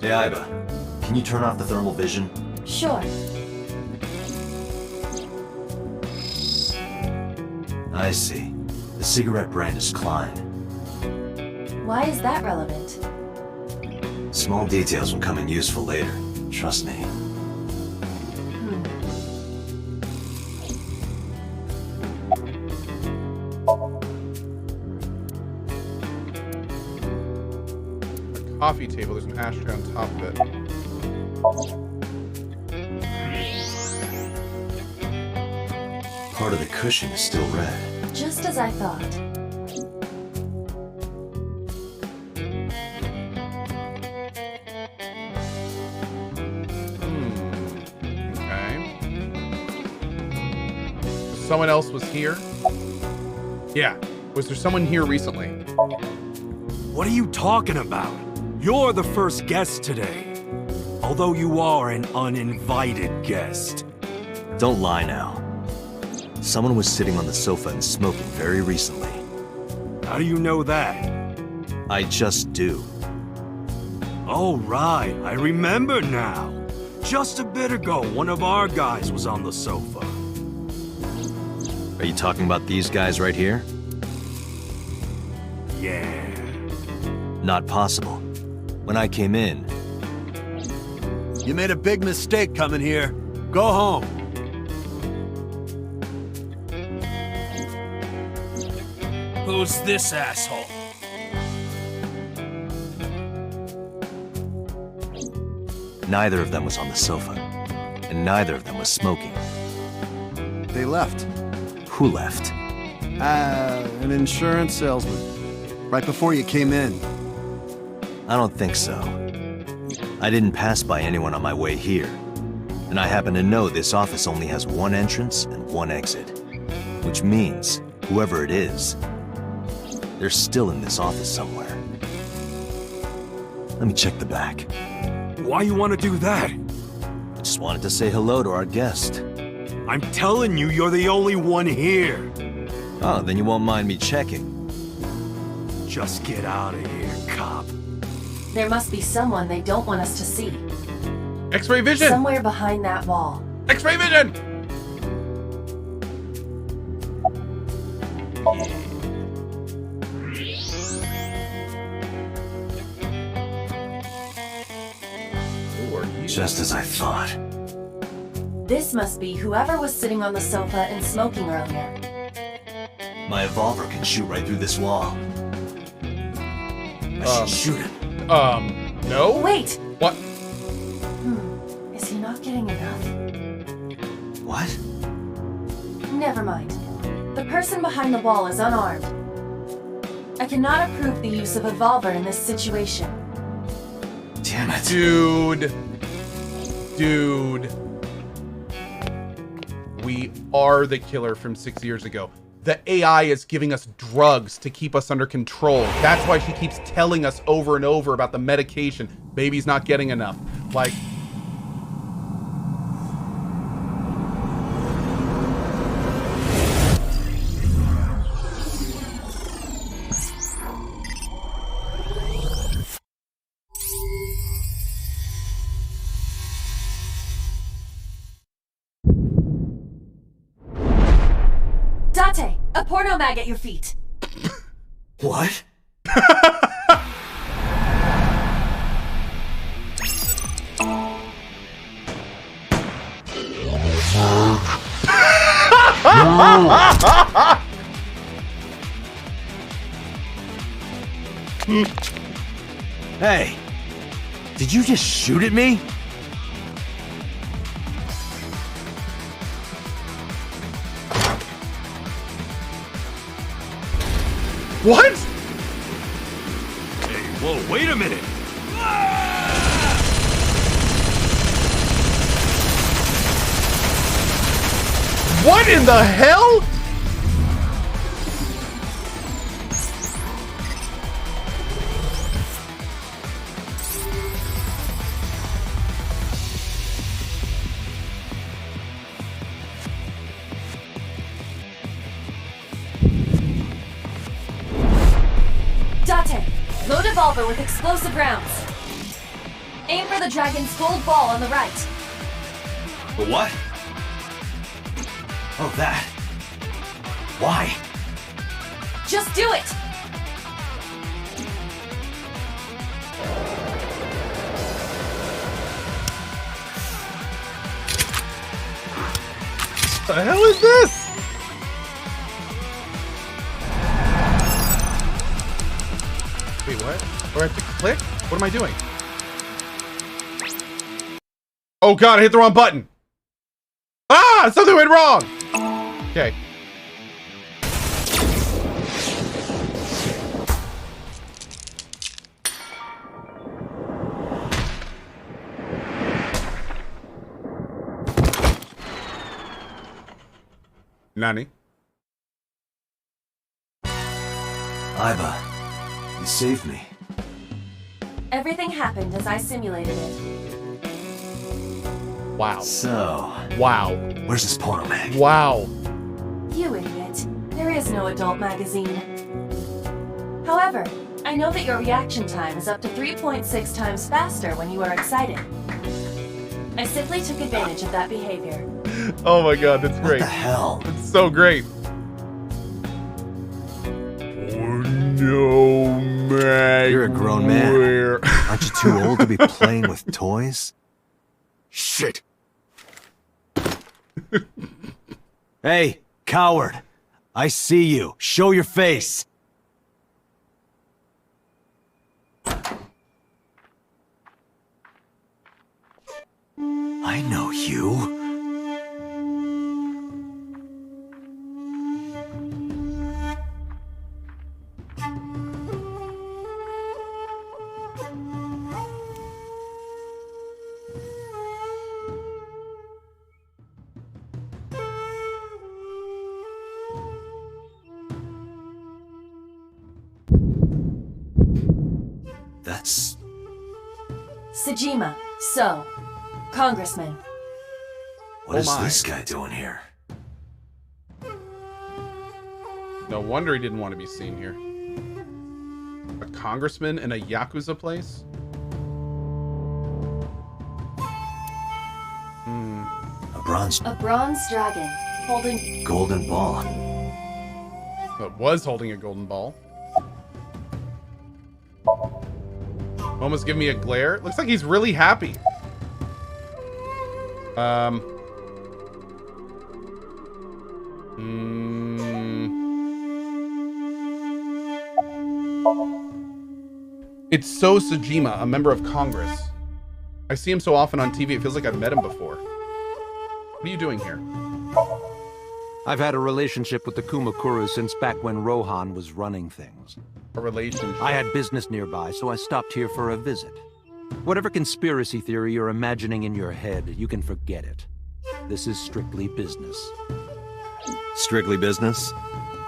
Hey, Iba, can you turn off the thermal vision? Sure. I see. The cigarette brand is Klein. Why is that relevant? Small details will come in useful later. Trust me. Coffee table, there's an ashtray on top of it. Part of the cushion is still red. Just as I thought. Okay. Someone else was here? Yeah. Was there someone here recently? What are you talking about? You're the first guest today. Although you are an uninvited guest. Don't lie now. Someone was sitting on the sofa and smoking very recently. How do you know that? I just do. Oh, right. I remember now. Just a bit ago, one of our guys was on the sofa. Are you talking about these guys right here? Yeah. Not possible. When I came in... You made a big mistake coming here. Go home. Who's this asshole? Neither of them was on the sofa. And neither of them was smoking. They left. Who left? An insurance salesman. Right before you came in. I don't think so. I didn't pass by anyone on my way here. And I happen to know this office only has one entrance and one exit. Which means, whoever it is, they're still in this office somewhere. Let me check the back. Why you want to do that? I just wanted to say hello to our guest. I'm telling you, you're the only one here. Oh, then you won't mind me checking. Just get out of here, cop. There must be someone they don't want us to see. X-ray vision! Somewhere behind that wall. X-ray vision! Just as I thought. This must be whoever was sitting on the sofa and smoking earlier. My evolver can shoot right through this wall. I should shoot him. No? Wait! What? Is he not getting enough? What? Never mind. The person behind the wall is unarmed. I cannot approve the use of evolver in this situation. Damn it. Dude. We are the killer from 6 years ago. The AI is giving us drugs to keep us under control. That's why she keeps telling us over and over about the medication. Baby's not getting enough. Like... Date, a porno mag at your feet. What? Hey, did you just shoot at me? What? Hey, whoa, wait a minute! What in the hell? Date, load evolver with explosive rounds. Aim for the dragon's gold ball on the right. The what? Oh, that. Why? Just do it! What the hell is this? Wait, what? Do I have to click? What am I doing? Oh god, I hit the wrong button! Ah! Something went wrong! Okay. Nani? Iba, you saved me. Everything happened as I simulated it. Wow. So... Wow. Where's this porno mag? Wow. You idiot. There is no adult magazine. However, I know that your reaction time is up to 3.6 times faster when you are excited. I simply took advantage of that behavior. Oh my god, that's great. What the hell? It's so great. No, man. You're a grown man. Aren't you too old to be playing with toys? Shit! Hey, coward! I see you. Show your face! I know you. That's... Sejima, so, Congressman. What is this guy doing here? No wonder he didn't want to be seen here. A congressman in a Yakuza place? bronze... A bronze dragon holding... golden ball. It was holding a golden ball. Almost give me a glare. Looks like he's really happy. It's So Sejima, a member of Congress. I see him so often on TV, it feels like I've met him before. What are you doing here? I've had a relationship with the Kumakura since back when Rohan was running things. A relationship? I had business nearby, so I stopped here for a visit. Whatever conspiracy theory you're imagining in your head, you can forget it. This is strictly business. Strictly business?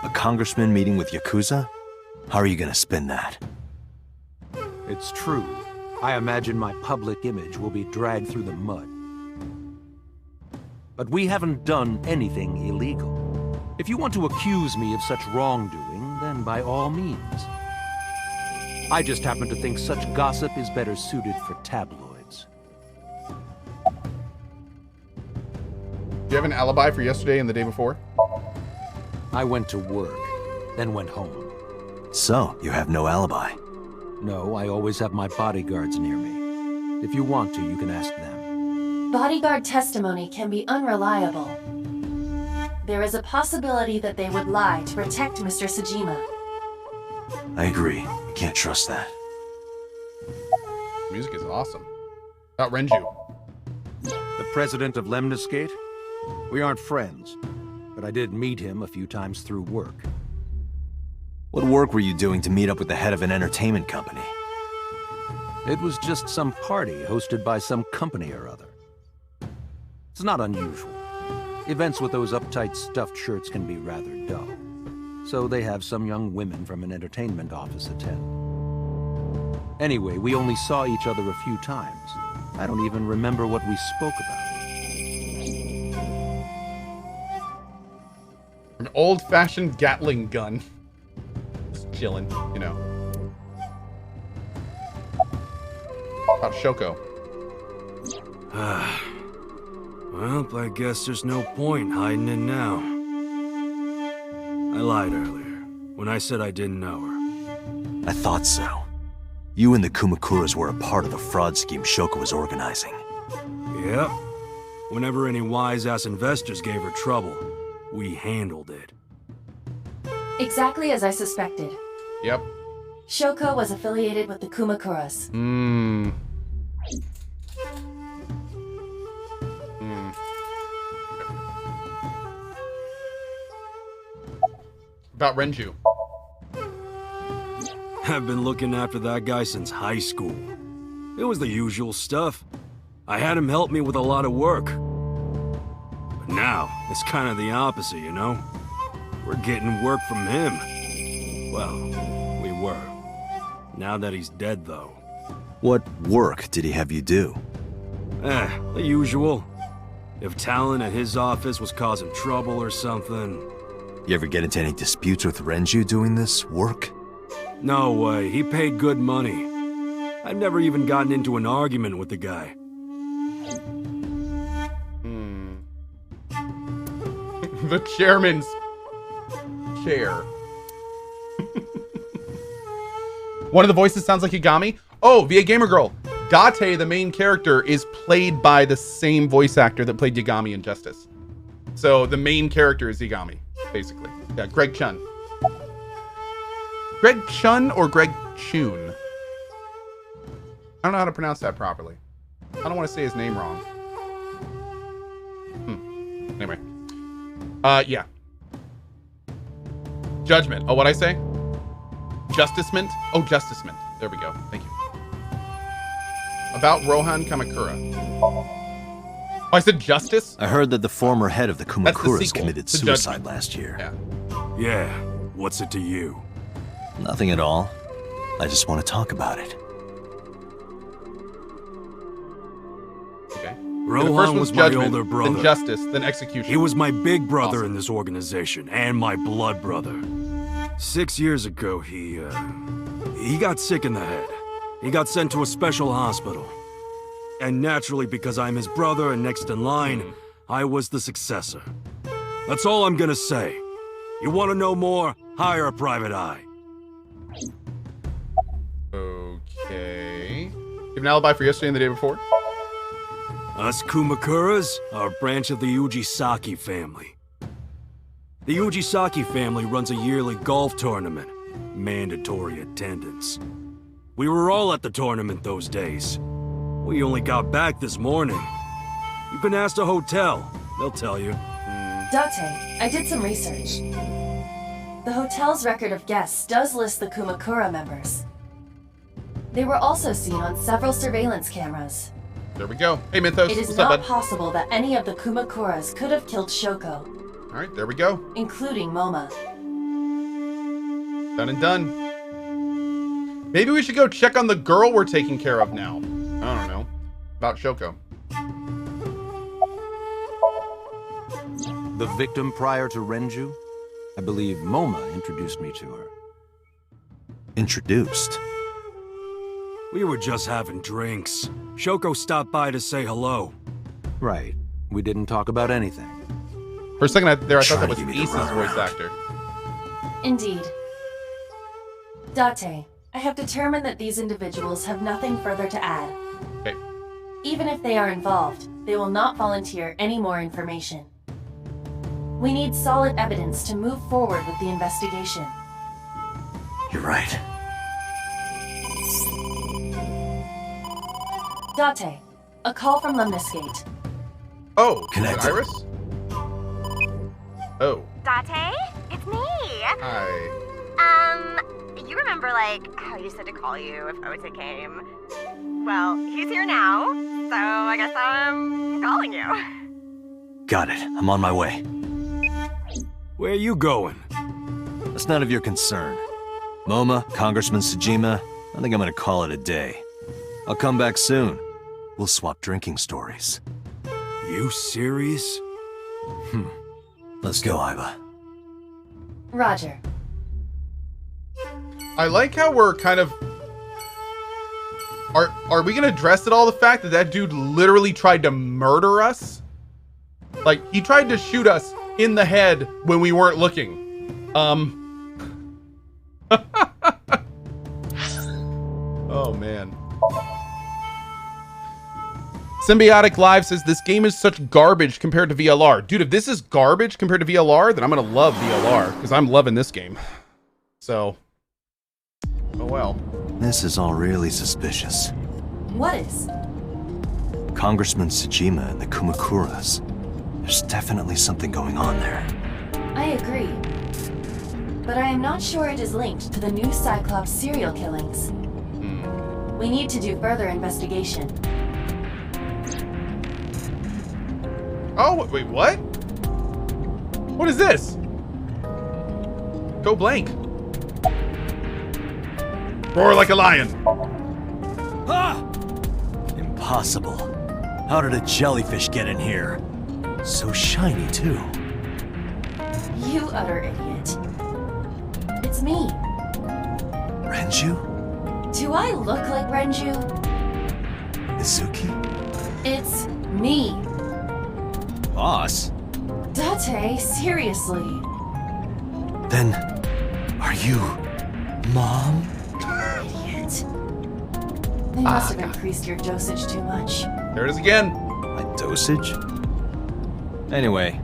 A congressman meeting with Yakuza? How are you gonna spin that? It's true. I imagine my public image will be dragged through the mud. But we haven't done anything illegal. If you want to accuse me of such wrongdoing, then by all means. I just happen to think such gossip is better suited for tabloids. Do you have an alibi for yesterday and the day before? I went to work, then went home. So, you have no alibi? No, I always have my bodyguards near me. If you want to, you can ask them. Bodyguard testimony can be unreliable. There is a possibility that they would lie to protect Mr. Sejima. I agree. You can't trust that. Music is awesome. About Renju. The president of Lemniscate? We aren't friends, but I did meet him a few times through work. What work were you doing to meet up with the head of an entertainment company? It was just some party hosted by some company or other. It's not unusual. Events with those uptight stuffed shirts can be rather dull. So they have some young women from an entertainment office attend. Anyway, we only saw each other a few times. I don't even remember what we spoke about. An old-fashioned Gatling gun. Just chilling, you know. About Shoko. Well, I guess there's no point hiding it now. I lied earlier, when I said I didn't know her. I thought so. You and the Kumakuras were a part of the fraud scheme Shoko was organizing. Yep. Whenever any wise-ass investors gave her trouble, we handled it. Exactly as I suspected. Yep. Shoko was affiliated with the Kumakuras. About Renju. I've been looking after that guy since high school. It was the usual stuff. I had him help me with a lot of work. But now, it's kind of the opposite, you know? We're getting work from him. Well, we were. Now that he's dead, though. What work did he have you do? The usual. If talent at his office was causing trouble or something... You ever get into any disputes with Renju doing this work? No way, he paid good money. I've never even gotten into an argument with the guy. The chairman's chair. One of the voices sounds like Higami. Oh, via Gamer Girl. Date, the main character, is played by the same voice actor that played Yagami in Justice. So the main character is Yagami, basically. Yeah, Greg Chun. Greg Chun or Greg Chun? I don't know how to pronounce that properly. I don't want to say his name wrong. Anyway. Yeah. Judgment. Oh, what'd I say? Justicement? Oh, Justicement. There we go. Thank you. About Rohan Kamakura. Oh, I said justice? I heard that the former head of the Kumakuras sequel committed to suicide Judgment. last year. Yeah, what's it to you? Nothing at all. I just want to talk about it. Okay. Rohan was my older brother. Then justice, then execution. He was my big brother in this organization, and my blood brother. 6 years ago, he got sick in the head. He got sent to a special hospital. And naturally, because I'm his brother and next in line, I was the successor. That's all I'm gonna say. You want to know more? Hire a private eye. Okay. You have an alibi for yesterday and the day before? Us Kumakuras are a branch of the Ujisaki family. The Ujisaki family runs a yearly golf tournament. Mandatory attendance. We were all at the tournament those days. We only got back this morning. You can ask the hotel. They'll tell you. Date, I did some research. The hotel's record of guests does list the Kumakura members. They were also seen on several surveillance cameras. There we go. Hey, Mythos. It is What's not up, bud? possible that any of the Kumakuras could have killed Shoko, All right, there we go. including Moma. Done and done. Maybe we should go check on the girl we're taking care of now. I don't know. About Shoko. The victim prior to Renju? I believe Moma introduced me to her. Introduced? We were just having drinks. Shoko stopped by to say hello. Right. We didn't talk about anything. For a second I thought that was Trying to give me the Ace's runaround. voice actor. Indeed. Date, I have determined that these individuals have nothing further to add. Okay. Even if they are involved, they will not volunteer any more information. We need solid evidence to move forward with the investigation. You're right. Date, a call from Lemniscate. Oh, is it Connected. Iris? Oh, Date? It's me! hi. You remember, like, how you said to call you if Ota came? Well, he's here now, so I guess I'm calling you. Got it. I'm on my way. Where you going? That's none of your concern. Moma, Congressman Saima, I think I'm gonna call it a day. I'll come back soon. We'll swap drinking stories. You serious? Let's go, Iva. Roger. I like how we're kind of... Are we gonna address at all the fact that that dude literally tried to murder us? Like, he tried to shoot us in the head when we weren't looking. Oh, man. Symbiotic Live says, this game is such garbage compared to VLR. Dude, if this is garbage compared to VLR, then I'm gonna love VLR, because I'm loving this game. So... oh well. This is all really suspicious. What is? Congressman Saima and the Kumakuras. There's definitely something going on there. I agree. But I am not sure it is linked to the new Cyclops serial killings. We need to do further investigation. Oh, wait, what? What is this? Go blank. Roar like a lion. Ah! Impossible. How did a jellyfish get in here? So shiny, too. You utter idiot. It's me. Renju? Do I look like Renju? Mizuki? It's me. Boss? Date, seriously. Then, are you... Mom? Idiot. They must have increased your dosage too much. There it is again. My dosage? Anyway,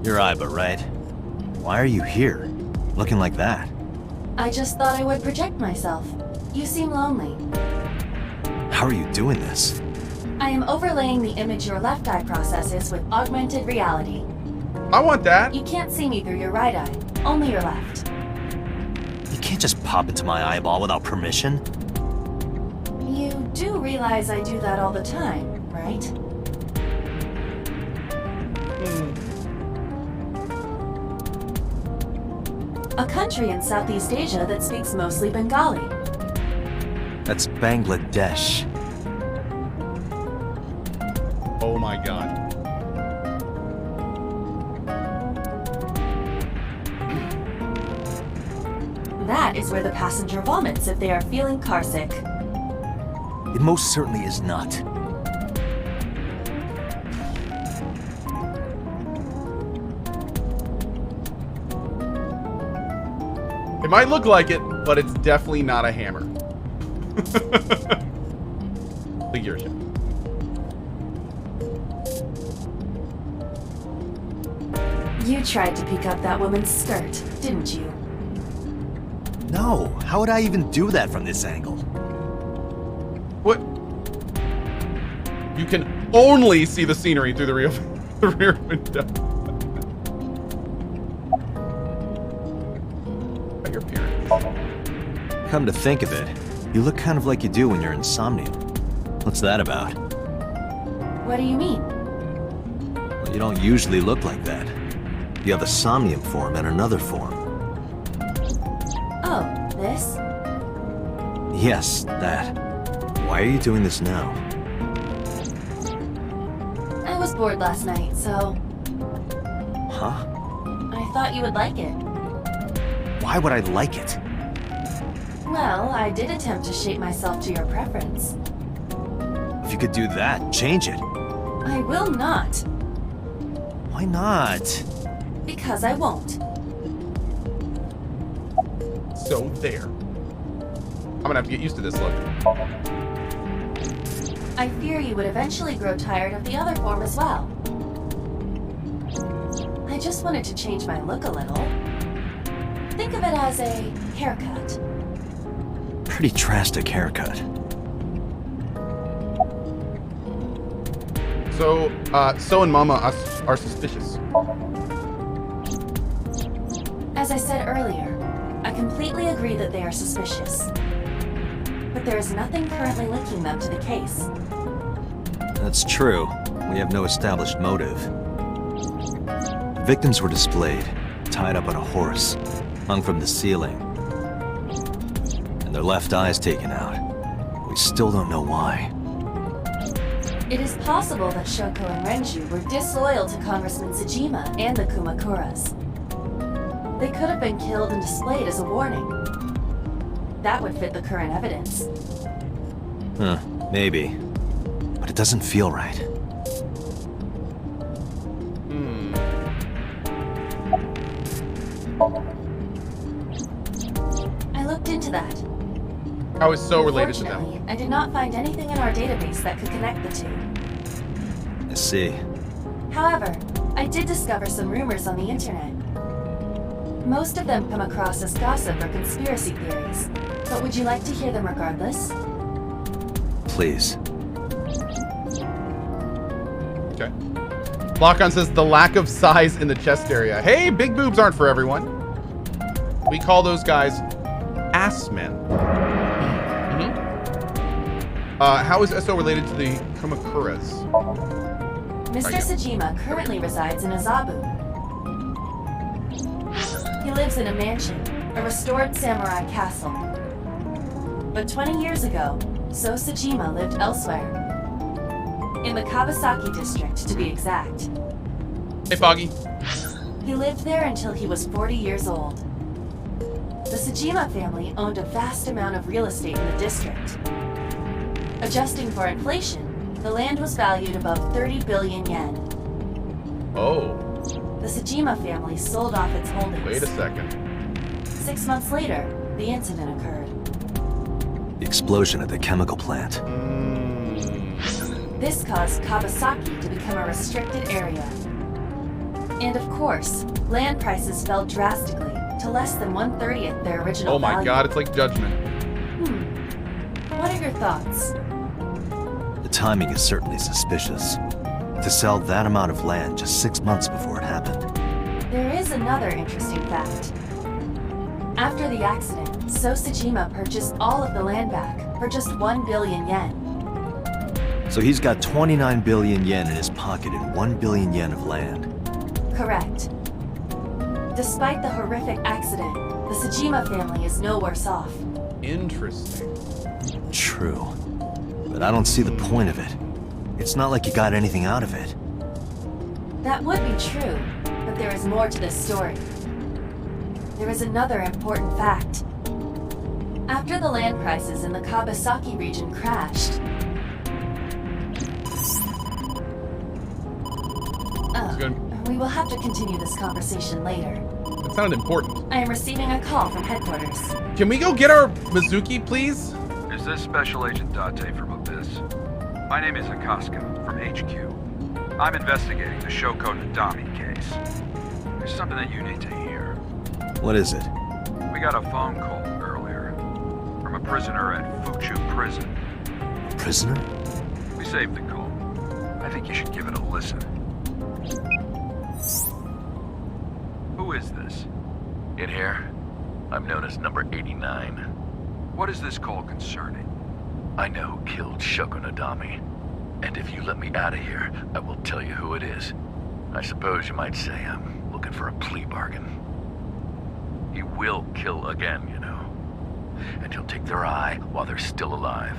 you're Iba, right? Why are you here? Looking like that? I just thought I would project myself. You seem lonely. How are you doing this? I am overlaying the image your left eye processes with augmented reality. I want that. You can't see me through your right eye, only your left. You can't just pop into my eyeball without permission. You do realize I do that all the time, right? A country in Southeast Asia that speaks mostly Bengali. That's Bangladesh. Oh my god. That is where the passenger vomits if they are feeling carsick. It most certainly is not. It might look like it, but it's definitely not a hammer. Figure shot. You tried to pick up that woman's skirt, didn't you? No, how would I even do that from this angle? What? You can only see the scenery through the rear window. By your parents. Come to think of it, you look kind of like you do when you're in Somnium. What's that about? What do you mean? Well, you don't usually look like that. You have a Somnium form and another form. Oh, this? Yes, that. Why are you doing this now? I was bored last night, so... Huh? I thought you would like it. Why would I like it? Well, I did attempt to shape myself to your preference. If you could do that, change it. I will not. Why not? Because I won't. So there. I'm gonna have to get used to this look. I fear you would eventually grow tired of the other form as well. I just wanted to change my look a little. Think of it as a haircut. Pretty drastic haircut. So, So and Mama are suspicious. As I said earlier, I completely agree that they are suspicious. But there is nothing currently linking them to the case. That's true. We have no established motive. Victims were displayed, tied up on a horse, hung from the ceiling, and their left eyes taken out. We still don't know why. It is possible that Shoko and Renju were disloyal to Congressman Saima and the Kumakuras. They could have been killed and displayed as a warning. That would fit the current evidence. Huh, maybe. But it doesn't feel right. I looked into that. How is So related to them? Unfortunately, I did not find anything in our database that could connect the two. I see. However, I did discover some rumors on the internet. Most of them come across as gossip or conspiracy theories, but would you like to hear them regardless? Please. Okay. Lock-on says the lack of size in the chest area. Hey, big boobs aren't for everyone. We call those guys ass men. How is SO related to the Kumakuras? Mr. Saima currently resides in Azabu. He lives in a mansion, a restored samurai castle. But 20 years ago, So Saima lived elsewhere. In the Kawasaki district, to be exact. Hey, Foggy. He lived there until he was 40 years old. The Saima family owned a vast amount of real estate in the district. Adjusting for inflation, the land was valued above 30 billion yen. Oh. The Saima family sold off its holdings. Wait a second. 6 months later, the incident occurred. The explosion at the chemical plant. This caused Kawasaki to become a restricted area. And of course, land prices fell drastically to less than 1/30th their original Oh my value. god, it's like Judgment. What are your thoughts? The timing is certainly suspicious. To sell that amount of land just 6 months before it happened. There is another interesting fact. After the accident, So Saima purchased all of the land back for just 1 billion yen. So he's got 29 billion yen in his pocket and 1 billion yen of land. Correct. Despite the horrific accident, the Saima family is no worse off. Interesting. True. But I don't see the point of it. It's not like you got anything out of it. That would be true, but there is more to this story. There is another important fact. After the land prices in the Kawasaki region crashed... We will have to continue this conversation later. It sounded important. I I am receiving a call from headquarters. Can we go get our Mizuki, please? Is this Special Agent Date from Abyss? My name is Akaska from HQ. I'm investigating the Shoko Nadami case. There's something that you need to hear. What is it? We got a phone call earlier from a prisoner at Fuchu Prison. Prisoner? We saved the call. I think you should give it a listen. Who is this? In here, I'm known as number 89. What is this call concerning? I know who killed Shoko Nadami. And if you let me out of here, I will tell you who it is. I suppose you might say I'm looking for a plea bargain. He will kill again, you know. And he'll take their eye while they're still alive.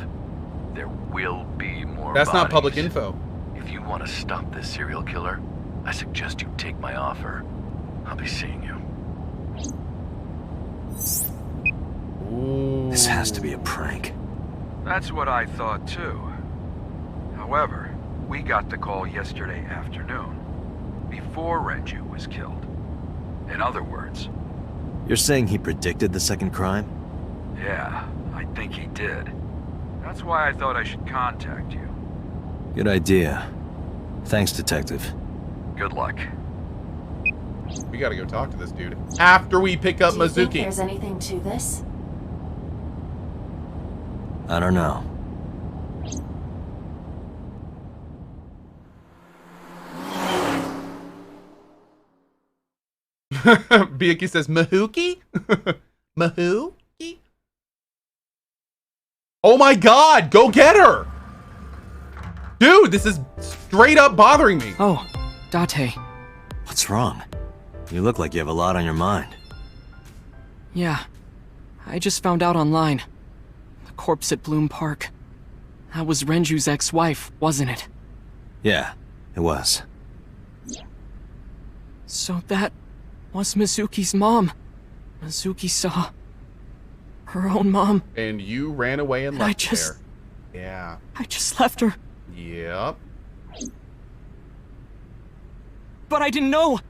There will be more That's bodies. not public info. If you want to stop this serial killer, I suggest you take my offer. I'll be seeing you. This has to be a prank. That's what I thought too. However, we got the call yesterday afternoon, before Renju was killed. In other words... You're saying he predicted the second crime? Yeah, I think he did. That's why I thought I should contact you. Good idea. Thanks, Detective. Good luck. We gotta go talk to this dude after we pick up Do you think Mizuki. there's anything to this? I don't know. Biyuki says, Mahuki? Mahuki? Oh my god, go get her! Dude, this is straight up bothering me. Oh, Date. What's wrong? You look like you have a lot on your mind. Yeah, I just found out online. The corpse at Bloom Park. That was Renju's ex-wife, wasn't it? Yeah, it was. So that was Mizuki's mom. Mizuki saw her own mom. And you ran away and left her. Yeah. I just left her. Yep. But I didn't know.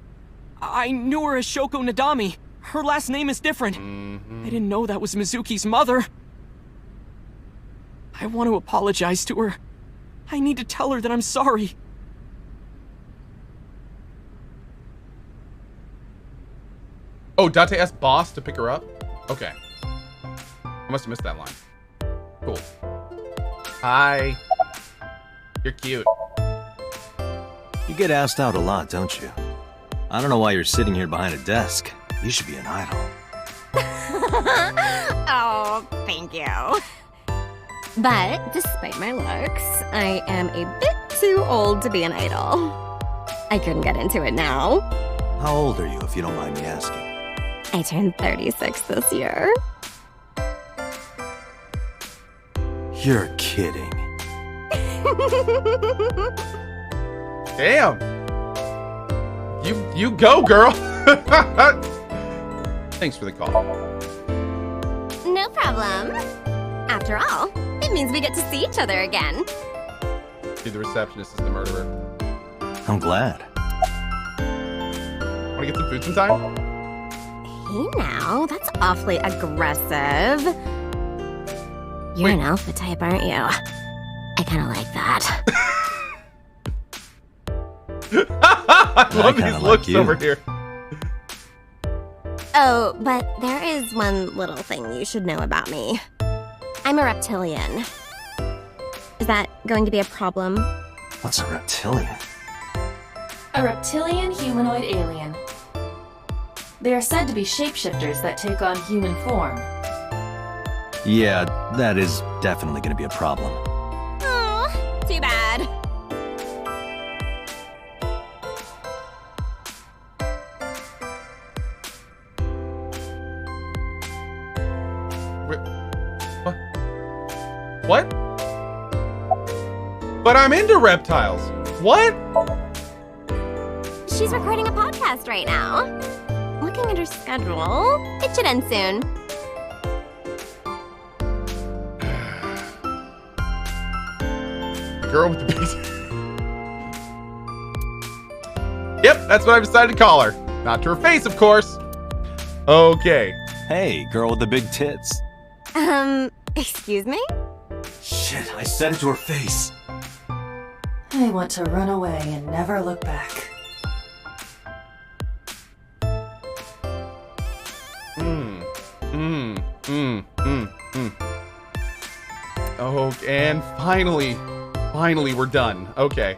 I knew her as Shoko Nadami. Her last name is different. I didn't know that was Mizuki's mother. I want to apologize to her. I need to tell her that I'm sorry. Oh, Date asked Boss to pick her up? Okay. I must have missed that line. Cool. Hi. You're cute. You get asked out a lot, don't you? I don't know why you're sitting here behind a desk. You should be an idol. Oh, thank you. But despite my looks, I am a bit too old to be an idol. I couldn't get into it now. How old are you, if you don't mind me asking? I turned 36 this year. You're kidding. Damn. You go, girl. Thanks for the call. No problem. After all, it means we get to see each other again. Dude, the receptionist is the murderer. I'm glad. Want to get some food sometime? Hey now, that's awfully aggressive. You're an alpha type, aren't you? I kind of like that. I love these looks over here. Oh, but there is one little thing you should know about me. I'm a reptilian. Is that going to be a problem? What's a reptilian? A reptilian humanoid alien. They are said to be shapeshifters that take on human form. Yeah, that is definitely going to be a problem. Oh, too bad. What? But I'm into reptiles. What? She's recording a podcast right now. Looking at her schedule, it should end soon. The girl with the big... Yep, that's what I decided to call her. Not to her face, of course. Okay. Hey, girl with the big tits. Excuse me? Shit, I said it to her face. I want to run away and never look back. Oh, and finally we're done. Okay.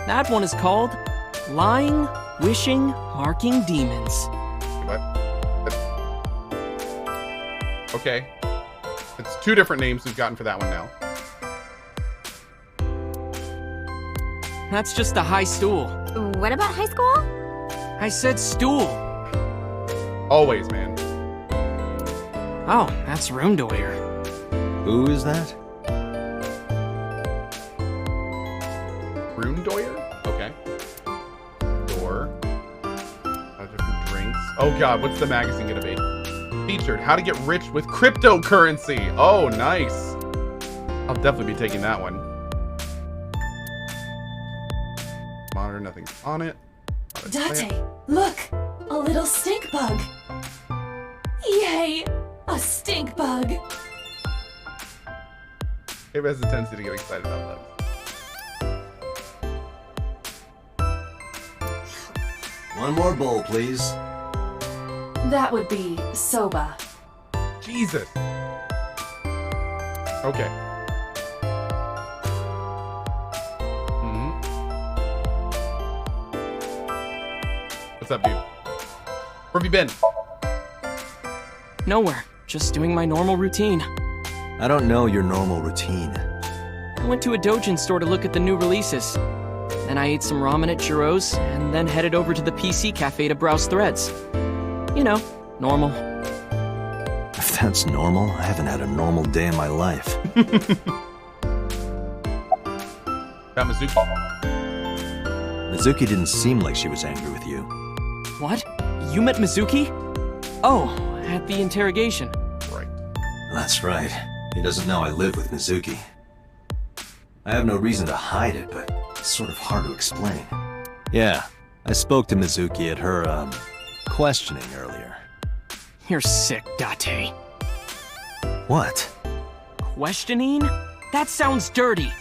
That one is called Lying, Wishing, Marking Demons. What? Okay. It's 2 different names we've gotten for that one now. That's just a high stool. What about high school? I said stool. Always, man. Oh, that's room doyer. Who is that? Room doyer? Okay. Door. Different drinks. Oh god, what's the magazine gonna be? Featured, how to get rich with cryptocurrency. Oh, nice. I'll definitely be taking that one. Monitor, nothing's on it. Date, look! A little stink bug! Yay! A stink bug! It has a tendency to get excited about that. One more bowl, please. That would be soba. Jesus. Okay. What's up, dude? Where have you been? Nowhere. Just doing my normal routine. I don't know your normal routine. I went to a doujin store to look at the new releases. Then I ate some ramen at Jiro's, and then headed over to the PC cafe to browse threads. You know, normal. If that's normal, I haven't had a normal day in my life. Got Mizuki. Mizuki didn't seem like she was angry with you. What? You met Mizuki? Oh, at the interrogation. Right. That's right. He doesn't know I live with Mizuki. I have no reason to hide it, but it's sort of hard to explain. Yeah, I spoke to Mizuki at her, questioning earlier. You're sick, Date. What? Questioning? That sounds dirty.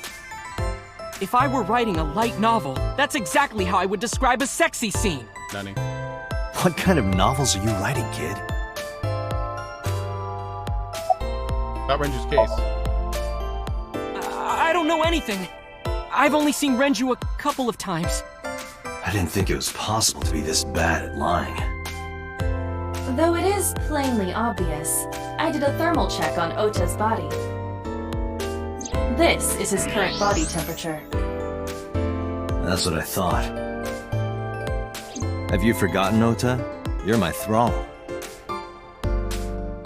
If I were writing a light novel, that's exactly how I would describe a sexy scene. Nani. What kind of novels are you writing, kid? About Renju's case. I don't know anything. I've only seen Renju a couple of times. I didn't think it was possible to be this bad at lying. Though it is plainly obvious, I did a thermal check on Ota's body. This is his current body temperature. That's what I thought. Have you forgotten, Ota? You're my thrall.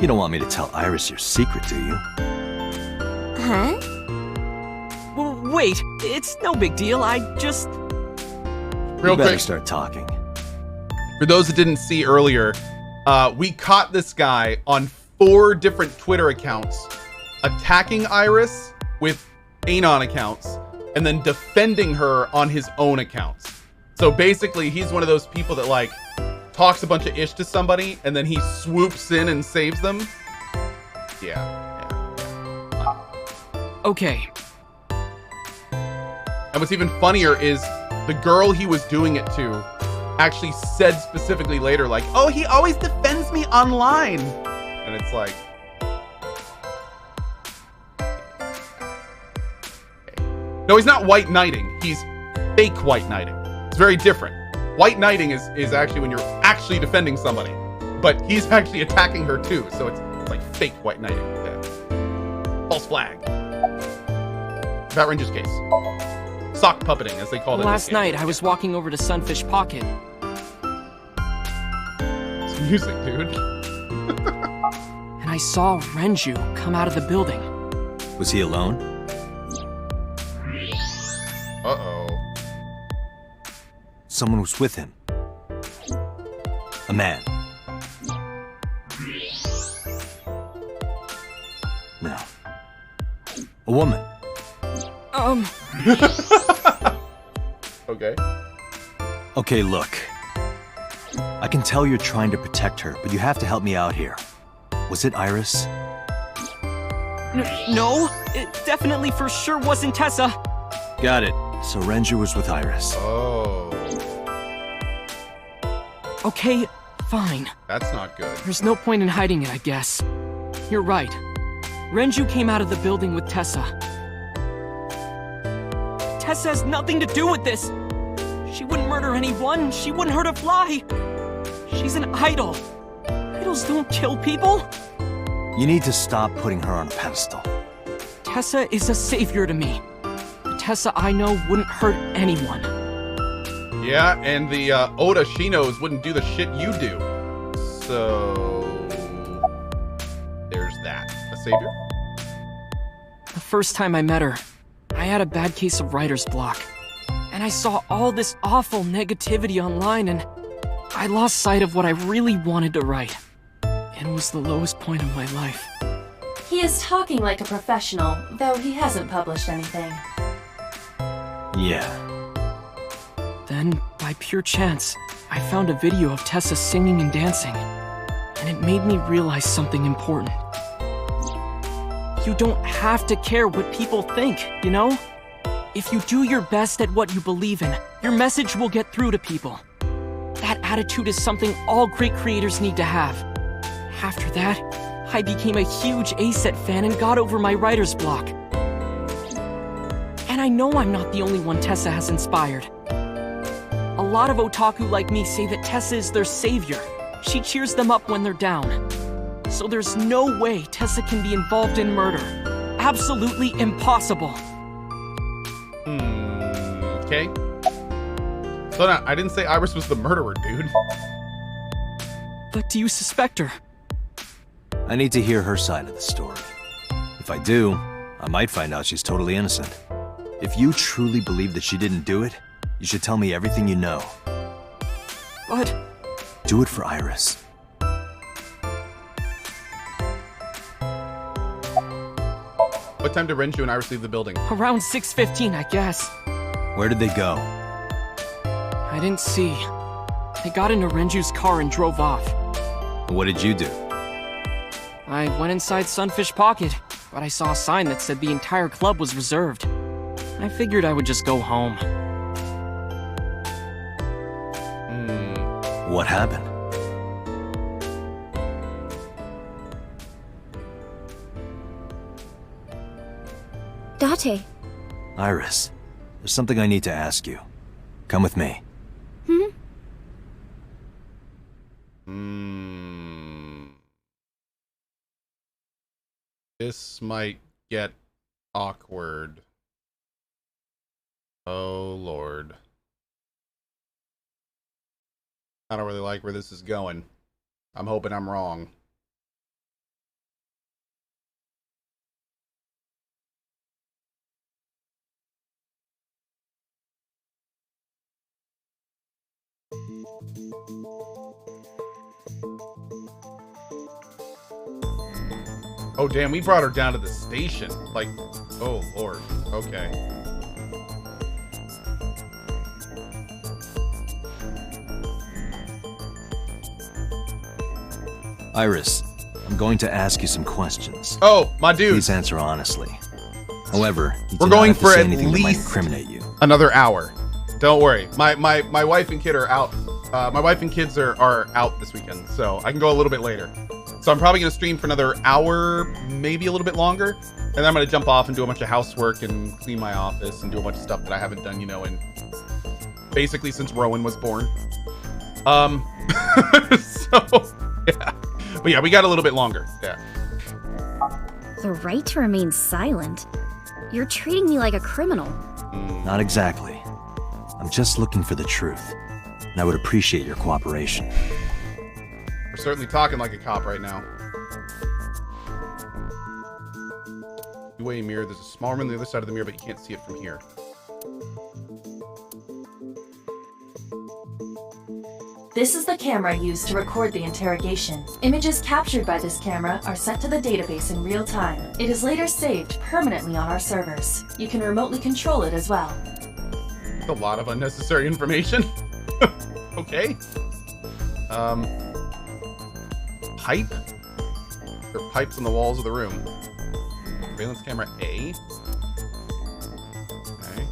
You don't want me to tell Iris your secret, do you? Huh? Wait, it's no big deal. I just... Real better quick. Start talking. For those that didn't see earlier, we caught this guy on 4 different Twitter accounts attacking Iris with Anon accounts and then defending her on his own accounts. So basically, he's one of those people that like talks a bunch of ish to somebody and then he swoops in and saves them. Yeah. Okay. And what's even funnier is the girl he was doing it to actually said specifically later, like, oh, he always defends me online. And it's like, no, he's not white knighting. He's fake white knighting. It's very different. White knighting is actually when you're actually defending somebody, but he's actually attacking her too. So it's like fake white knighting. Yeah. False flag. About Renju's case. Sock puppeting, as they call it. Last night, I was walking over to Sunfish Pocket. It's music, dude. And I saw Renju come out of the building. Was he alone? Uh-oh. Someone was with him. A man. No. A woman. Okay. Okay, look. I can tell you're trying to protect her, but you have to help me out here. Was it Iris? No, it definitely for sure wasn't Tessa. Got it. So Renju was with Iris. Oh. Okay, fine. That's not good. There's no point in hiding it, I guess. You're right. Renju came out of the building with Tessa. Tessa has nothing to do with this. She wouldn't murder anyone. She wouldn't hurt a fly. She's an idol. Idols don't kill people. You need to stop putting her on a pedestal. Tessa is a savior to me. The Tessa I know wouldn't hurt anyone. Yeah, and the Oda she knows wouldn't do the shit you do. So... there's that. A savior? The first time I met her, I had a bad case of writer's block. And I saw all this awful negativity online, and I lost sight of what I really wanted to write. It was the lowest point of my life. He is talking like a professional, though he hasn't published anything. Yeah. Then, by pure chance, I found a video of Tessa singing and dancing, and it made me realize something important. You don't have to care what people think, you know? If you do your best at what you believe in, your message will get through to people. That attitude is something all great creators need to have. After that, I became a huge A-Set fan and got over my writer's block. And I know I'm not the only one Tessa has inspired. A lot of otaku like me say that Tessa is their savior. She cheers them up when they're down. So there's no way Tessa can be involved in murder. Absolutely impossible. Okay. So now, I didn't say Iris was the murderer, dude. But do you suspect her? I need to hear her side of the story. If I do, I might find out she's totally innocent. If you truly believe that she didn't do it, you should tell me everything you know. But... do it for Iris. What time did Renju and Iris leave the building? Around 6:15, I guess. Where did they go? I didn't see. They got into Renju's car and drove off. What did you do? I went inside Sunfish Pocket, but I saw a sign that said the entire club was reserved. I figured I would just go home. What happened? Date. Iris, there's something I need to ask you. Come with me. This might get awkward. Oh, Lord. I don't really like where this is going. I'm hoping I'm wrong. Oh, damn, we brought her down to the station. Like, oh, Lord. Okay. Iris, I'm going to ask you some questions. Oh, my dude. Please answer honestly. However, you do We're not going have to for say at anything that might least incriminate you. another hour. Don't worry. My wife and kid are out. My wife and kids are out this weekend, so I can go a little bit later. So I'm probably going to stream for another hour, maybe a little bit longer. And then I'm going to jump off and do a bunch of housework and clean my office and do a bunch of stuff that I haven't done, you know, in basically since Rowan was born. So, yeah. But yeah, we got a little bit longer. Yeah. The right to remain silent? You're treating me like a criminal. Not exactly. I'm just looking for the truth. And I would appreciate your cooperation. We're certainly talking like a cop right now. Two-way mirror. There's a small room on the other side of the mirror, but you can't see it from here. This is the camera used to record the interrogation. Images captured by this camera are sent to the database in real time. It is later saved permanently on our servers. You can remotely control it as well. That's a lot of unnecessary information. Okay. Pipe? There are pipes on the walls of the room. Surveillance camera A. Okay.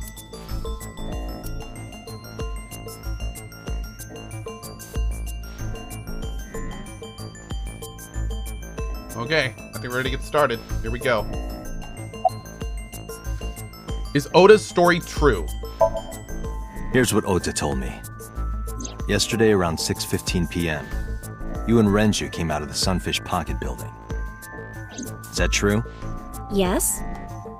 Okay, I think we're ready to get started. Here we go. Is Oda's story true? Here's what Ota told me. Yesterday around 6:15 p.m., you and Renju came out of the Sunfish Pocket building. Is that true? Yes.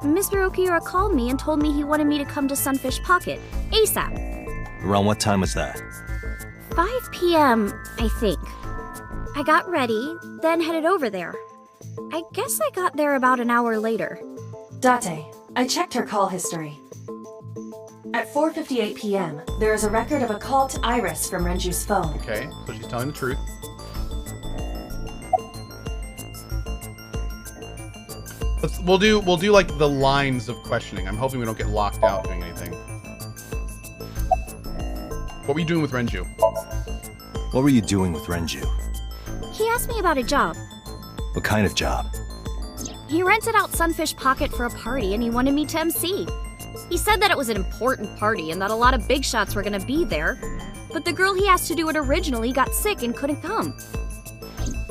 Mr. Okiura called me and told me he wanted me to come to Sunfish Pocket, ASAP. Around what time was that? 5 p.m., I think. I got ready, then headed over there. I guess I got there about an hour later. Date, I checked her call history. At 4:58 p.m., there is a record of a call to Iris from Renju's phone. Okay, so she's telling the truth. We'll do like the lines of questioning. I'm hoping we don't get locked out doing anything. What were you doing with Renju? What were you doing with Renju? He asked me about a job. What kind of job? He rented out Sunfish Pocket for a party and he wanted me to MC. He said that it was an important party and that a lot of big shots were gonna be there, but the girl he asked to do it originally got sick and couldn't come.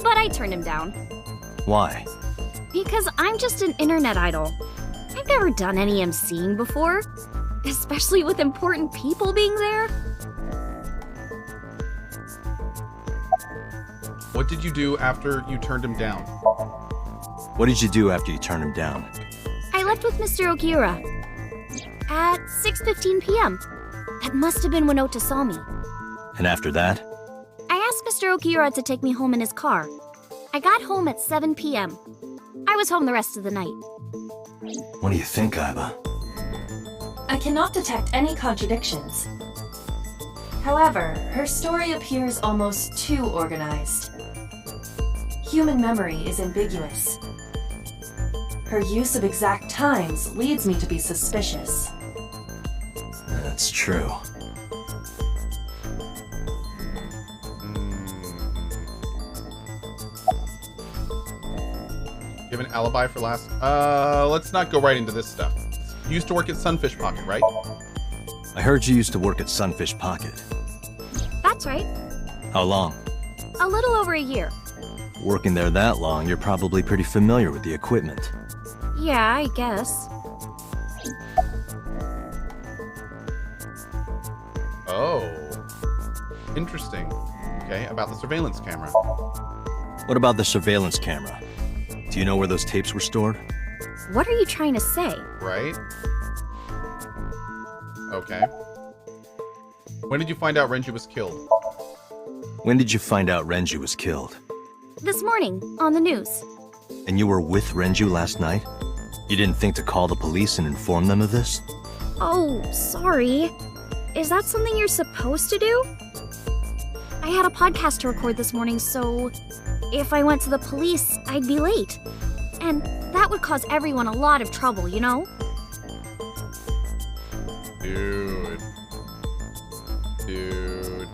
But I turned him down. Why? Because I'm just an internet idol. I've never done any MCing before, especially with important people being there. What did you do after you turned him down? What did you do after you turned him down? I left with Mr. Okiura at 6:15 p.m. That must have been when Ota saw me. And after that? I asked Mr. Okiura to take me home in his car. I got home at 7 p.m. I was home the rest of the night. What do you think, Aiba? I cannot detect any contradictions. However, her story appears almost too organized. Human memory is ambiguous. Her use of exact times leads me to be suspicious. That's true. You have an alibi for last... let's not go right into this stuff. You used to work at Sunfish Pocket, right? I heard you used to work at Sunfish Pocket. That's right. How long? A little over a year. Working there that long, you're probably pretty familiar with the equipment. Yeah, I guess. Oh. Interesting. Okay, about the surveillance camera. What about the surveillance camera? Do you know where those tapes were stored? What are you trying to say? Right? Okay. When did you find out Renju was killed? When did you find out Renju was killed? This morning, on the news. And you were with Renju last night? You didn't think to call the police and inform them of this? Oh, sorry. Is that something you're supposed to do? I had a podcast to record this morning, so if I went to the police, I'd be late. And that would cause everyone a lot of trouble, you know? Dude. You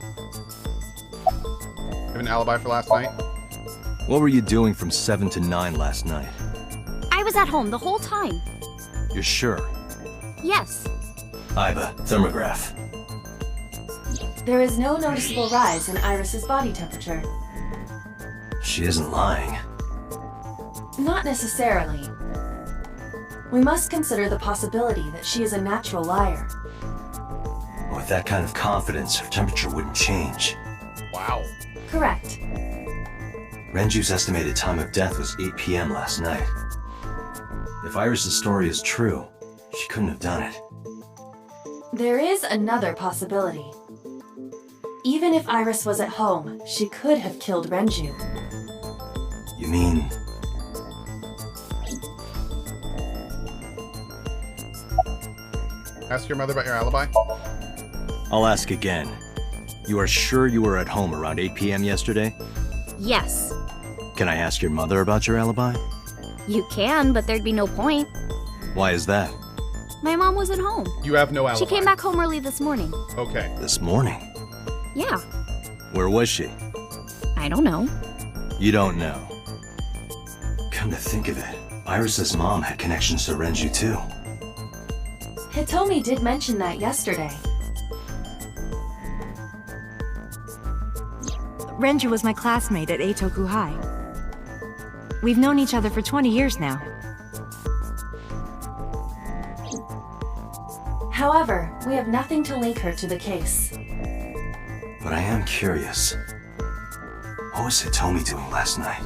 have an alibi for last night? What were you doing from 7 to 9 last night? I was at home the whole time. You're sure? Yes. Aiba, thermograph. There is no noticeable rise in Iris's body temperature. She isn't lying. Not necessarily. We must consider the possibility that she is a natural liar. With that kind of confidence, her temperature wouldn't change. Wow. Correct. Renju's estimated time of death was 8 p.m. last night. If Iris's story is true, she couldn't have done it. There is another possibility. Even if Iris was at home, she could have killed Renju. You mean... Ask your mother about your alibi? I'll ask again. You are sure you were at home around 8 p.m. yesterday? Yes. Can I ask your mother about your alibi? You can, but there'd be no point. Why is that? My mom wasn't home. You have no alibi. She came back home early this morning. Okay. This morning? Yeah. Where was she? I don't know. You don't know. Come to think of it, Iris's mom had connections to Renju too. Hitomi did mention that yesterday. Renju was my classmate at Eitoku High. We've known each other for 20 years now. However, we have nothing to link her to the case. But I am curious. What was Hitomi doing last night?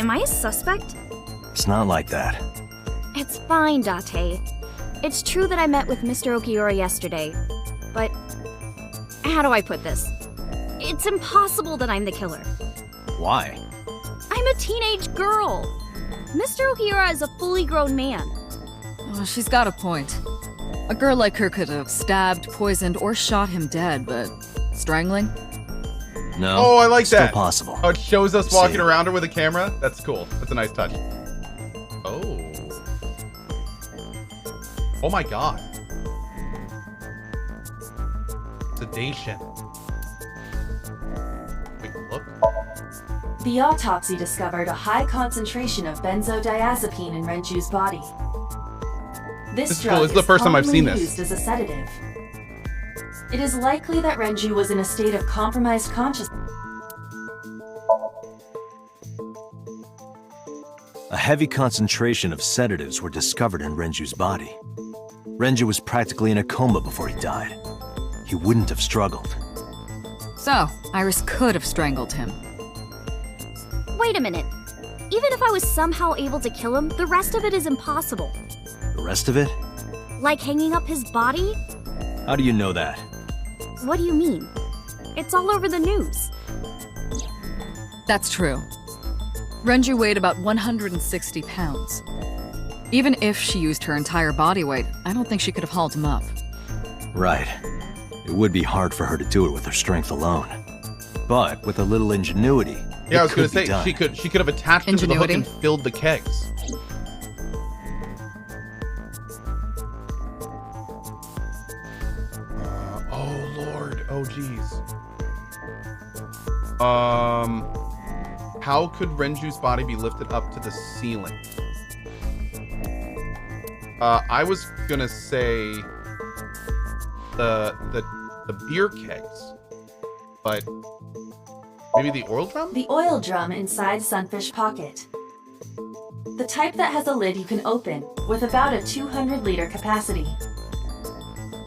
Am I a suspect? It's not like that. It's fine, Date. It's true that I met with Mr. Okiura yesterday, but how do I put this? It's impossible that I'm the killer. Why? I'm a teenage girl. Mr. Okiura is a fully grown man. Oh, she's got a point. A girl like her could have stabbed, poisoned, or shot him dead, but strangling? No. Oh, I like still that. Possible. Oh, it shows us walking See. around her with a camera. That's cool. That's a nice touch. Oh. Oh my god. Sedation. Wait, look. The autopsy discovered a high concentration of benzodiazepine in Renju's body. This This is drug cool. This is the first time I've commonly seen this. used as a sedative. It is likely that Renju was in a state of compromised consciousness. A heavy concentration of sedatives were discovered in Renju's body. Renju was practically in a coma before he died. He wouldn't have struggled. So, Iris could have strangled him. Wait a minute. Even if I was somehow able to kill him, the rest of it is impossible. The rest of it? Like hanging up his body? How do you know that? What do you mean? It's all over the news. That's true. Renju weighed about 160 pounds. Even if she used her entire body weight, I don't think she could have hauled him up. Right. It would be hard for her to do it with her strength alone. But with a little ingenuity, Yeah, I was going gonna say she could have attached him to the hook and filled the kegs. Oh lord. Oh geez. How could Renju's body be lifted up to the ceiling? I was gonna say the beer kegs, but maybe the oil drum? The oil drum inside Sunfish pocket. The type that has a lid you can open, with about a 200-liter capacity.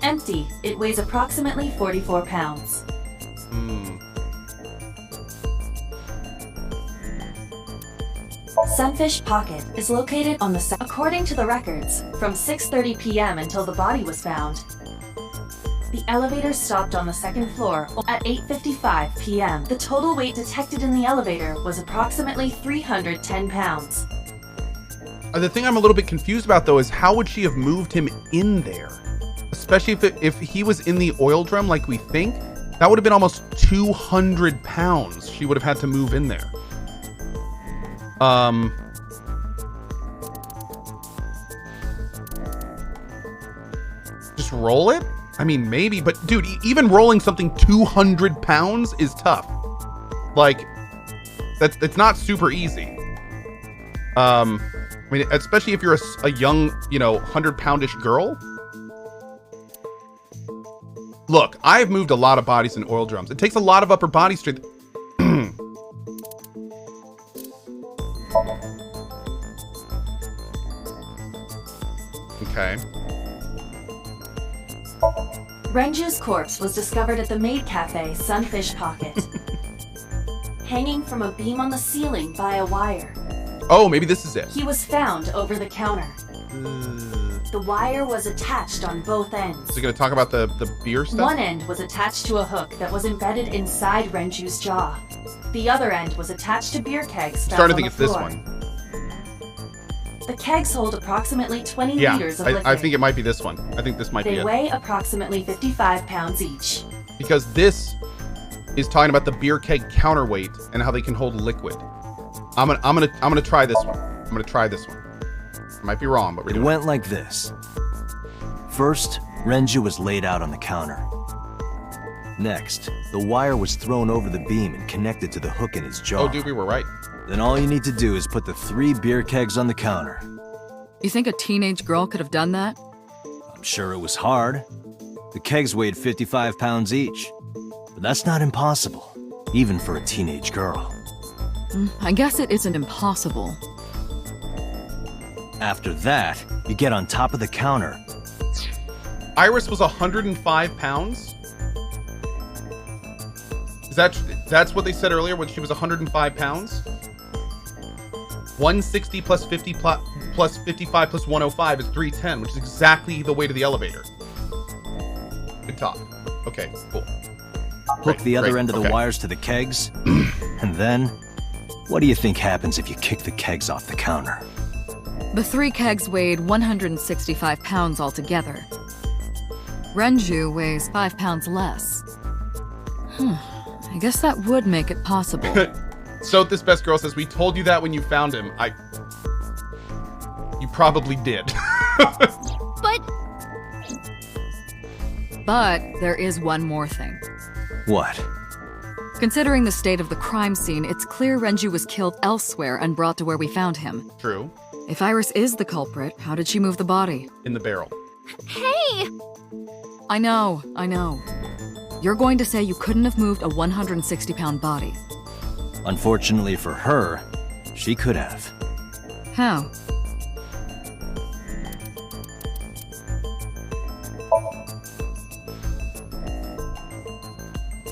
Empty, it weighs approximately 44 pounds. Sunfish Pocket is located on the according to the records, from 6:30 p.m. until the body was found. The elevator stopped on the second floor at 8:55 p.m. The total weight detected in the elevator was approximately 310 pounds. The thing I'm a little bit confused about though is how would she have moved him in there? Especially if he was in the oil drum like we think, that would have been almost 200 pounds she would have had to move in there. Just roll it? I mean, maybe, but dude, even rolling something 200 pounds is tough. Like, it's not super easy. I mean, especially if you're a young, 100-poundish girl. Look, I've moved a lot of bodies in oil drums. It takes a lot of upper body strength. Okay. Renju's corpse was discovered at the maid cafe Sunfish Pocket. Hanging from a beam on the ceiling by a wire. Oh, maybe this is it. He was found over the counter. The wire was attached on both ends. So you're gonna talk about the beer stuff? One end was attached to a hook that was embedded inside Renju's jaw. The other end was attached to beer kegs I'm found starting to on think the it's this floor. one. The kegs hold approximately 20 Yeah, liters of liquid. I think it might be this one. I think this might be They it. weigh approximately 55 pounds each. Because this is talking about the beer keg counterweight and how they can hold liquid. I'm gonna try this one. I'm gonna try this one. I might be wrong, but we're doing it. Went like this. First, Renju was laid out on the counter. Next, the wire was thrown over the beam and connected to the hook in his jaw. Oh, dude, we were right. Then all you need to do is put the 3 beer kegs on the counter. You think a teenage girl could have done that? I'm sure it was hard. The kegs weighed 55 pounds each. But that's not impossible, even for a teenage girl. I guess it isn't impossible. After that, you get on top of the counter. Iris was 105 pounds? That's what they said earlier when she was 105 pounds? 160 plus 50 plus 55 plus 105 is 310, which is exactly the way to the elevator. Good talk. Okay, cool. Hook the other end of the wires to the kegs, and then, what do you think happens if you kick the kegs off the counter? The 3 kegs weighed 165 pounds altogether. Renju weighs 5 pounds less. I guess that would make it possible. So this best girl says, we told you that when you found him. You probably did. But there is one more thing. What? Considering the state of the crime scene, it's clear Renju was killed elsewhere and brought to where we found him. True. If Iris is the culprit, how did she move the body? In the barrel. Hey! I know. You're going to say you couldn't have moved a 160-pound body. Unfortunately for her, she could have. How?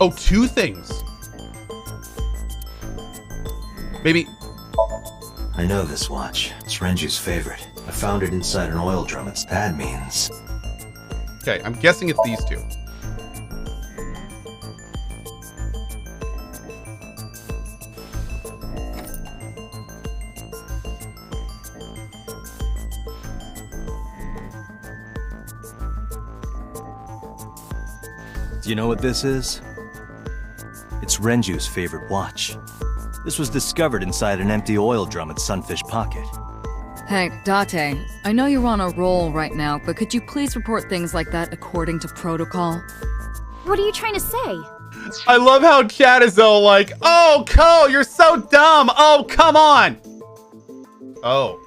Oh, 2 things. Maybe. I know this watch. It's Renju's favorite. I found it inside an oil drum. That means. Okay, I'm guessing it's these 2. Do you know what this is? It's Renju's favorite watch. This was discovered inside an empty oil drum at Sunfish Pocket. Hey, Date, I know you're on a roll right now, but could you please report things like that according to protocol? What are you trying to say? I love how chat is all like, oh, Cohh, you're so dumb. Oh, come on. Oh.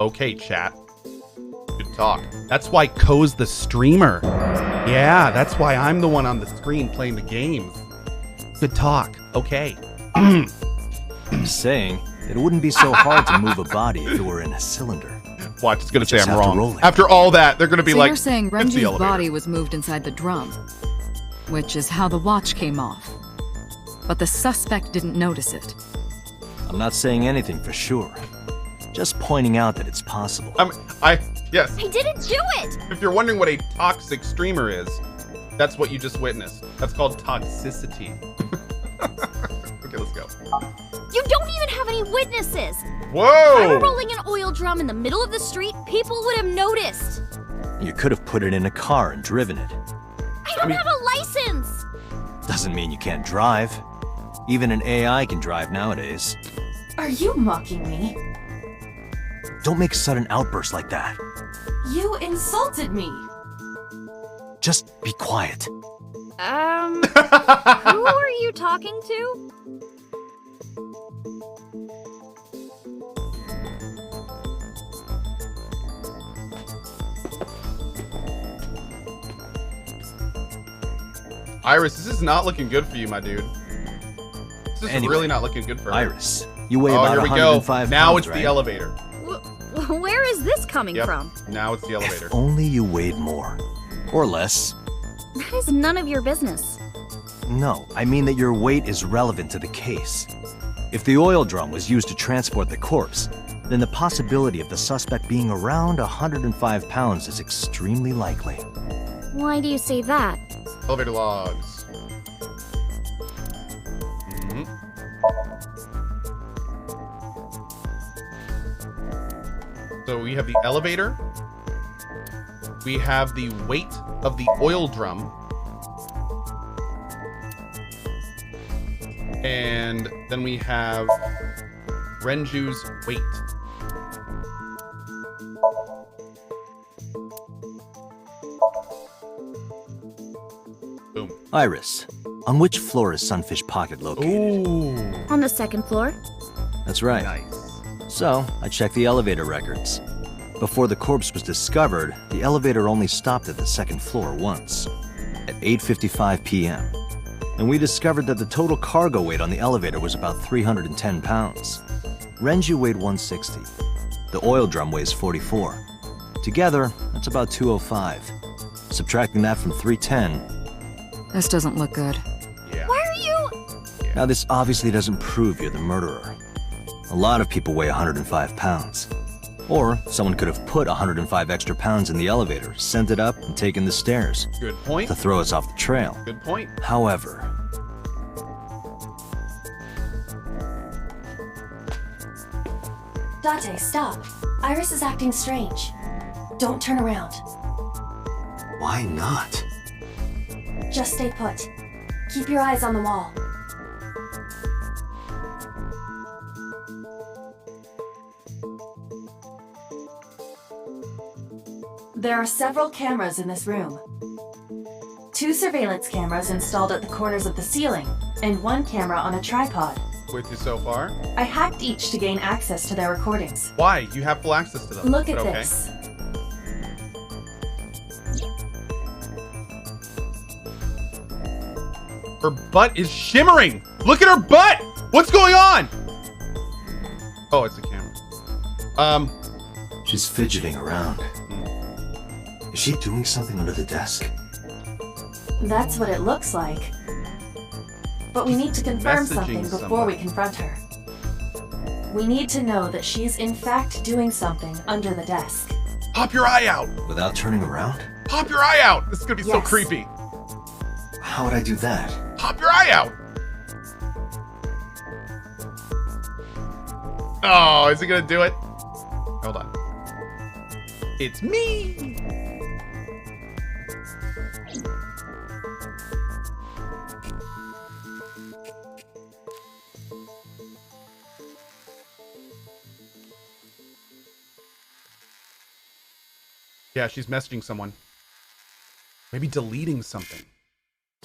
Okay, chat. Good talk. That's why Cohh's the streamer. Yeah, that's why I'm the one on the screen playing the games. Good talk. Okay. I'm saying it wouldn't be so hard to move a body if it were in a cylinder. Watch, it's gonna say I'm wrong. After all that, they're gonna be so like, you're saying it's the Renju's elevator. body was moved inside the drum, which is how the watch came off. But the suspect didn't notice it. I'm not saying anything for sure. Just pointing out that it's possible. Yes. I didn't do it! If you're wondering what a toxic streamer is, that's what you just witnessed. That's called toxicity. Okay, let's go. You don't even have any witnesses! Whoa! If I were rolling an oil drum in the middle of the street, people would have noticed! You could have put it in a car and driven it. I don't have a license! Doesn't mean you can't drive. Even an AI can drive nowadays. Are you mocking me? Don't make sudden outbursts like that. You insulted me! Just be quiet. Who are you talking to? Iris, this is not looking good for you, my dude. This is really not looking good for her. Iris, you weigh about 105 Now pounds, it's right? the elevator. Where is this coming from? Now it's the elevator. If only you weighed more. Or less. That is none of your business. No, I mean that your weight is relevant to the case. If the oil drum was used to transport the corpse, then the possibility of the suspect being around 105 pounds is extremely likely. Why do you say that? Elevator logs. So we have the elevator. We have the weight of the oil drum. And then we have Renju's weight. Boom. Iris, on which floor is Sunfish Pocket located? Ooh. On the second floor. That's right. Nice. So, I checked the elevator records. Before the corpse was discovered, the elevator only stopped at the second floor once, at 8:55 p.m. And we discovered that the total cargo weight on the elevator was about 310 pounds. Renju weighed 160. The oil drum weighs 44. Together, that's about 205. Subtracting that from 310... This doesn't look good. Yeah. Why are you? Now, this obviously doesn't prove you're the murderer. A lot of people weigh 105 pounds. Or someone could have put 105 extra pounds in the elevator, sent it up, and taken the stairs. Good point. To throw us off the trail. Good point. However... Date, stop. Iris is acting strange. Don't turn around. Why not? Just stay put. Keep your eyes on the wall. There are several cameras in this room. 2 surveillance cameras installed at the corners of the ceiling, and 1 camera on a tripod. With you so far? I hacked each to gain access to their recordings. Why? You have full access to them. Look at But okay. this. Her butt is shimmering! Look at her butt! What's going on? Oh, it's a camera. She's fidgeting around. Is she doing something under the desk? That's what it looks like. But we need to confirm something before we confront her. We need to know that she's in fact doing something under the desk. Pop your eye out! Without turning around? Pop your eye out! This is gonna be so Yes. creepy. How would I do that? Pop your eye out! Oh, is he gonna do it? Hold on. It's me! Yeah, she's messaging someone. Maybe deleting something.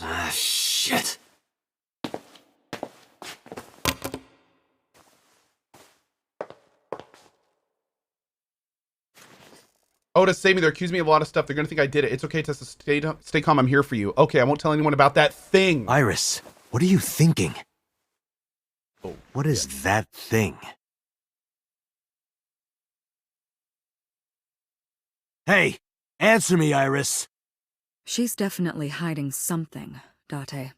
Ah, shit. Otis, save me. They're accusing me of a lot of stuff. They're going to think I did it. It's okay, Tessa. Stay calm. I'm here for you. Okay, I won't tell anyone about that thing. Iris, what are you thinking? Oh, what is that thing? Hey, answer me, Iris. She's definitely hiding something, Date.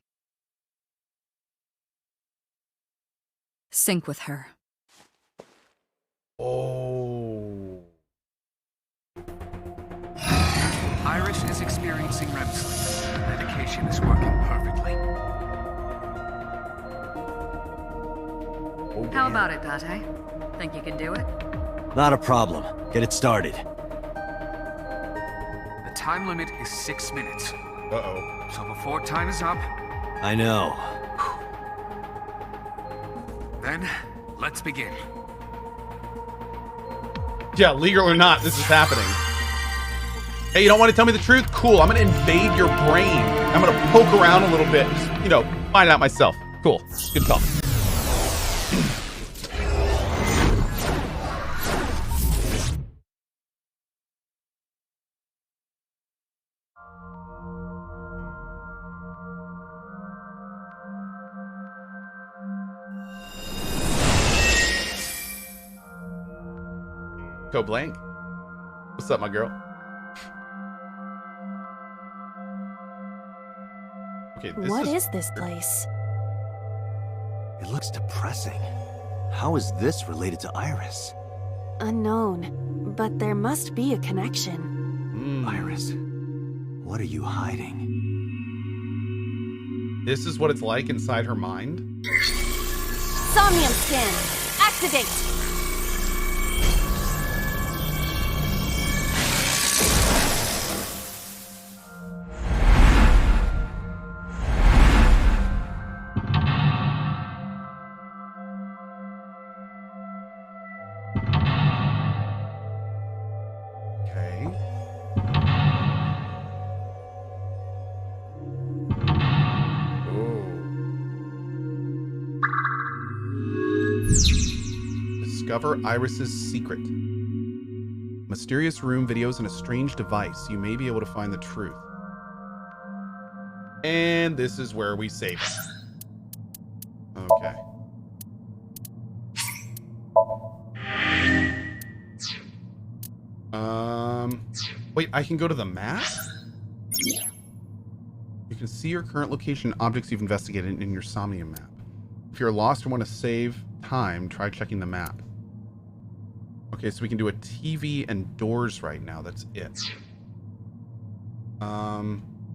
Sync with her. Oh. Iris is experiencing REM sleep. The medication is working perfectly. How about it, Date? Think you can do it? Not a problem. Get it started. The time limit is 6 minutes. Uh-oh. So before time is up... I know. Then, let's begin. Yeah, legal or not, this is happening. Hey, you don't want to tell me the truth? Cool, I'm going to invade your brain. I'm going to poke around a little bit. Just, you know, find out myself. Cool. Good call. Go blank. What's up, my girl? Okay, What is this place? It looks depressing. How is this related to Iris? Unknown, but there must be a connection. Iris, what are you hiding? This is what it's like inside her mind? Somnium scan! Activate! discover Iris's secret. Mysterious room videos and a strange device. You may be able to find the truth. And this is where we save it. Okay. Wait, I can go to the map? You can see your current location and objects you've investigated in your Somnium map. If you're lost or want to save time, try checking the map. Okay, so we can do a TV and doors right now. That's it.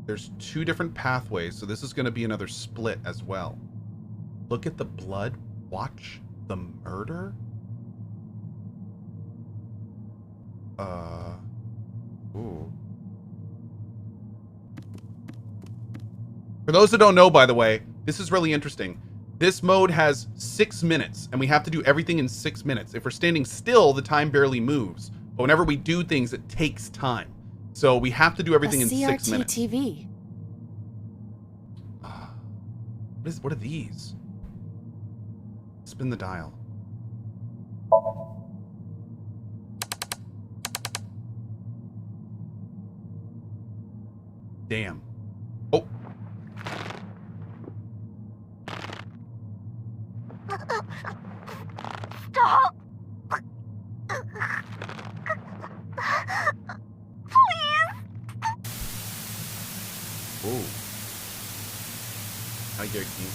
There's 2 different pathways, so this is going to be another split as well. Look at the blood. Watch the murder. Ooh. For those that don't know, by the way, this is really interesting. This mode has 6 minutes, and we have to do everything in 6 minutes. If we're standing still, the time barely moves. But whenever we do things, it takes time. So we have to do everything in 6 minutes. TV. What are these? Spin the dial. Damn. Oh. Stop! Please! Oh. Hi, Yoki.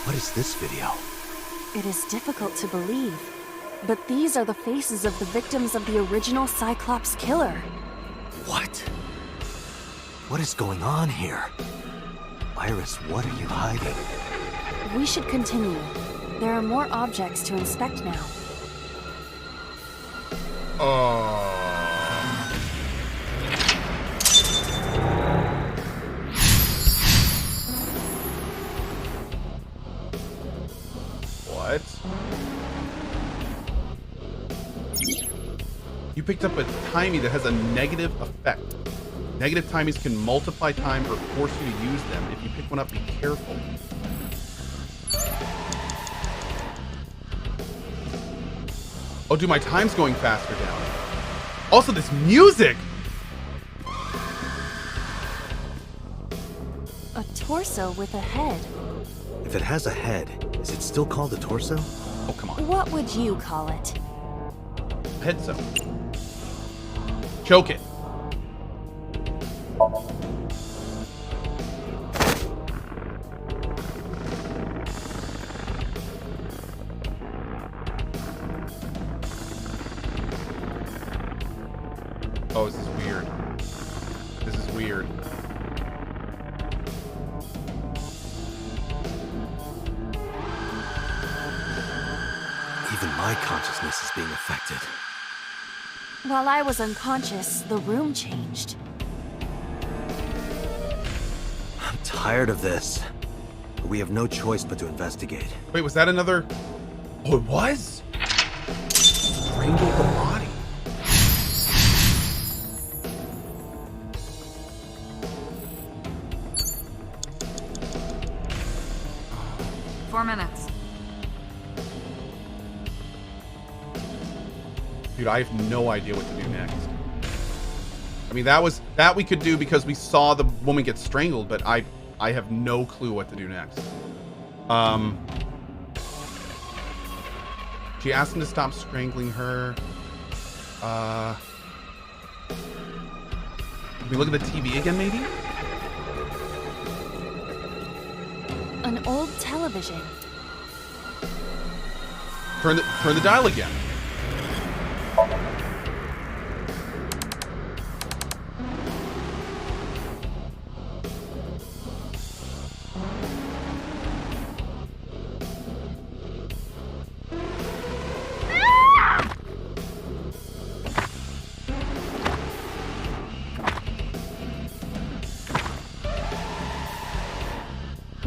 What is this video? It is difficult to believe, but these are the faces of the victims of the original Cyclops killer. What? What is going on here? Iris, what are you hiding? We should continue. There are more objects to inspect now. What? You picked up a timie that has a negative effect. Negative timies can multiply time or force you to use them. If you pick one up, be careful. Oh, dude, my time's going faster down. Also, this music! A torso with a head. If it has a head, is it still called a torso? Oh, come on. What would you call it? Head zone. Choke it. Oh, this is weird. This is weird. Even my consciousness is being affected. While I was unconscious, the room changed. I'm tired of this. But we have no choice but to investigate. Wait, was that another? Oh, it was? Strangled the body. 4 minutes. Dude, I have no idea what to do next. I mean, that we could do because we saw the woman get strangled, but I have no clue what to do next. She asked him to stop strangling her. Can we look at the TV again, maybe? An old television. Turn the dial again.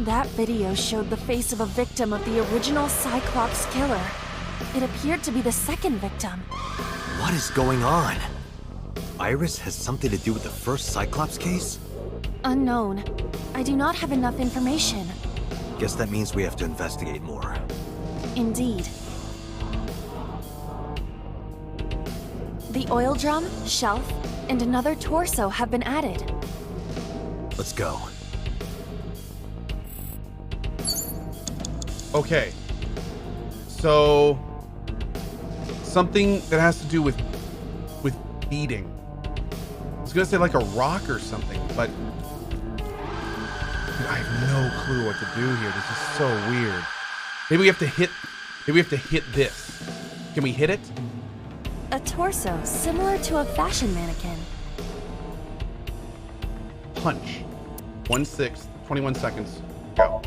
That video showed the face of a victim of the original Cyclops killer. It appeared to be the second victim. What is going on? Iris has something to do with the first Cyclops case? Unknown. I do not have enough information. Guess that means we have to investigate more. Indeed. The oil drum, shelf, and another torso have been added. Let's go. Okay. So something that has to do with beating. I was gonna say like a rock or something, but dude, I have no clue what to do here. This is so weird. Maybe we have to hit this. Can we hit it? A torso similar to a fashion mannequin. Punch. 1/6, 21 seconds. Go.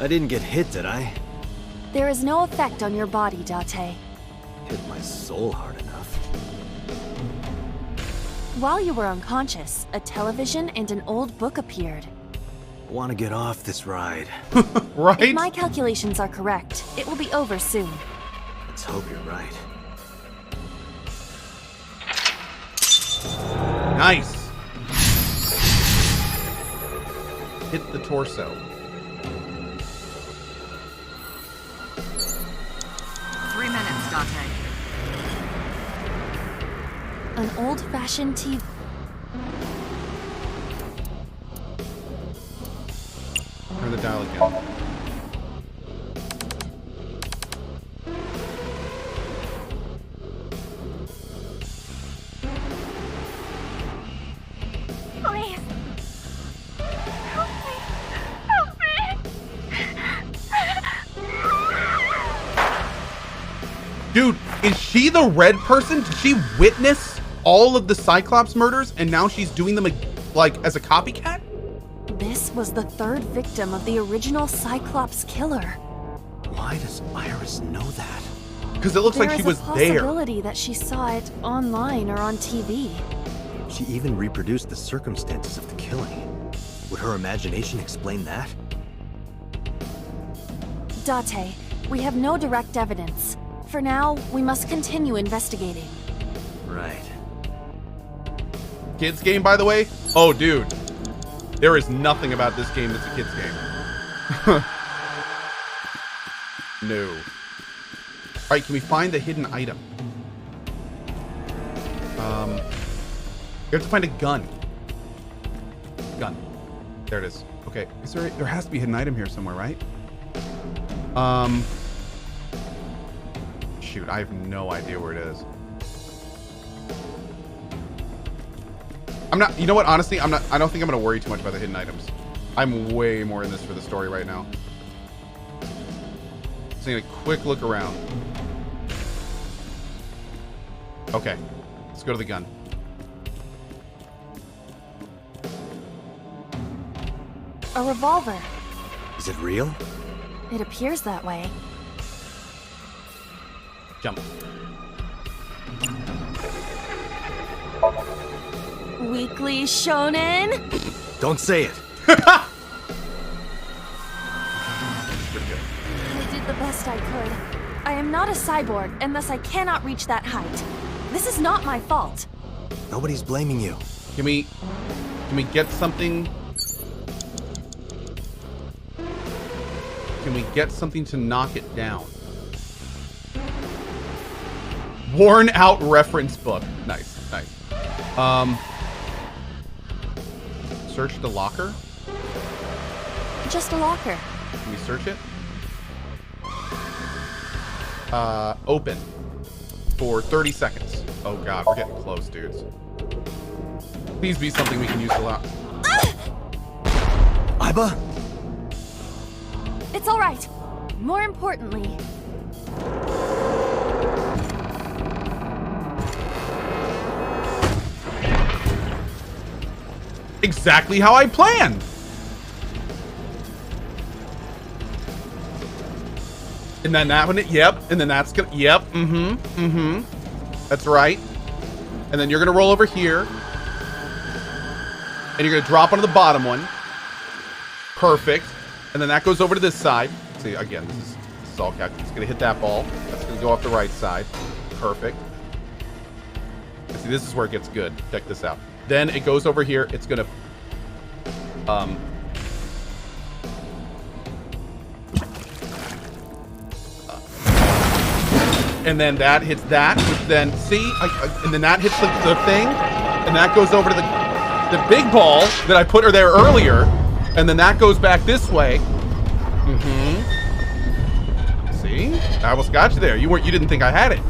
I didn't get hit, did I? There is no effect on your body, Date. Hit my soul hard enough. While you were unconscious, a television and an old book appeared. I want to get off this ride. Right? If my calculations are correct, it will be over soon. Let's hope you're right. Nice. Hit the torso. 3 minutes, Dante. An old-fashioned TV. Turn the dial again. Please. Help me. Help me. Dude, is she the red person? Did she witness all of the Cyclops murders and now she's doing them like as a copycat? This was the third victim of the original Cyclops killer. Why does Iris know that? Because it looks like she was There there. is a possibility that she saw it online or on TV. She even reproduced the circumstances of the killing. Would her imagination explain that? Date, we have no direct evidence. For now, we must continue investigating. Right. Kids game, by the way? Oh, dude. There is nothing about this game that's a kids game. No. All right, can we find the hidden item? We have to find a gun. Gun. There it is. Okay. Is there has to be a hidden item here somewhere, right? Shoot, I have no idea where it is. You know what? Honestly, I don't think I'm gonna worry too much about the hidden items. I'm way more in this for the story right now. Just need a quick look around. Okay, let's go to the gun. A revolver. Is it real? It appears that way. Jump. Weekly Shonen? Don't say it. I did the best I could. I am not a cyborg, and thus I cannot reach that height. This is not my fault. Nobody's blaming you. Can we get something? Can we get something to knock it down? Worn out reference book. Nice, nice. Search the locker. Just a locker. Can we search it? Open for 30 seconds. Oh god, we're getting close, dudes. Please be something we can use to lock. Iba? It's all right. More importantly, exactly how I planned. And then that one, yep. And then that's gonna, yep. That's right. And then you're gonna roll over here. And you're gonna drop onto the bottom one. Perfect. And then that goes over to this side. See, again, this is all calculated. It's gonna hit that ball. That's gonna gonna go off the right side. Perfect. See, this is where it gets good. Check this out. Then it goes over here. It's gonna and then that hits that, which then see, and then that hits the thing, and that goes over to the big ball that I put her there earlier, and then that goes back this way. See, I almost got you there. You didn't think I had it.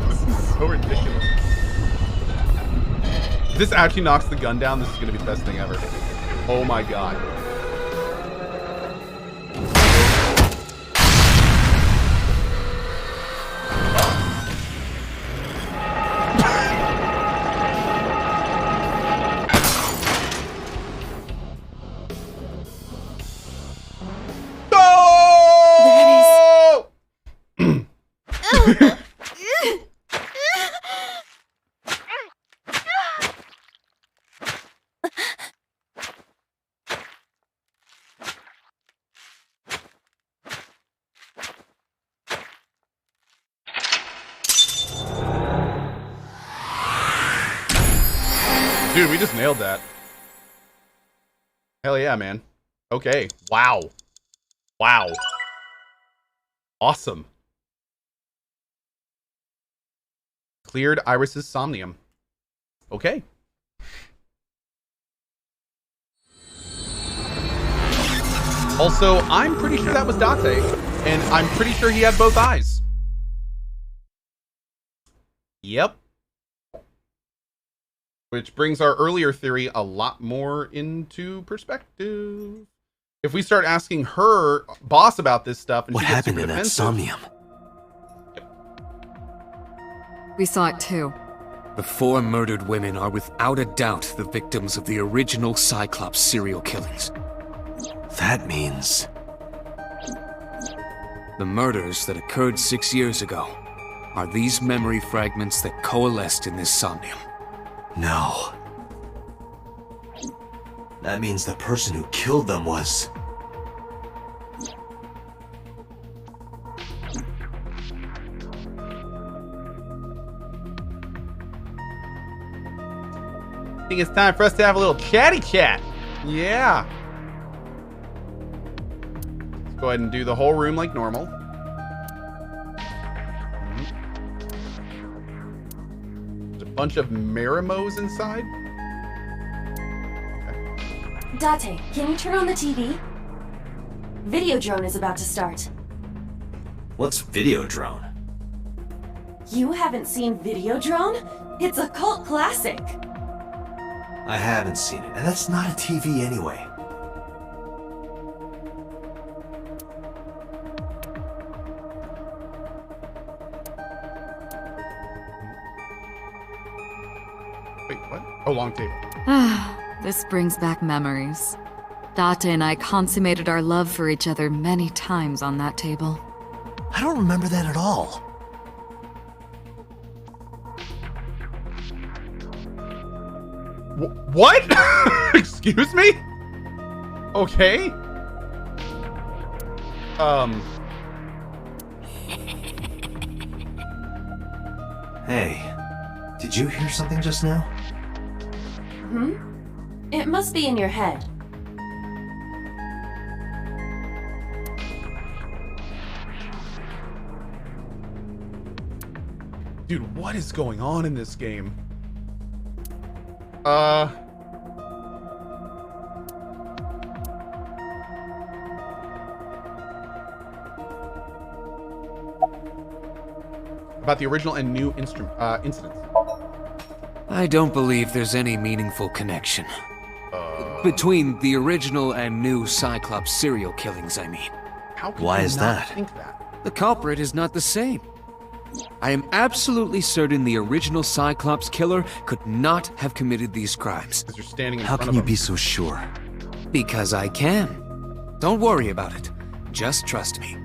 This is so ridiculous. If this actually knocks the gun down, this is gonna be the best thing ever. Oh my god. Dude, we just nailed that. Hell yeah, man. Okay. Wow. Wow. Awesome. Cleared Iris's Somnium. Okay. Also, I'm pretty sure that was Date, and I'm pretty sure he had both eyes. Yep. Which brings our earlier theory a lot more into perspective. If we start asking her boss about this stuff, and what she gets happened super in that defensive, Somnium? We saw it too. The 4 murdered women are without a doubt the victims of the original Cyclops serial killings. That means... the murders that occurred 6 years ago are these memory fragments that coalesced in this Somnium. No. That means the person who killed them was... I think it's time for us to have a little chatty chat. Yeah. Let's go ahead and do the whole room like normal. There's a bunch of Marimos inside. Date, can you turn on the TV? Videodrone is about to start. What's Videodrone? You haven't seen Videodrone? It's a cult classic. I haven't seen it, and that's not a TV anyway. Wait, what? Oh, long table. This brings back memories. Date and I consummated our love for each other many times on that table. I don't remember that at all. What? Excuse me? Okay. Hey, did you hear something just now? It must be in your head. Dude, what is going on in this game? About the original and new incidents. I don't believe there's any meaningful connection. Between the original and new Cyclops serial killings, I mean. How can Why you is not that? think that? The culprit is not the same. I am absolutely certain the original Cyclops killer could not have committed these crimes. Because you're standing in How front can of you be so sure? Because I can. Don't worry about it. Just trust me.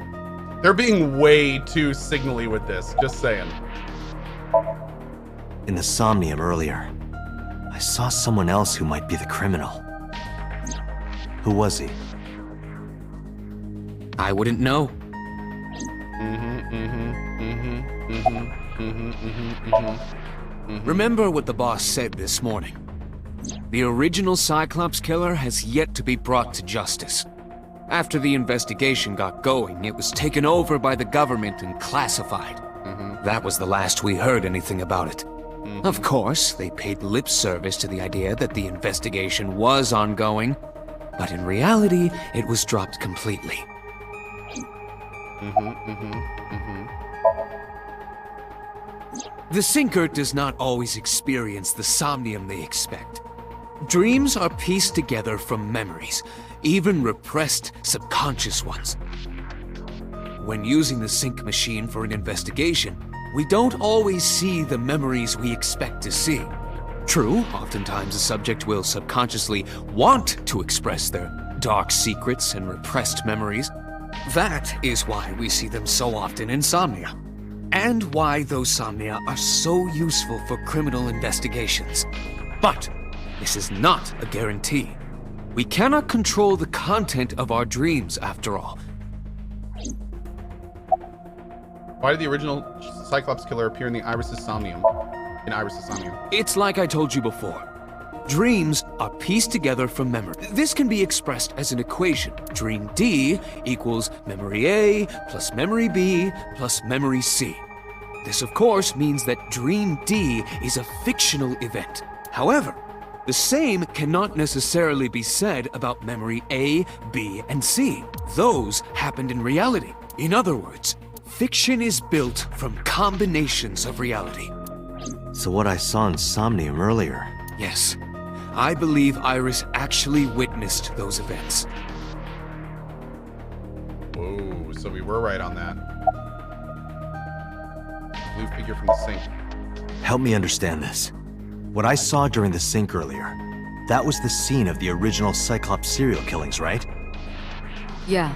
They're being way too signally with this. Just saying. In the Somnium earlier, I saw someone else who might be the criminal. Who was he? I wouldn't know. Remember what the boss said this morning. The original Cyclops killer has yet to be brought to justice. After the investigation got going, it was taken over by the government and classified. That was the last we heard anything about it. Of course, they paid lip service to the idea that the investigation was ongoing, but in reality, it was dropped completely. The Sinker does not always experience the somnium they expect. Dreams are pieced together from memories, even repressed subconscious ones. When using the sync machine for an investigation, we don't always see the memories we expect to see. True, oftentimes the subject will subconsciously want to express their dark secrets and repressed memories. That is why we see them so often in Somnia, and why those Somnia are so useful for criminal investigations. But this is not a guarantee. We cannot control the content of our dreams, after all. Why did the original Cyclops killer appear in the Iris' Somnium? It's like I told you before. Dreams are pieced together from memory. This can be expressed as an equation. Dream D equals memory A plus memory B plus memory C. This, of course, means that Dream D is a fictional event. However, the same cannot necessarily be said about memory A, B, and C. Those happened in reality. In other words, fiction is built from combinations of reality. So what I saw in Somnium earlier... Yes. I believe Iris actually witnessed those events. Whoa, so we were right on that. Blue figure from the sink. Help me understand this. What I saw during the sink earlier, that was the scene of the original Cyclops serial killings, right? Yeah.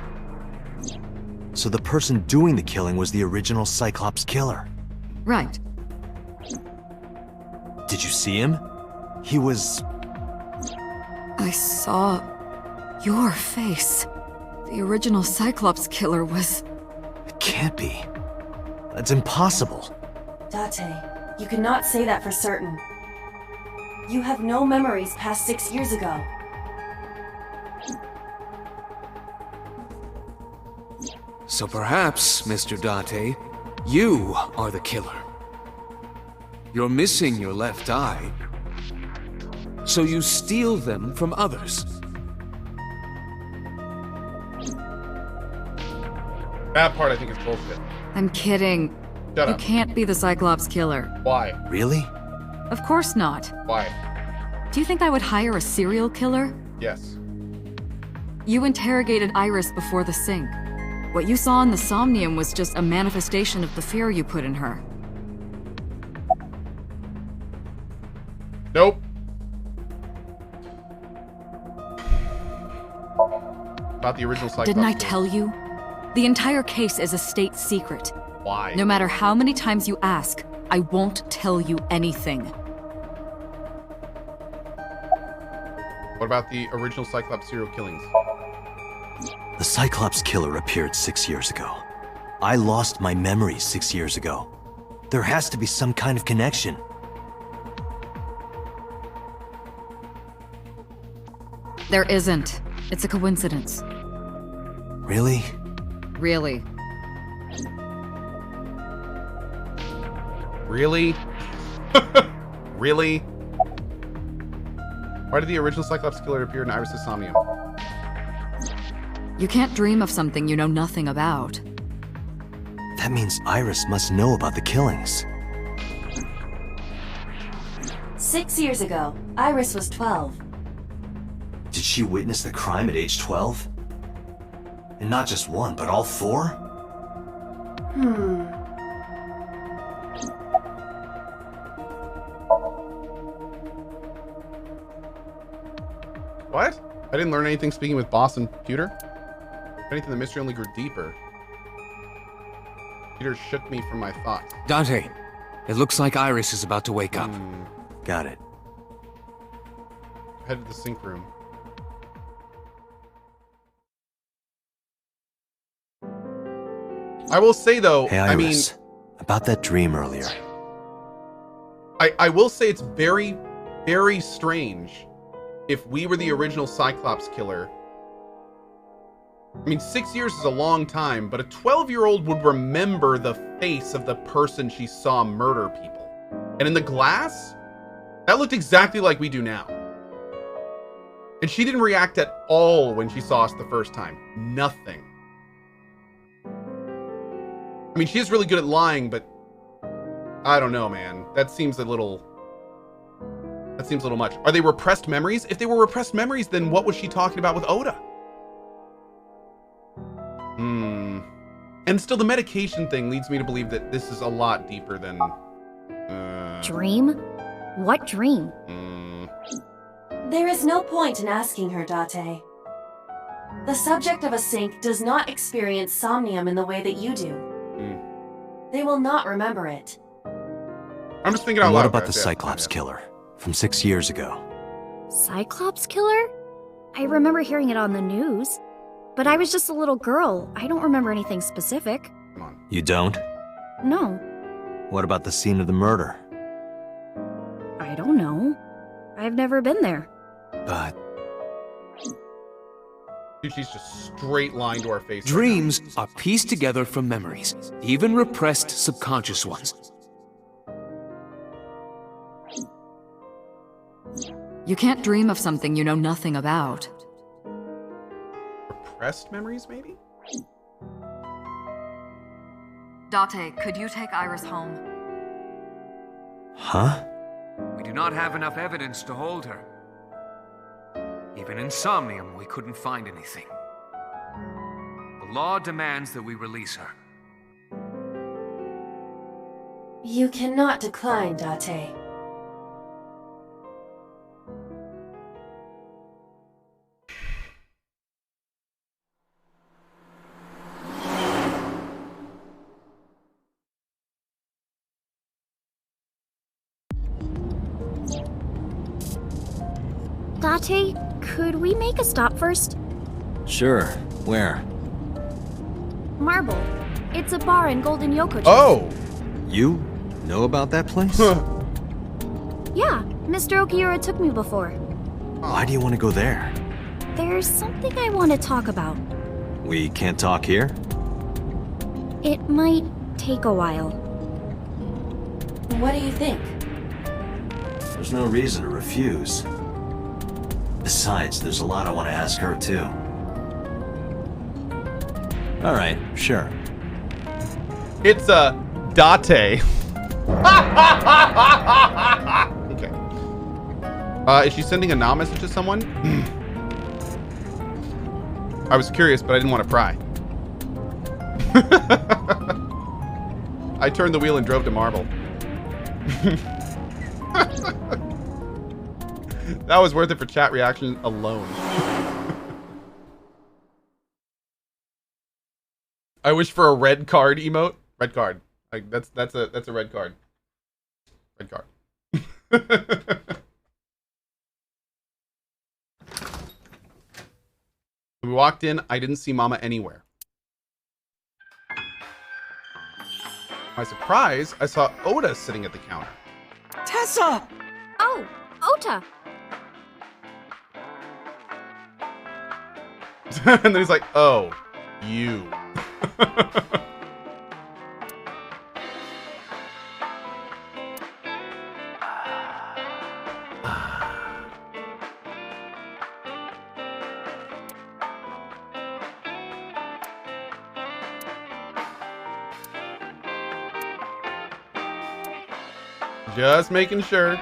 So the person doing the killing was the original Cyclops killer? Right. Did you see him? He was... I saw your face. The original Cyclops killer was... It can't be. That's impossible. Date, you cannot say that for certain. You have no memories past 6 years ago. So perhaps, Mr. Date, you are the killer. You're missing your left eye, so you steal them from others. That part I think is bullshit. I'm kidding. Shut You up. can't be the Cyclops killer. Why? Really? Of course not. Why? Do you think I would hire a serial killer? Yes. You interrogated Iris before the sink. What you saw in the Somnium was just a manifestation of the fear you put in her. Nope. About the original Cyclops. Didn't I tell you? The entire case is a state secret. Why? No matter how many times you ask, I won't tell you anything. What about the original Cyclops serial killings? The Cyclops killer appeared 6 years ago. I lost my memories 6 years ago. There has to be some kind of connection. There isn't. It's a coincidence. Really? Really. Really? Really? Why did the original Cyclops killer appear in Iris' Somnium? You can't dream of something you know nothing about. That means Iris must know about the killings. 6 years ago, Iris was 12. Did she witness the crime at age 12? And not just one, but all four? What? I didn't learn anything speaking with boss and Pewter. If anything, the mystery only grew deeper. Peter shook me from my thoughts. Dante, it looks like Iris is about to wake up. Got it. Head to the sink room. I will say though, Hey, Iris, about that dream earlier. I will say it's very, very strange if we were the original Cyclops killer. I mean, 6 years is a long time, but a 12-year-old would remember the face of the person she saw murder people. And in the glass, that looked exactly like we do now. And she didn't react at all when she saw us the first time. Nothing. I mean, she is really good at lying, but I don't know, man. That seems a little much. Are they repressed memories? If they were repressed memories, then what was she talking about with Oda? And still, the medication thing leads me to believe that this is a lot deeper than... Dream? What dream? There is no point in asking her, Date. The subject of a sync does not experience somnium in the way that you do. They will not remember it. I'm just thinking out loud. What about the Cyclops killer from 6 years ago? Cyclops killer? I remember hearing it on the news. But I was just a little girl. I don't remember anything specific. Come on. You don't? No. What about the scene of the murder? I don't know. I've never been there. But... Dude, she's just straight line to our face. Dreams are pieced together from memories, even repressed subconscious ones. You can't dream of something you know nothing about. Repressed memories, maybe? Date, could you take Iris home? Huh? We do not have enough evidence to hold her. Even in Somnium, we couldn't find anything. The law demands that we release her. You cannot decline, Date. Date, could we make a stop first? Sure. Where? Marble. It's a bar in Golden Yoko. Oh! You know about that place? Yeah, Mr. Okiura took me before. Why do you want to go there? There's something I want to talk about. We can't talk here? It might take a while. What do you think? There's no reason to refuse. Besides, there's a lot I want to ask her, too. Alright, sure. It's Date. Okay. Is she sending a nah message to someone? I was curious, but I didn't want to pry. I turned the wheel and drove to Marble. That was worth it for chat reaction alone. I wish for a red card emote. Red card. Like that's a red card. Red card. When we walked in, I didn't see Mama anywhere. To my surprise, I saw Oda sitting at the counter. Tessa! Oh, Ota! And then he's like, oh, you. Just making sure.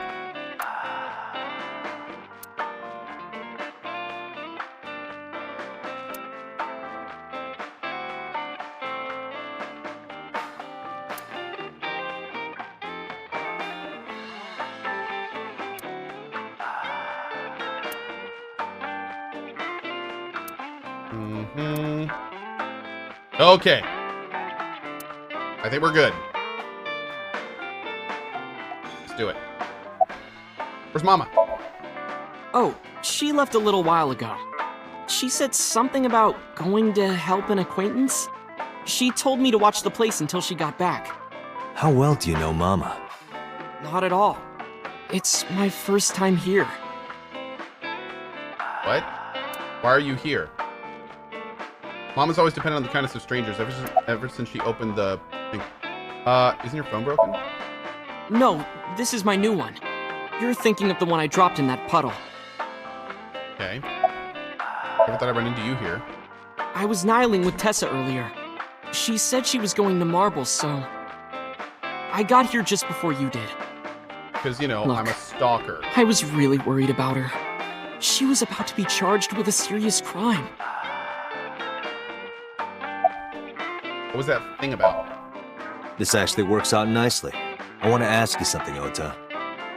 Okay. I think we're good. Let's do it. Where's Mama? Oh, she left a little while ago. She said something about going to help an acquaintance. She told me to watch the place until she got back. How well do you know Mama? Not at all. It's my first time here. What? Why are you here? Mama's always depended on the kindness of strangers ever since she opened the thing. Isn't your phone broken? No, this is my new one. You're thinking of the one I dropped in that puddle. Okay. Never thought I'd run into you here. I was nihiling with Tessa earlier. She said she was going to Marbles, so... I got here just before you did. Because, you know, Look, I'm a stalker. I was really worried about her. She was about to be charged with a serious crime. What was that thing about? This actually works out nicely. I want to ask you something, Ota.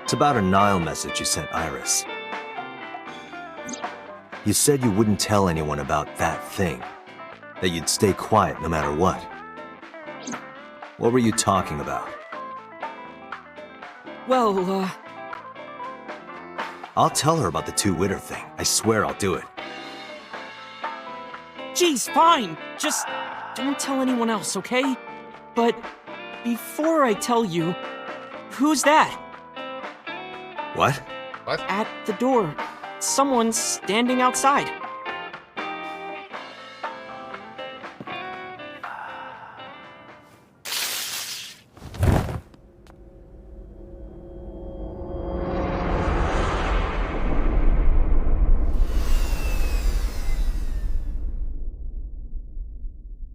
It's about a Nile message you sent Iris. You said you wouldn't tell anyone about that thing. That you'd stay quiet no matter what. What were you talking about? Well, I'll tell her about the two-witter thing. I swear I'll do it. Geez, fine. Just don't tell anyone else, okay? But before I tell you, who's that? What? What? At the door. Someone's standing outside.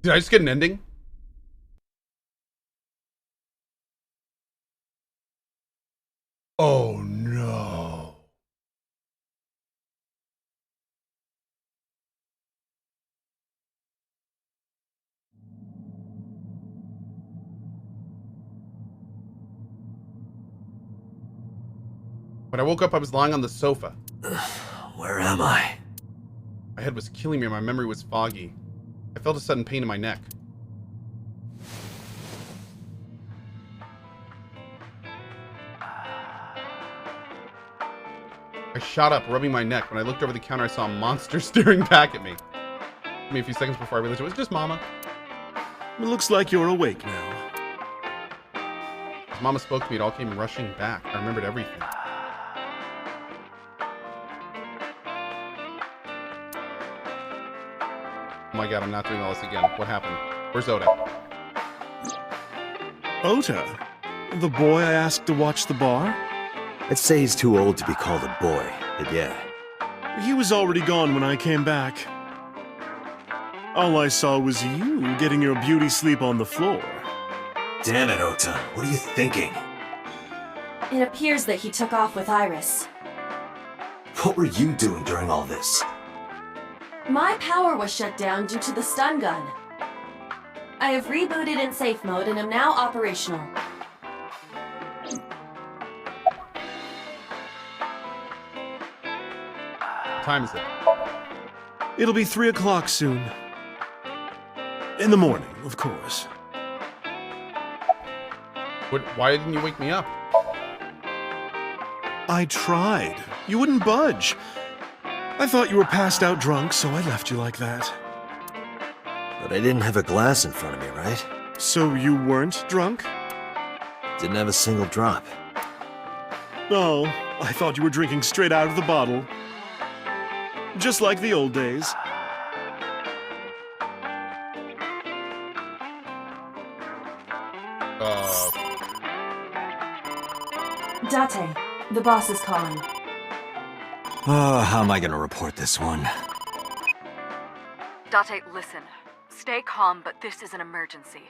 Did I just get an ending? Oh no. When I woke up, I was lying on the sofa. Where am I? My head was killing me and my memory was foggy. I felt a sudden pain in my neck. I shot up, rubbing my neck. When I looked over the counter, I saw a monster staring back at me. Took me a few seconds before I realized it was just Mama. It looks like you're awake now. As Mama spoke to me, it all came rushing back. I remembered everything. Oh my god, I'm not doing all this again. What happened? Where's Ota? Ota? The boy I asked to watch the bar? I'd say he's too old to be called a boy, but yeah. He was already gone when I came back. All I saw was you getting your beauty sleep on the floor. Damn it, Ota. What are you thinking? It appears that he took off with Iris. What were you doing during all this? My power was shut down due to the stun gun. I have rebooted in safe mode and am now operational. What time is it? It'll be 3 o'clock soon. In the morning, of course. Why didn't you wake me up? I tried. You wouldn't budge. I thought you were passed out drunk, so I left you like that. But I didn't have a glass in front of me, right? So you weren't drunk? Didn't have a single drop. Oh, I thought you were drinking straight out of the bottle. Just like the old days. Date, the boss is calling. Oh, how am I gonna report this one? Date, listen. Stay calm, but this is an emergency.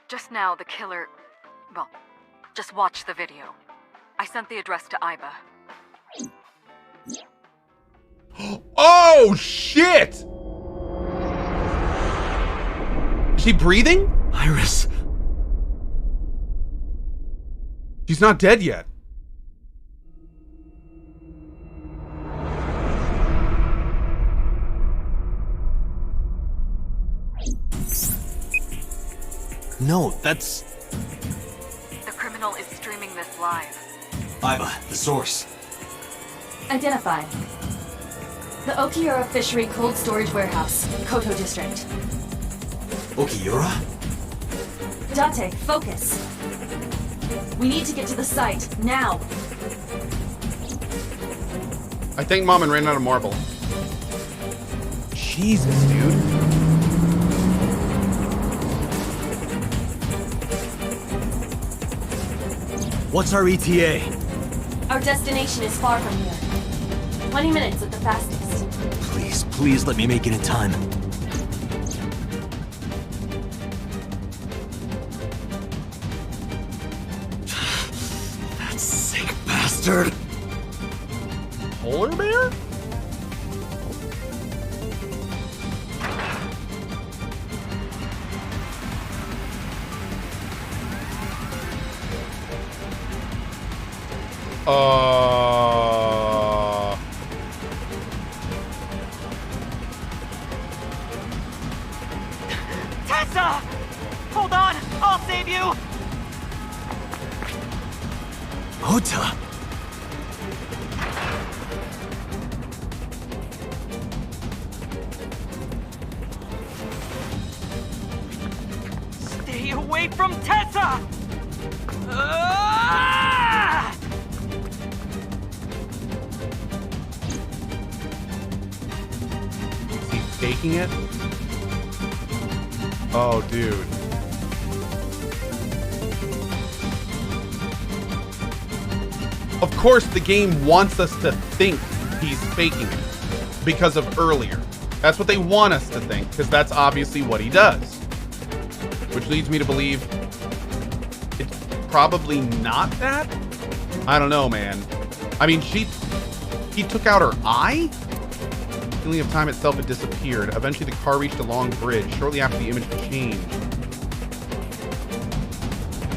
Just now, the killer... Well, just watch the video. I sent the address to Iba. Oh, shit! Is she breathing? Iris. She's not dead yet. No, that's... The criminal is streaming this live. Iba, the source. Identified. The Okiura Fishery Cold Storage Warehouse, Koto District. Okiura? Date, focus. We need to get to the site, now. I think Mom and ran out of marble. Jesus, dude. What's our ETA? Our destination is far from here. 20 minutes at the fastest. Please let me make it in time. That sick bastard. Polar bear? Tessa! Hold on! I'll save you! Ota! Stay away from Tessa! Ah! Is he faking it? Oh, dude. Of course, the game wants us to think he's faking it because of earlier. That's what they want us to think, because that's obviously what he does. Which leads me to believe it's probably not that? I don't know, man. I mean, he took out her eye? The feeling of time itself had disappeared. Eventually, the car reached a long bridge. Shortly after, the image changed.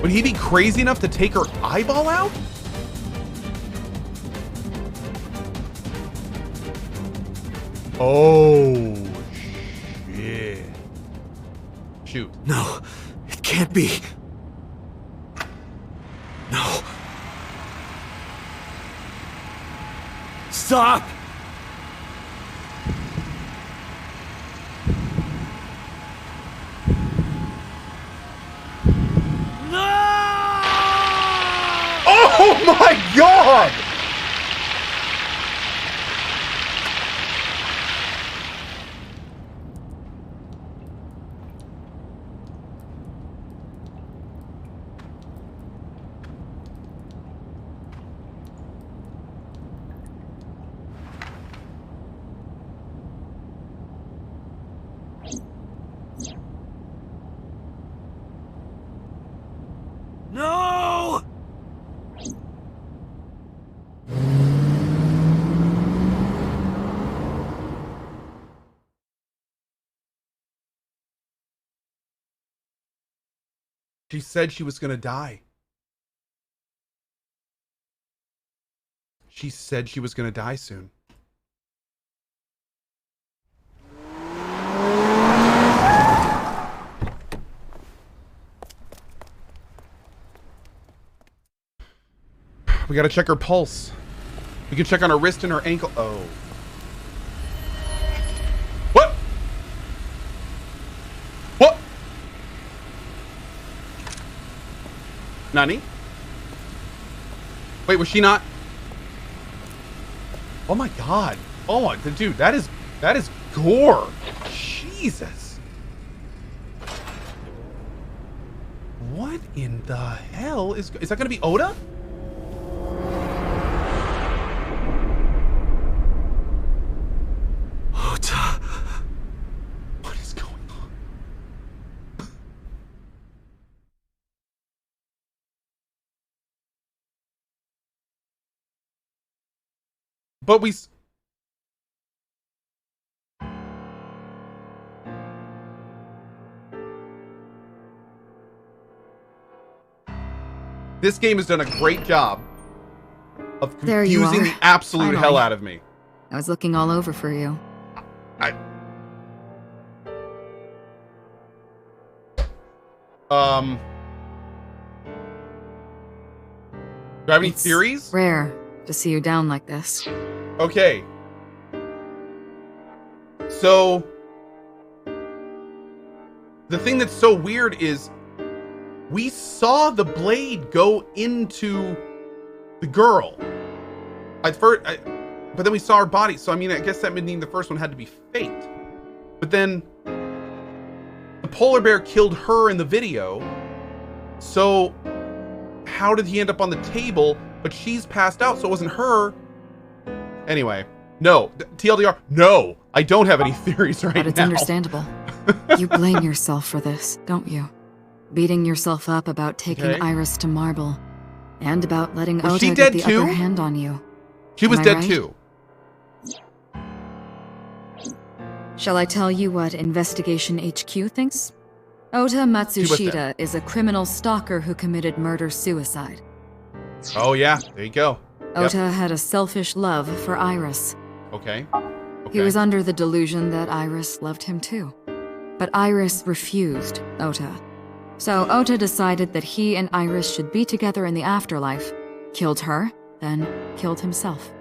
Would he be crazy enough to take her eyeball out? Oh, shit. Shoot. No, it can't be. No. Stop! Oh my god! No! She said she was gonna die. She said she was gonna die soon. We gotta check her pulse. We can check on her wrist and her ankle. Oh. What? What? Nani? Wait, was she not? Oh my god. Oh my, dude, that is gore. Jesus. What in the hell is that gonna be Oda? Ota. What is going on? But this game has done a great job of There you confusing are. the absolute Finally. hell out of me. I was looking all over for you. Do I have any theories? Rare to see you down like this. Okay. So the thing that's so weird is we saw the blade go into the girl. But then we saw her body. So, I mean, I guess that would mean the first one had to be faked. But then the polar bear killed her in the video. So how did he end up on the table? But she's passed out, so it wasn't her. Anyway, no. TLDR, no. I don't have any theories right now. But it's understandable. You blame yourself for this, don't you? Beating yourself up about taking Iris to Marble. And about letting Ota get the upper hand on you. She was dead too. Shall I tell you what Investigation HQ thinks? Ota Matsushita is a criminal stalker who committed murder-suicide. Oh yeah, there you go. Ota had a selfish love for Iris. Okay. He was under the delusion that Iris loved him too. But Iris refused Ota. So Ota decided that he and Iris should be together in the afterlife, killed her, then killed himself.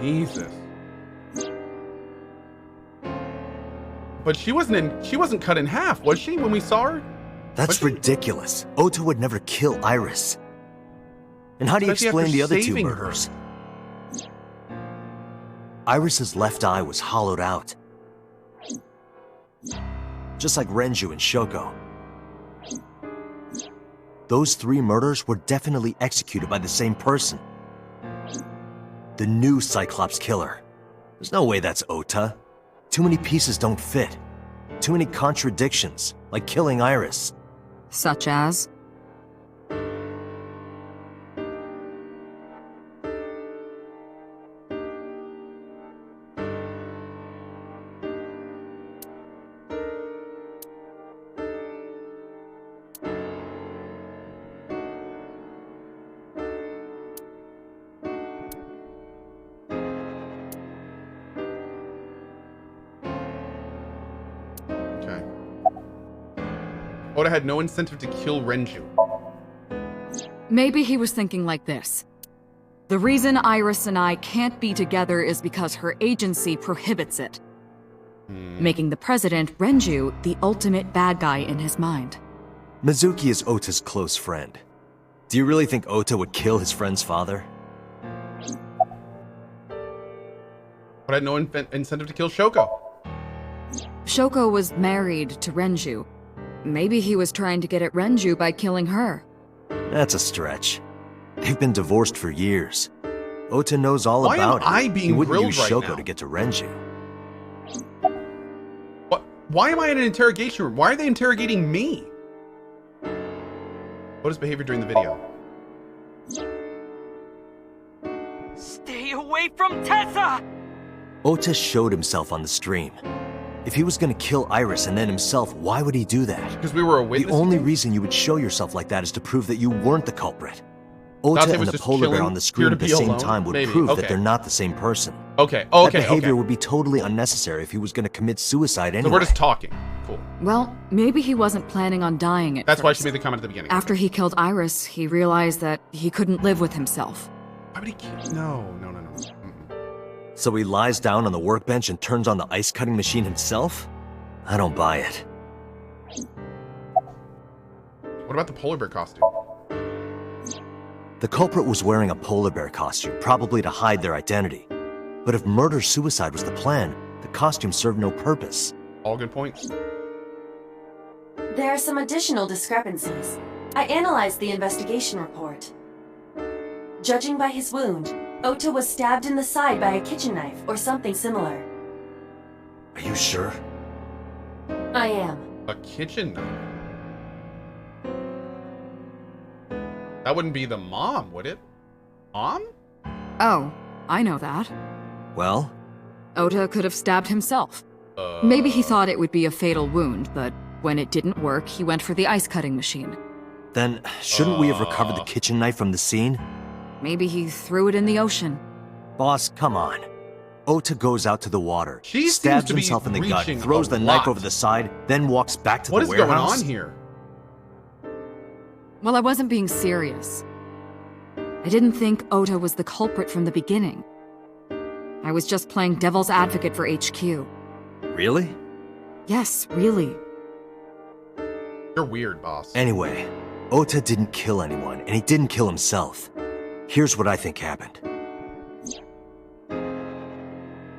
Jesus. But she wasn't cut in half, was she, when we saw her? That's ridiculous. Ota would never kill Iris. And how do you explain the other two murders? Iris's left eye was hollowed out. Just like Renju and Shoko. Those 3 murders were definitely executed by the same person. The new Cyclops killer. There's no way that's Ota. Too many pieces don't fit. Too many contradictions, like killing Iris. Such as? Oda had no incentive to kill Renju. Maybe he was thinking like this. The reason Iris and I can't be together is because her agency prohibits it. Making the president, Renju, the ultimate bad guy in his mind. Mizuki is Ota's close friend. Do you really think Ota would kill his friend's father? But I had no incentive to kill Shoko. Shoko was married to Renju. Maybe he was trying to get at Renju by killing her. That's a stretch. They've been divorced for years. Ota knows all about it. Why am I being grilled use right Shoko now to get to Renju. What? Why am I in an interrogation room? Why are they interrogating me? Ota's behavior during the video. Stay away from Tessa! Ota showed himself on the stream. If he was gonna kill Iris and then himself, why would he do that? Because we were a witness. The only reason you would show yourself like that is to prove that you weren't the culprit. Ota and the polar bear on the screen at the same time would prove that they're not the same person. Okay, That behavior would be totally unnecessary if he was gonna commit suicide anyway. So we're just talking. Cool. Well, maybe he wasn't planning on dying at That's why first. she made the comment at the beginning. After he killed Iris, he realized that he couldn't live with himself. Why would he kill? No. So he lies down on the workbench and turns on the ice cutting machine himself? I don't buy it. What about the polar bear costume? The culprit was wearing a polar bear costume, probably to hide their identity. But if murder-suicide was the plan, the costume served no purpose. All good points. There are some additional discrepancies. I analyzed the investigation report. Judging by his wound, Ota was stabbed in the side by a kitchen knife or something similar. Are you sure? I am. A kitchen knife? That wouldn't be the mom, would it? Mom? Oh, I know that. Well? Ota could have stabbed himself. Maybe he thought it would be a fatal wound, but when it didn't work, he went for the ice cutting machine. Then, shouldn't we have recovered the kitchen knife from the scene? Maybe he threw it in the ocean. Boss, come on. Ota goes out to the water, She stabs seems to be himself in the gut, reaching throws a the knife lot. over the side, then walks back to What the is going warehouse. on here? Well, I wasn't being serious. I didn't think Ota was the culprit from the beginning. I was just playing devil's advocate for HQ. Really? Yes, really. You're weird, boss. Anyway, Ota didn't kill anyone, and he didn't kill himself. Here's what I think happened.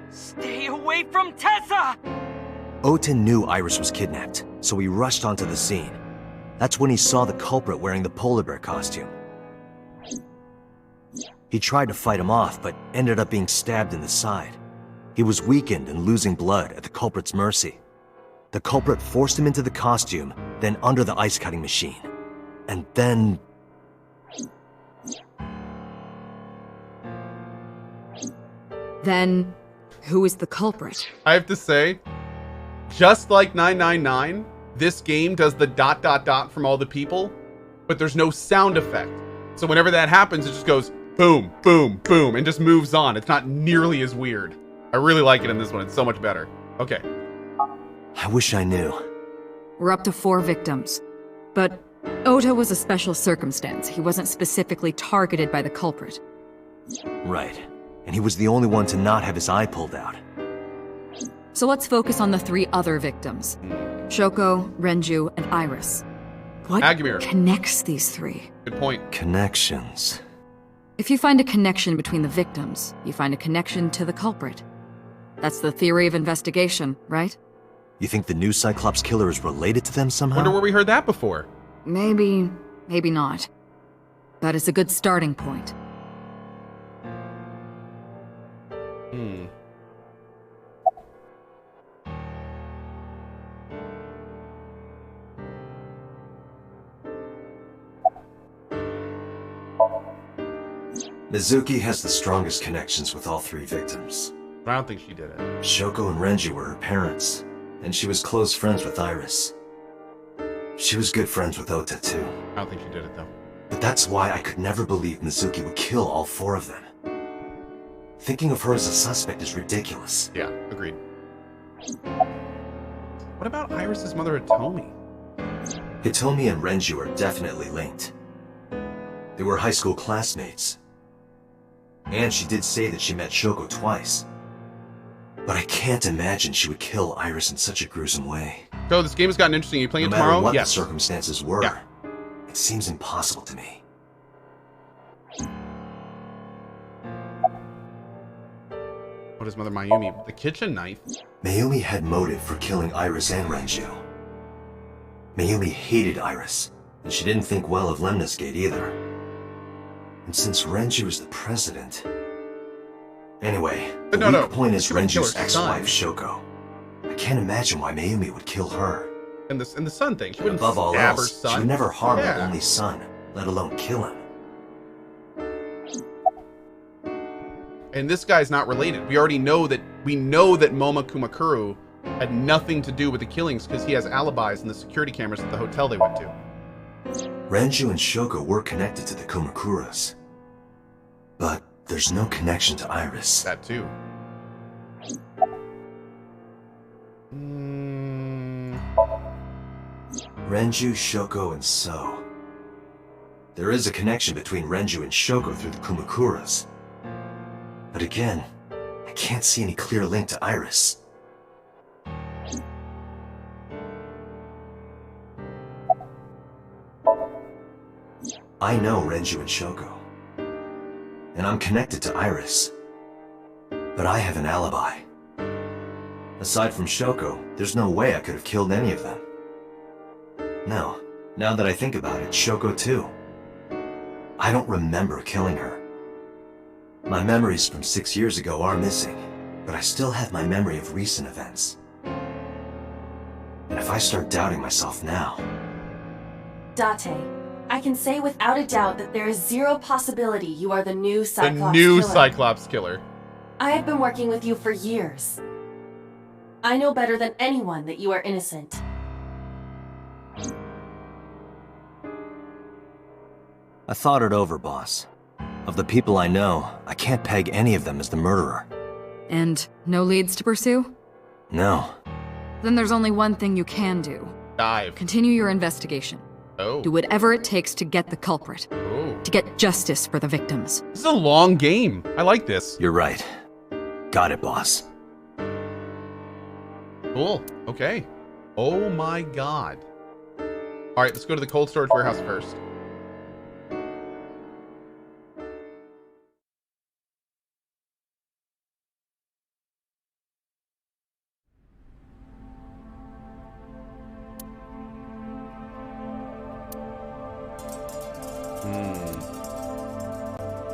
Stay away from Tessa! Ota knew Iris was kidnapped, so he rushed onto the scene. That's when he saw the culprit wearing the polar bear costume. He tried to fight him off, but ended up being stabbed in the side. He was weakened and losing blood at the culprit's mercy. The culprit forced him into the costume, then under the ice-cutting machine. And then... Then, who is the culprit? I have to say, just like 999, this game does the ... from all the people, but there's no sound effect. So whenever that happens, it just goes boom, boom, boom, and just moves on. It's not nearly as weird. I really like it in this one. It's so much better. Okay. I wish I knew. We're up to 4 victims. But Ota was a special circumstance. He wasn't specifically targeted by the culprit. Right. And he was the only one to not have his eye pulled out. So let's focus on the 3 other victims. Shoko, Renju, and Iris. What connects these 3? Good point. Connections. If you find a connection between the victims, you find a connection to the culprit. That's the theory of investigation, right? You think the new Cyclops killer is related to them somehow? Wonder where we heard that before. Maybe, maybe not. But it's a good starting point. Mizuki has the strongest connections with all 3 victims. I don't think she did it. Shoko and Renju were her parents, and she was close friends with Iris. She was good friends with Ota, too. I don't think she did it, though. But that's why I could never believe Mizuki would kill all 4 of them. Thinking of her as a suspect is ridiculous. Yeah, agreed. What about Iris's mother, Hitomi? Hitomi and Renju are definitely linked. They were high school classmates. And she did say that she met Shoko twice. But I can't imagine she would kill Iris in such a gruesome way. So this game has gotten interesting. Are you playing No it tomorrow? matter what Yes. the circumstances were, Yeah. it seems impossible to me. What is Mother Mayumi? The kitchen knife? Mayumi had motive for killing Iris and Renju. Mayumi hated Iris, and she didn't think well of Lemnis Gate either. And since Renju is the president... Anyway, the weak point is She wouldn't kill Renju's her son. ex-wife, Shoko. I can't imagine why Mayumi would kill her. And the son thing. She wouldn't Above all stab her else, son. she would never harm Yeah. her only son, let alone kill him. And this guy's not related. We already know that. We know that Moma Kumakura had nothing to do with the killings because he has alibis in the security cameras at the hotel they went to. Renju and Shoko were connected to the Kumakuras. But there's no connection to Iris. That too. Renju, Shoko, and So. There is a connection between Renju and Shoko through the Kumakuras. But again, I can't see any clear link to Iris. I know Renju and Shoko. And I'm connected to Iris. But I have an alibi. Aside from Shoko, there's no way I could have killed any of them. No, now that I think about it, Shoko too. I don't remember killing her. My memories from 6 years ago are missing, but I still have my memory of recent events. And if I start doubting myself now... Date, I can say without a doubt that there is zero possibility you are the new Cyclops The new killer. Cyclops killer. I have been working with you for years. I know better than anyone that you are innocent. I thought it over, boss. Of the people I know, I can't peg any of them as the murderer. And no leads to pursue? No. Then there's only one thing you can do. Dive. Continue your investigation. Oh. Do whatever it takes to get the culprit. Oh. To get justice for the victims. This is a long game. I like this. You're right. Got it, boss. Cool. Okay. Oh my god. All right, let's go to the cold storage warehouse first.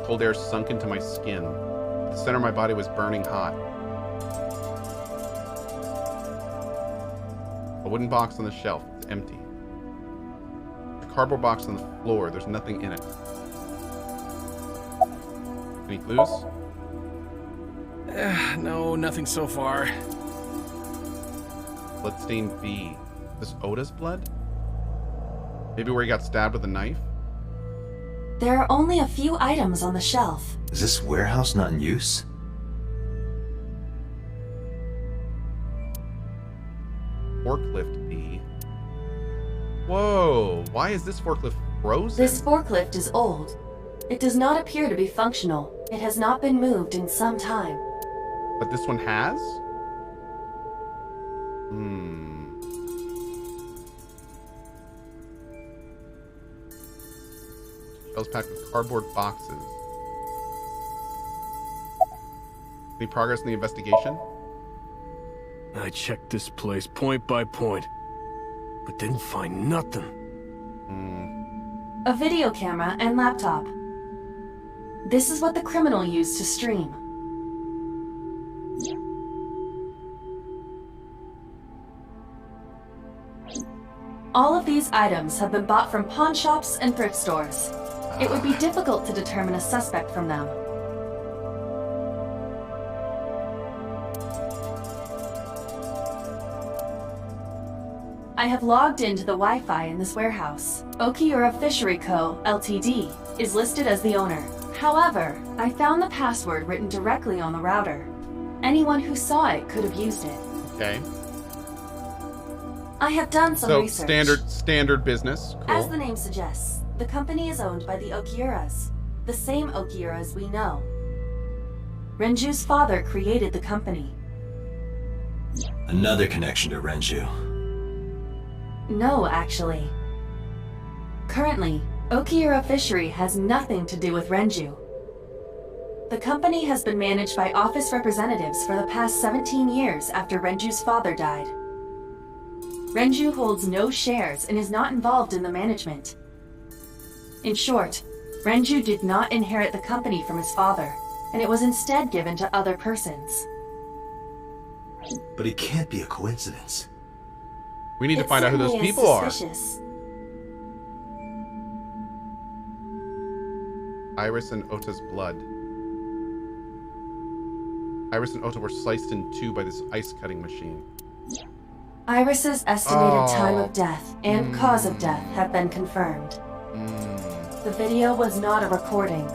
Cold air sunk into my skin. The center of my body was burning hot. A wooden box on the shelf. It's empty. A cardboard box on the floor. There's nothing in it. Any clues? No, nothing so far. Bloodstained B. This Ota's blood? Maybe where he got stabbed with a knife? There are only a few items on the shelf. Is this warehouse not in use? Forklift B. Whoa, why is this forklift frozen? This forklift is old. It does not appear to be functional. It has not been moved in some time. But this one has? Shelves packed with cardboard boxes. Any progress in the investigation? I checked this place point by point, but didn't find nothing. A video camera and laptop. This is what the criminal used to stream. All of these items have been bought from pawn shops and thrift stores. It would be difficult to determine a suspect from them. I have logged into the Wi-Fi in this warehouse. Okiura Fishery Co., Ltd. is listed as the owner. However, I found the password written directly on the router. Anyone who saw it could have used it. Okay. I have done some research. Standard business. Cool. As the name suggests, the company is owned by the Okiuras, the same Okiuras we know. Renju's father created the company. Another connection to Renju. No, actually. Currently, Okiura Fishery has nothing to do with Renju. The company has been managed by office representatives for the past 17 years after Renju's father died. Renju holds no shares and is not involved in the management. In short, Renju did not inherit the company from his father, and it was instead given to other persons. But it can't be a coincidence. We need to find out who those people are. Iris and Ota's blood. Iris and Ota were sliced in two by this ice cutting machine. Iris's estimated time of death and cause of death have been confirmed. The video was not a recording.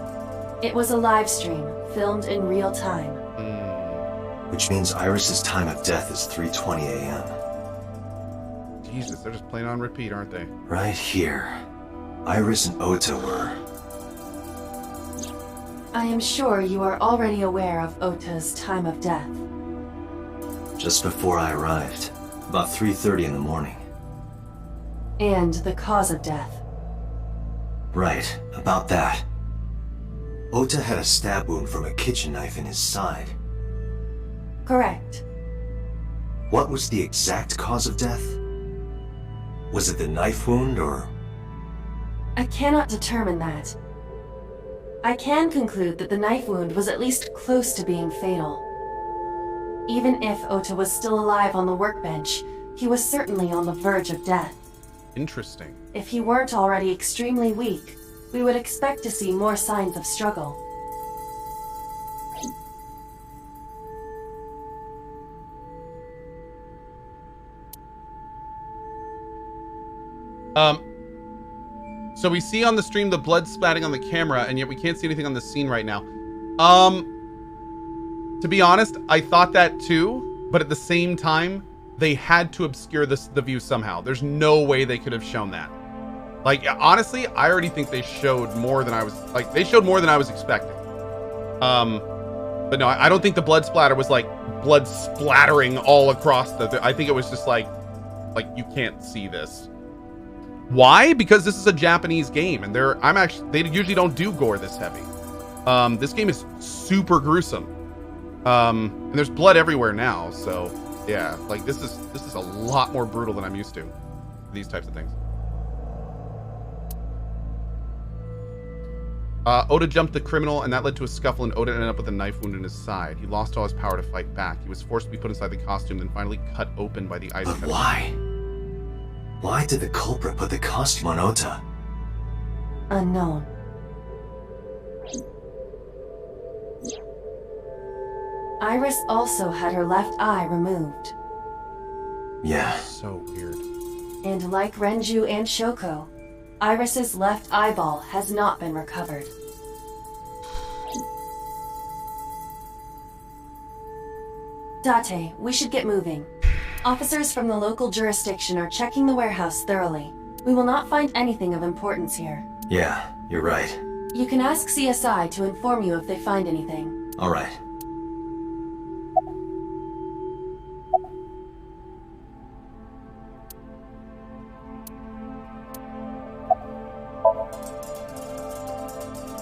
It was a live stream, filmed in real time. Which means Iris's time of death is 3:20 a.m. Jesus, they're just playing on repeat, aren't they? Right here. Iris and Ota were... I am sure you are already aware of Ota's time of death. just before I arrived. About 3:30 in the morning. And the cause of death. Right, about that. Ota had a stab wound from a kitchen knife in his side. Correct. What was the exact cause of death? Was it the knife wound, or...? I cannot determine that. I can conclude that the knife wound was at least close to being fatal. Even if Ota was still alive on the workbench, he was certainly on the verge of death. Interesting. If he weren't already extremely weak, we would expect to see more signs of struggle. So we see on the stream the blood splatting on the camera, and yet we can't see anything on the scene right now. To be honest, I thought that too, but at the same time, they had to obscure the view somehow. There's no way they could have shown that. Like, honestly, I already think they showed more than I was, they showed more than I was expecting. But no, I don't think the blood splatter was like blood splattering all across the. I think it was just like you can't see this. Why? Because this is a Japanese game, and they usually don't do gore this heavy. This game is super gruesome, and there's blood everywhere now. So yeah, like this is a lot more brutal than I'm used to. These types of things. Oda jumped the criminal, and that led to a scuffle, and Oda ended up with a knife wound in his side. He lost all his power to fight back. He was forced to be put inside the costume, then finally cut open by the ice. But why? Why did the culprit put the costume on Ota? Unknown. Iris also had her left eye removed. Yeah. So weird. And like Renju and Shoko, Iris's left eyeball has not been recovered. Date, we should get moving. Officers from the local jurisdiction are checking the warehouse thoroughly. We will not find anything of importance here. Yeah, you're right. You can ask CSI to inform you if they find anything. All right.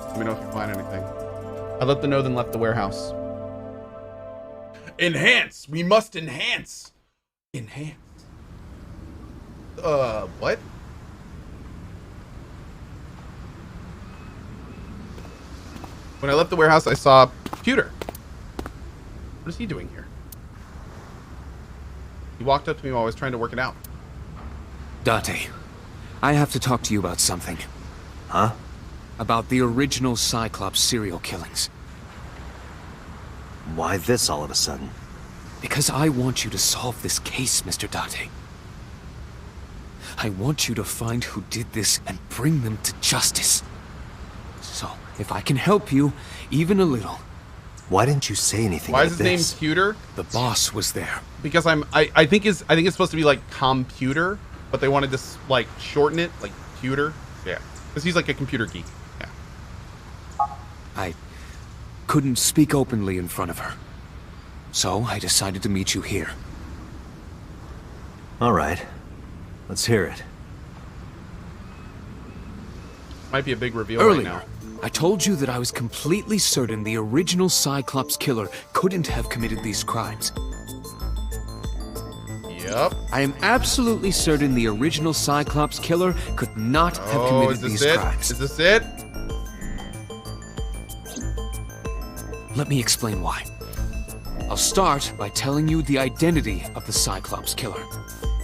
Let me know if you find anything. I let them know, then left the warehouse. Enhance! We must enhance! Enhance. What? When I left the warehouse, I saw Pewter. What is he doing here? He walked up to me while I was trying to work it out. Date, I have to talk to you about something. Huh? About the original Cyclops serial killings. Why this all of a sudden? Because I want you to solve this case, Mr. Date. I want you to find who did this and bring them to justice. So, if I can help you, even a little. Why didn't you say anything? Why is his name Pewter? The boss was there. Because I think it's supposed to be like computer, but they wanted to like shorten it, like Pewter. Yeah. Because he's like a computer geek. Yeah. I couldn't speak openly in front of her. So I decided to meet you here. All right. Let's hear it. Might be a big reveal Earlier, right now. I told you that I was completely certain the original Cyclops killer couldn't have committed these crimes. Yep. I am absolutely certain the original Cyclops killer could not have committed these crimes. Is this it? Let me explain why. I'll start by telling you the identity of the Cyclops killer.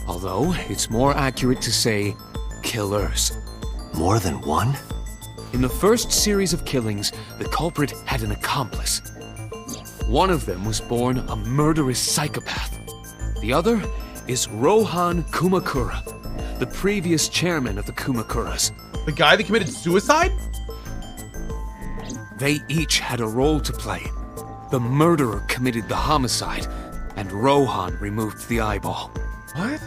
Although, it's more accurate to say, killers. More than one? In the first series of killings, the culprit had an accomplice. One of them was born a murderous psychopath. The other is Rohan Kumakura, the previous chairman of the Kumakuras. The guy that committed suicide? They each had a role to play. The murderer committed the homicide, and Rohan removed the eyeball. What?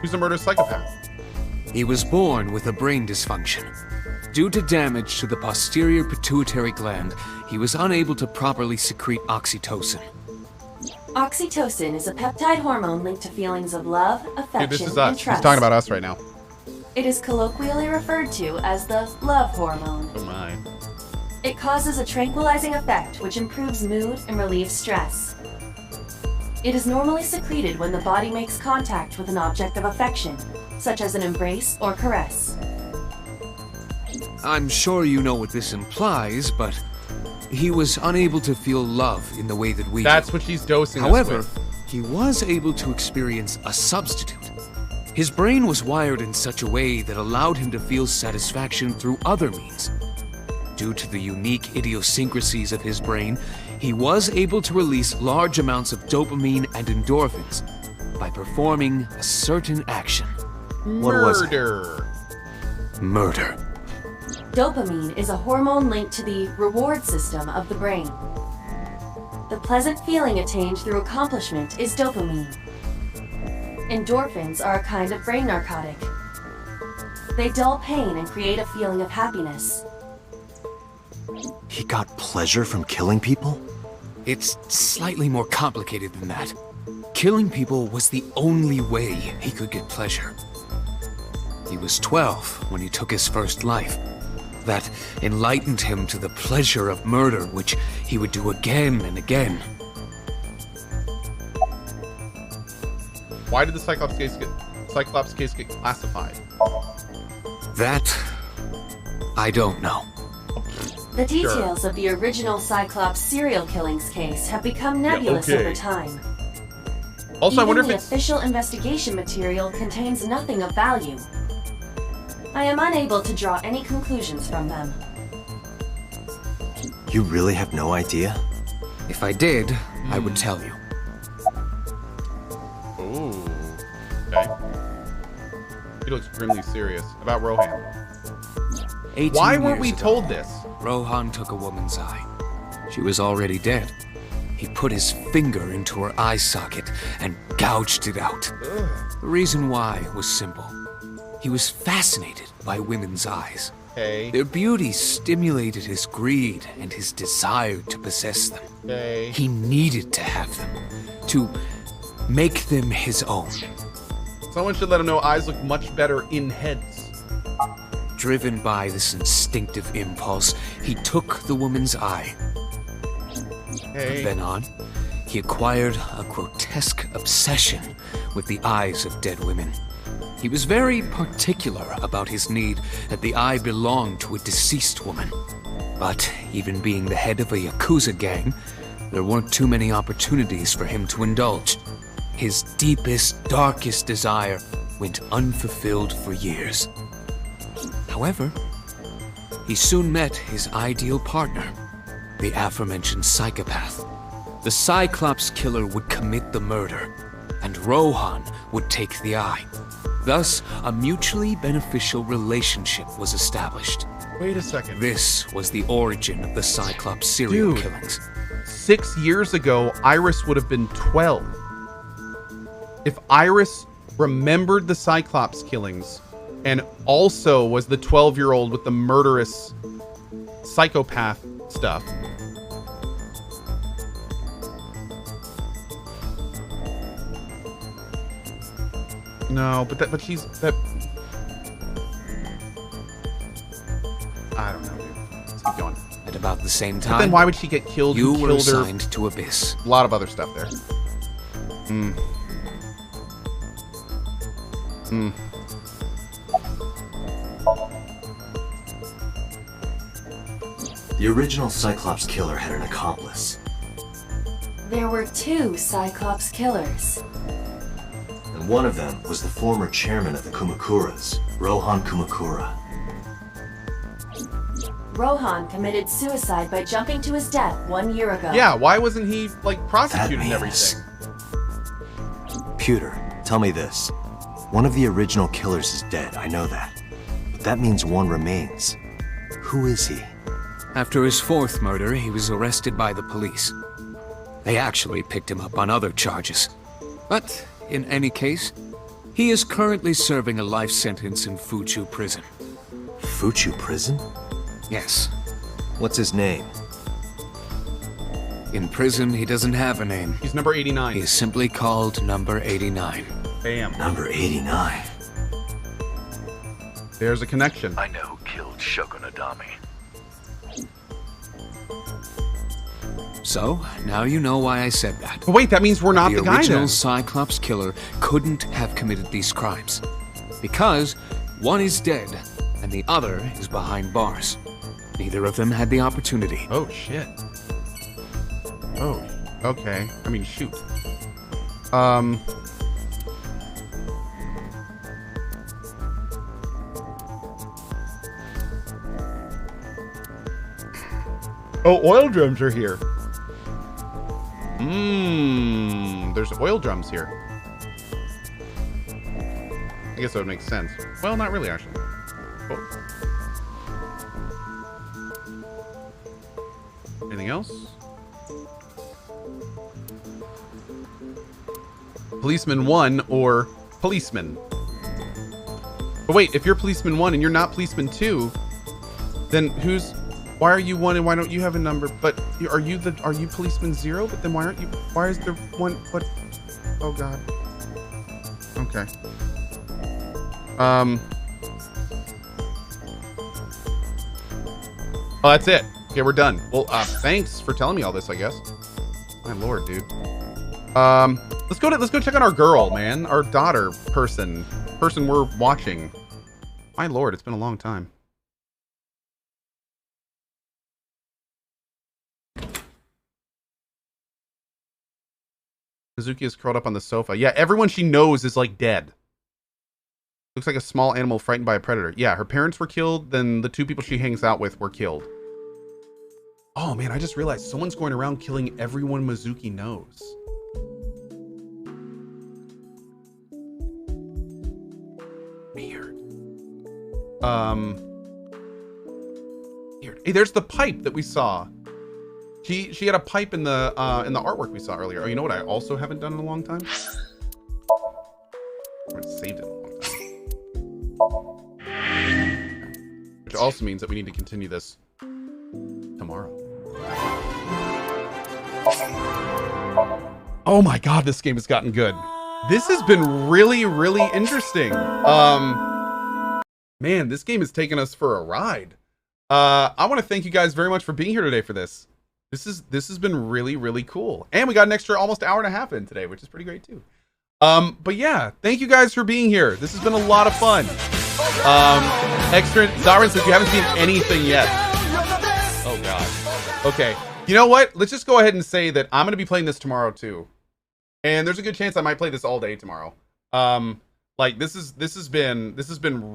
Who's the murderous psychopath? He was born with a brain dysfunction. Due to damage to the posterior pituitary gland, he was unable to properly secrete oxytocin. Oxytocin is a peptide hormone linked to feelings of love, affection, Dude, this is us. and trust. He's talking about us right now. It is colloquially referred to as the love hormone. Oh my. It causes a tranquilizing effect which improves mood and relieves stress. It is normally secreted when the body makes contact with an object of affection, such as an embrace or caress. I'm sure you know what this implies, but he was unable to feel love in the way that we That's do. what she's dosing us However, with. he was able to experience a substitute. His brain was wired in such a way that allowed him to feel satisfaction through other means. Due to the unique idiosyncrasies of his brain, he was able to release large amounts of dopamine and endorphins by performing a certain action. What was it? Murder. Dopamine is a hormone linked to the reward system of the brain. The pleasant feeling attained through accomplishment is dopamine. Endorphins are a kind of brain narcotic. They dull pain and create a feeling of happiness. He got pleasure from killing people? It's slightly more complicated than that. Killing people was the only way he could get pleasure. He was 12 when he took his first life. That enlightened him to the pleasure of murder, which he would do again and again. Why did the Cyclops case get classified? That I don't know. The details of the original Cyclops serial killings case have become nebulous over time. Also, Even I wonder if the it's official investigation material contains nothing of value. I am unable to draw any conclusions from them. You really have no idea? If I did, I would tell you. Ooh. Okay. He looks grimly serious about Rohan. 18 Why weren't years we ago, told this? Rohan took a woman's eye. She was already dead. He put his finger into her eye socket and gouged it out. Ugh. The reason why was simple. He was fascinated by women's eyes. Okay. Their beauty stimulated his greed and his desire to possess them. Okay. He needed to have them, to make them his own. Someone should let him know eyes look much better in heads. Driven by this instinctive impulse, he took the woman's eye. Okay. From then on, he acquired a grotesque obsession with the eyes of dead women. He was very particular about his need that the eye belonged to a deceased woman. But even being the head of a Yakuza gang, there weren't too many opportunities for him to indulge. His deepest, darkest desire went unfulfilled for years. However, he soon met his ideal partner, the aforementioned psychopath. The Cyclops killer would commit the murder, and Rohan would take the eye. Thus, a mutually beneficial relationship was established. Wait a second. This was the origin of the Cyclops serial Dude, killings. 6 years ago, Iris would have been 12. If Iris remembered the Cyclops killings and also was the 12-year-old with the murderous psychopath stuff. No, but she's that. I don't know, dude. Let's keep going. At about the same But time, then why would she get killed? you Who were killed her? assigned to Abyss. A lot of other stuff there. The original Cyclops killer had an accomplice. There were 2 Cyclops killers. And one of them was the former chairman of the Kumakuras, Rohan Kumakura. Rohan committed suicide by jumping to his death 1 year ago. Yeah, why wasn't he, like, prosecuting That everything? Pewter, tell me this. One of the original killers is dead, I know that. But that means one remains. Who is he? After his 4th murder, he was arrested by the police. They actually picked him up on other charges. But, in any case, he is currently serving a life sentence in Fuchu prison. Fuchu prison? Yes. What's his name? In prison, he doesn't have a name. He's number 89. He is simply called Number 89. Bam. Number 89. There's a connection. I know who killed Shogunadami. So, now you know why I said that. But wait, that means we're not the guy original then. Cyclops killer couldn't have committed these crimes. Because one is dead, and the other is behind bars. Neither of them had the opportunity. Oh, shit. Oh, okay. I mean, shoot. Oh, oil drums are here. There's oil drums here. I guess that would make sense. Well, not really, actually. Oh. Anything else? Policeman 1 or policeman? But wait, if you're policeman 1 and you're not policeman 2, then why are you 1 and why don't you have a number? But are you policeman 0? But then why is there 1? What? Oh God. Okay. Oh, that's it. Okay, we're done. Well, thanks for telling me all this, I guess. My lord, dude. Let's go check on our girl, man. Our daughter person we're watching. My lord, it's been a long time. Mizuki is curled up on the sofa. Yeah, everyone she knows is like dead. Looks like a small animal frightened by a predator. Yeah, her parents were killed, then the 2 people she hangs out with were killed. Oh man, I just realized someone's going around killing everyone Mizuki knows. Weird. Weird. Hey, there's the pipe that we saw. She had a pipe in the artwork we saw earlier. Oh, you know what I also haven't done in a long time? I haven't saved it in a long time. Which also means that we need to continue this tomorrow. Oh my God, this game has gotten good. This has been really, really interesting. Man, this game has taken us for a ride. I want to thank you guys very much for being here today for this. This has been really, really cool. And we got an extra almost hour and a half in today, which is pretty great too. But yeah, thank you guys for being here. This has been a lot of fun. Extra, Zarin says you haven't seen anything yet. Oh God. Okay. You know what? Let's just go ahead and say that I'm going to be playing this tomorrow too. And there's a good chance I might play this all day tomorrow. Like this has been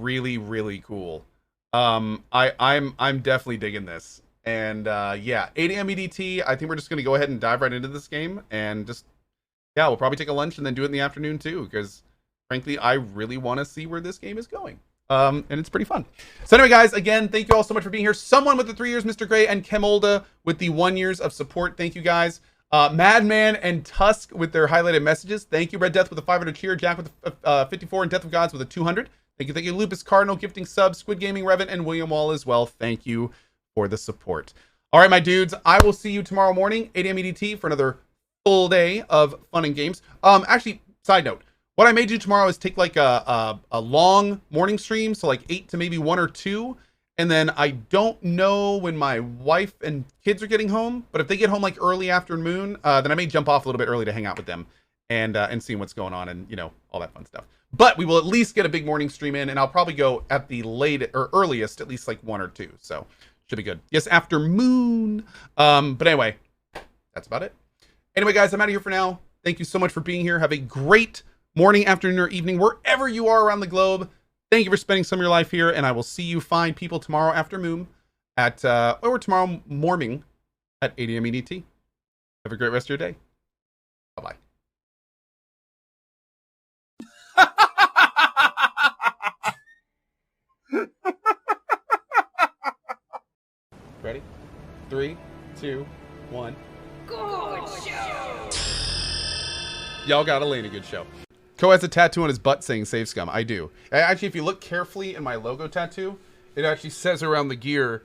really, really cool. I'm definitely digging this. And yeah, 8 a.m. EDT. I think we're just gonna go ahead and dive right into this game and just, yeah, we'll probably take a lunch and then do it in the afternoon too, because frankly, I really want to see where this game is going. And it's pretty fun. So anyway, guys, again, thank you all so much for being here. Someone with the 3 years, Mr. Gray, and Kemolda with the 1 year of support. Thank you guys. Madman and Tusk with their highlighted messages. Thank you, Red Death with a 500 cheer, Jack with a 54, and Death of Gods with a 200. Thank you, Lupus Cardinal gifting subs, Squid Gaming Revent, and William Wall as well. Thank you for the support. All right, my dudes, I will see you tomorrow morning, 8 a.m. EDT, for another full day of fun and games. Actually, side note, what I may do tomorrow is take like a long morning stream, so like 8 to maybe 1 or 2. And then I don't know when my wife and kids are getting home, but if they get home like early afternoon, then I may jump off a little bit early to hang out with them and see what's going on and, you know, all that fun stuff. But we will at least get a big morning stream in, and I'll probably go at the late or earliest, at least like 1 or 2. So should be good. Yes, after moon. But anyway, that's about it. Anyway, guys, I'm out of here for now. Thank you so much for being here. Have a great morning, afternoon, or evening, wherever you are around the globe. Thank you for spending some of your life here, and I will see you fine people tomorrow afternoon at, or tomorrow morning at 8 a.m. EDT. Have a great rest of your day. Bye-bye. Ready? 3, 2, 1. Good show! Y'all got Elaine a good show. Cohh has a tattoo on his butt saying Save Scum. I do. Actually, if you look carefully in my logo tattoo, it actually says around the gear,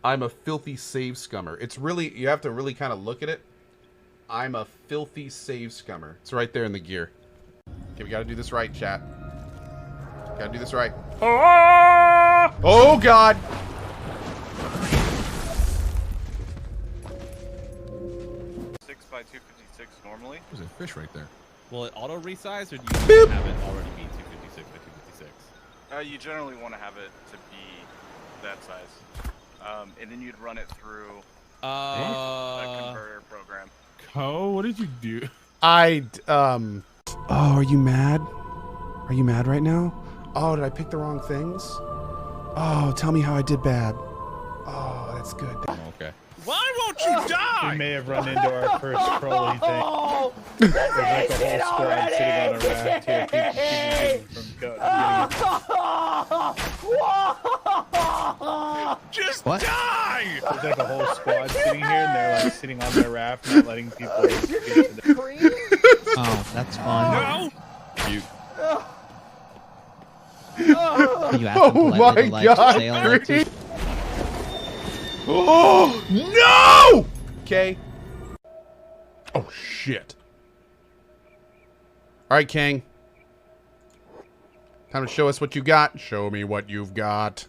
I'm a filthy save scummer. It's really, you have to really kind of look at it. I'm a filthy save scummer. It's right there in the gear. Okay, we gotta do this right, chat. Gotta do this right. Oh, God! By 256 normally. There's a fish right there. Will it auto resize, or do you have it already be 256 by 256? You generally want to have it to be that size, and then you'd run it through a converter program. Cohh, what did you do? Oh, are you mad? Are you mad right now? Oh, did I pick the wrong things? Oh, tell me how I did bad. Oh, that's good. Okay. Why won't you die? We may have run into our first Crowley thing. There's like a whole squad sitting on a raft here, keeping from Just what? die! There's like a whole squad sitting here, and they're like sitting on their raft, not letting people get to the... Oh, that's fun. No! Cute. Can you ask them politely to like sail like two? Oh no! Okay. Oh shit. All right, Kang. Time to show us what you got. Show me what you've got.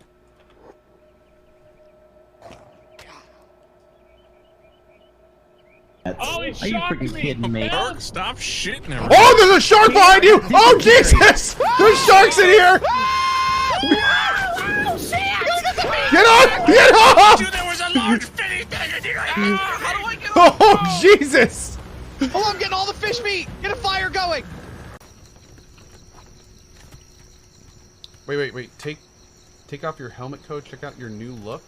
Oh, he shot me! Are you freaking kidding me? Stop shitting everywhere. Oh, there's a shark behind you! Oh, Jesus! There's sharks in here! Get up! Get up! Dude, there was a large finny thing in here! How do I get Oh, Jesus! Oh, I'm getting all the fish meat! Get a fire going! Wait. Take off your helmet coat. Check out your new look.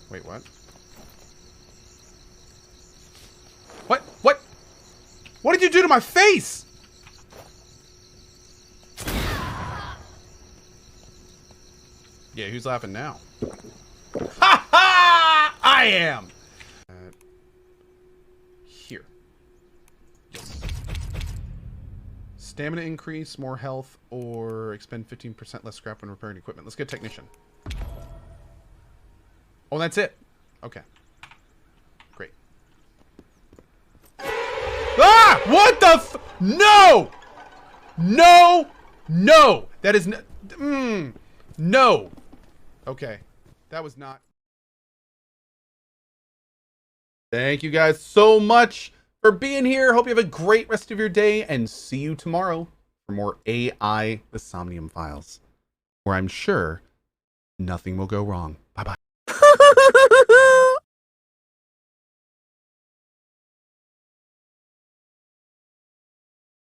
Wait, what? What? What did you do to my face? Yeah, who's laughing now? Ha ha! I am! Here. Yes. Stamina increase, more health, or expend 15% less scrap when repairing equipment. Let's get technician. Oh, that's it. Okay. Great. Ah! What the f- No! No! No! That is no! Okay. That was not... Thank you guys so much for being here. Hope you have a great rest of your day, and see you tomorrow for more AI The Somnium Files, where I'm sure nothing will go wrong. Bye-bye.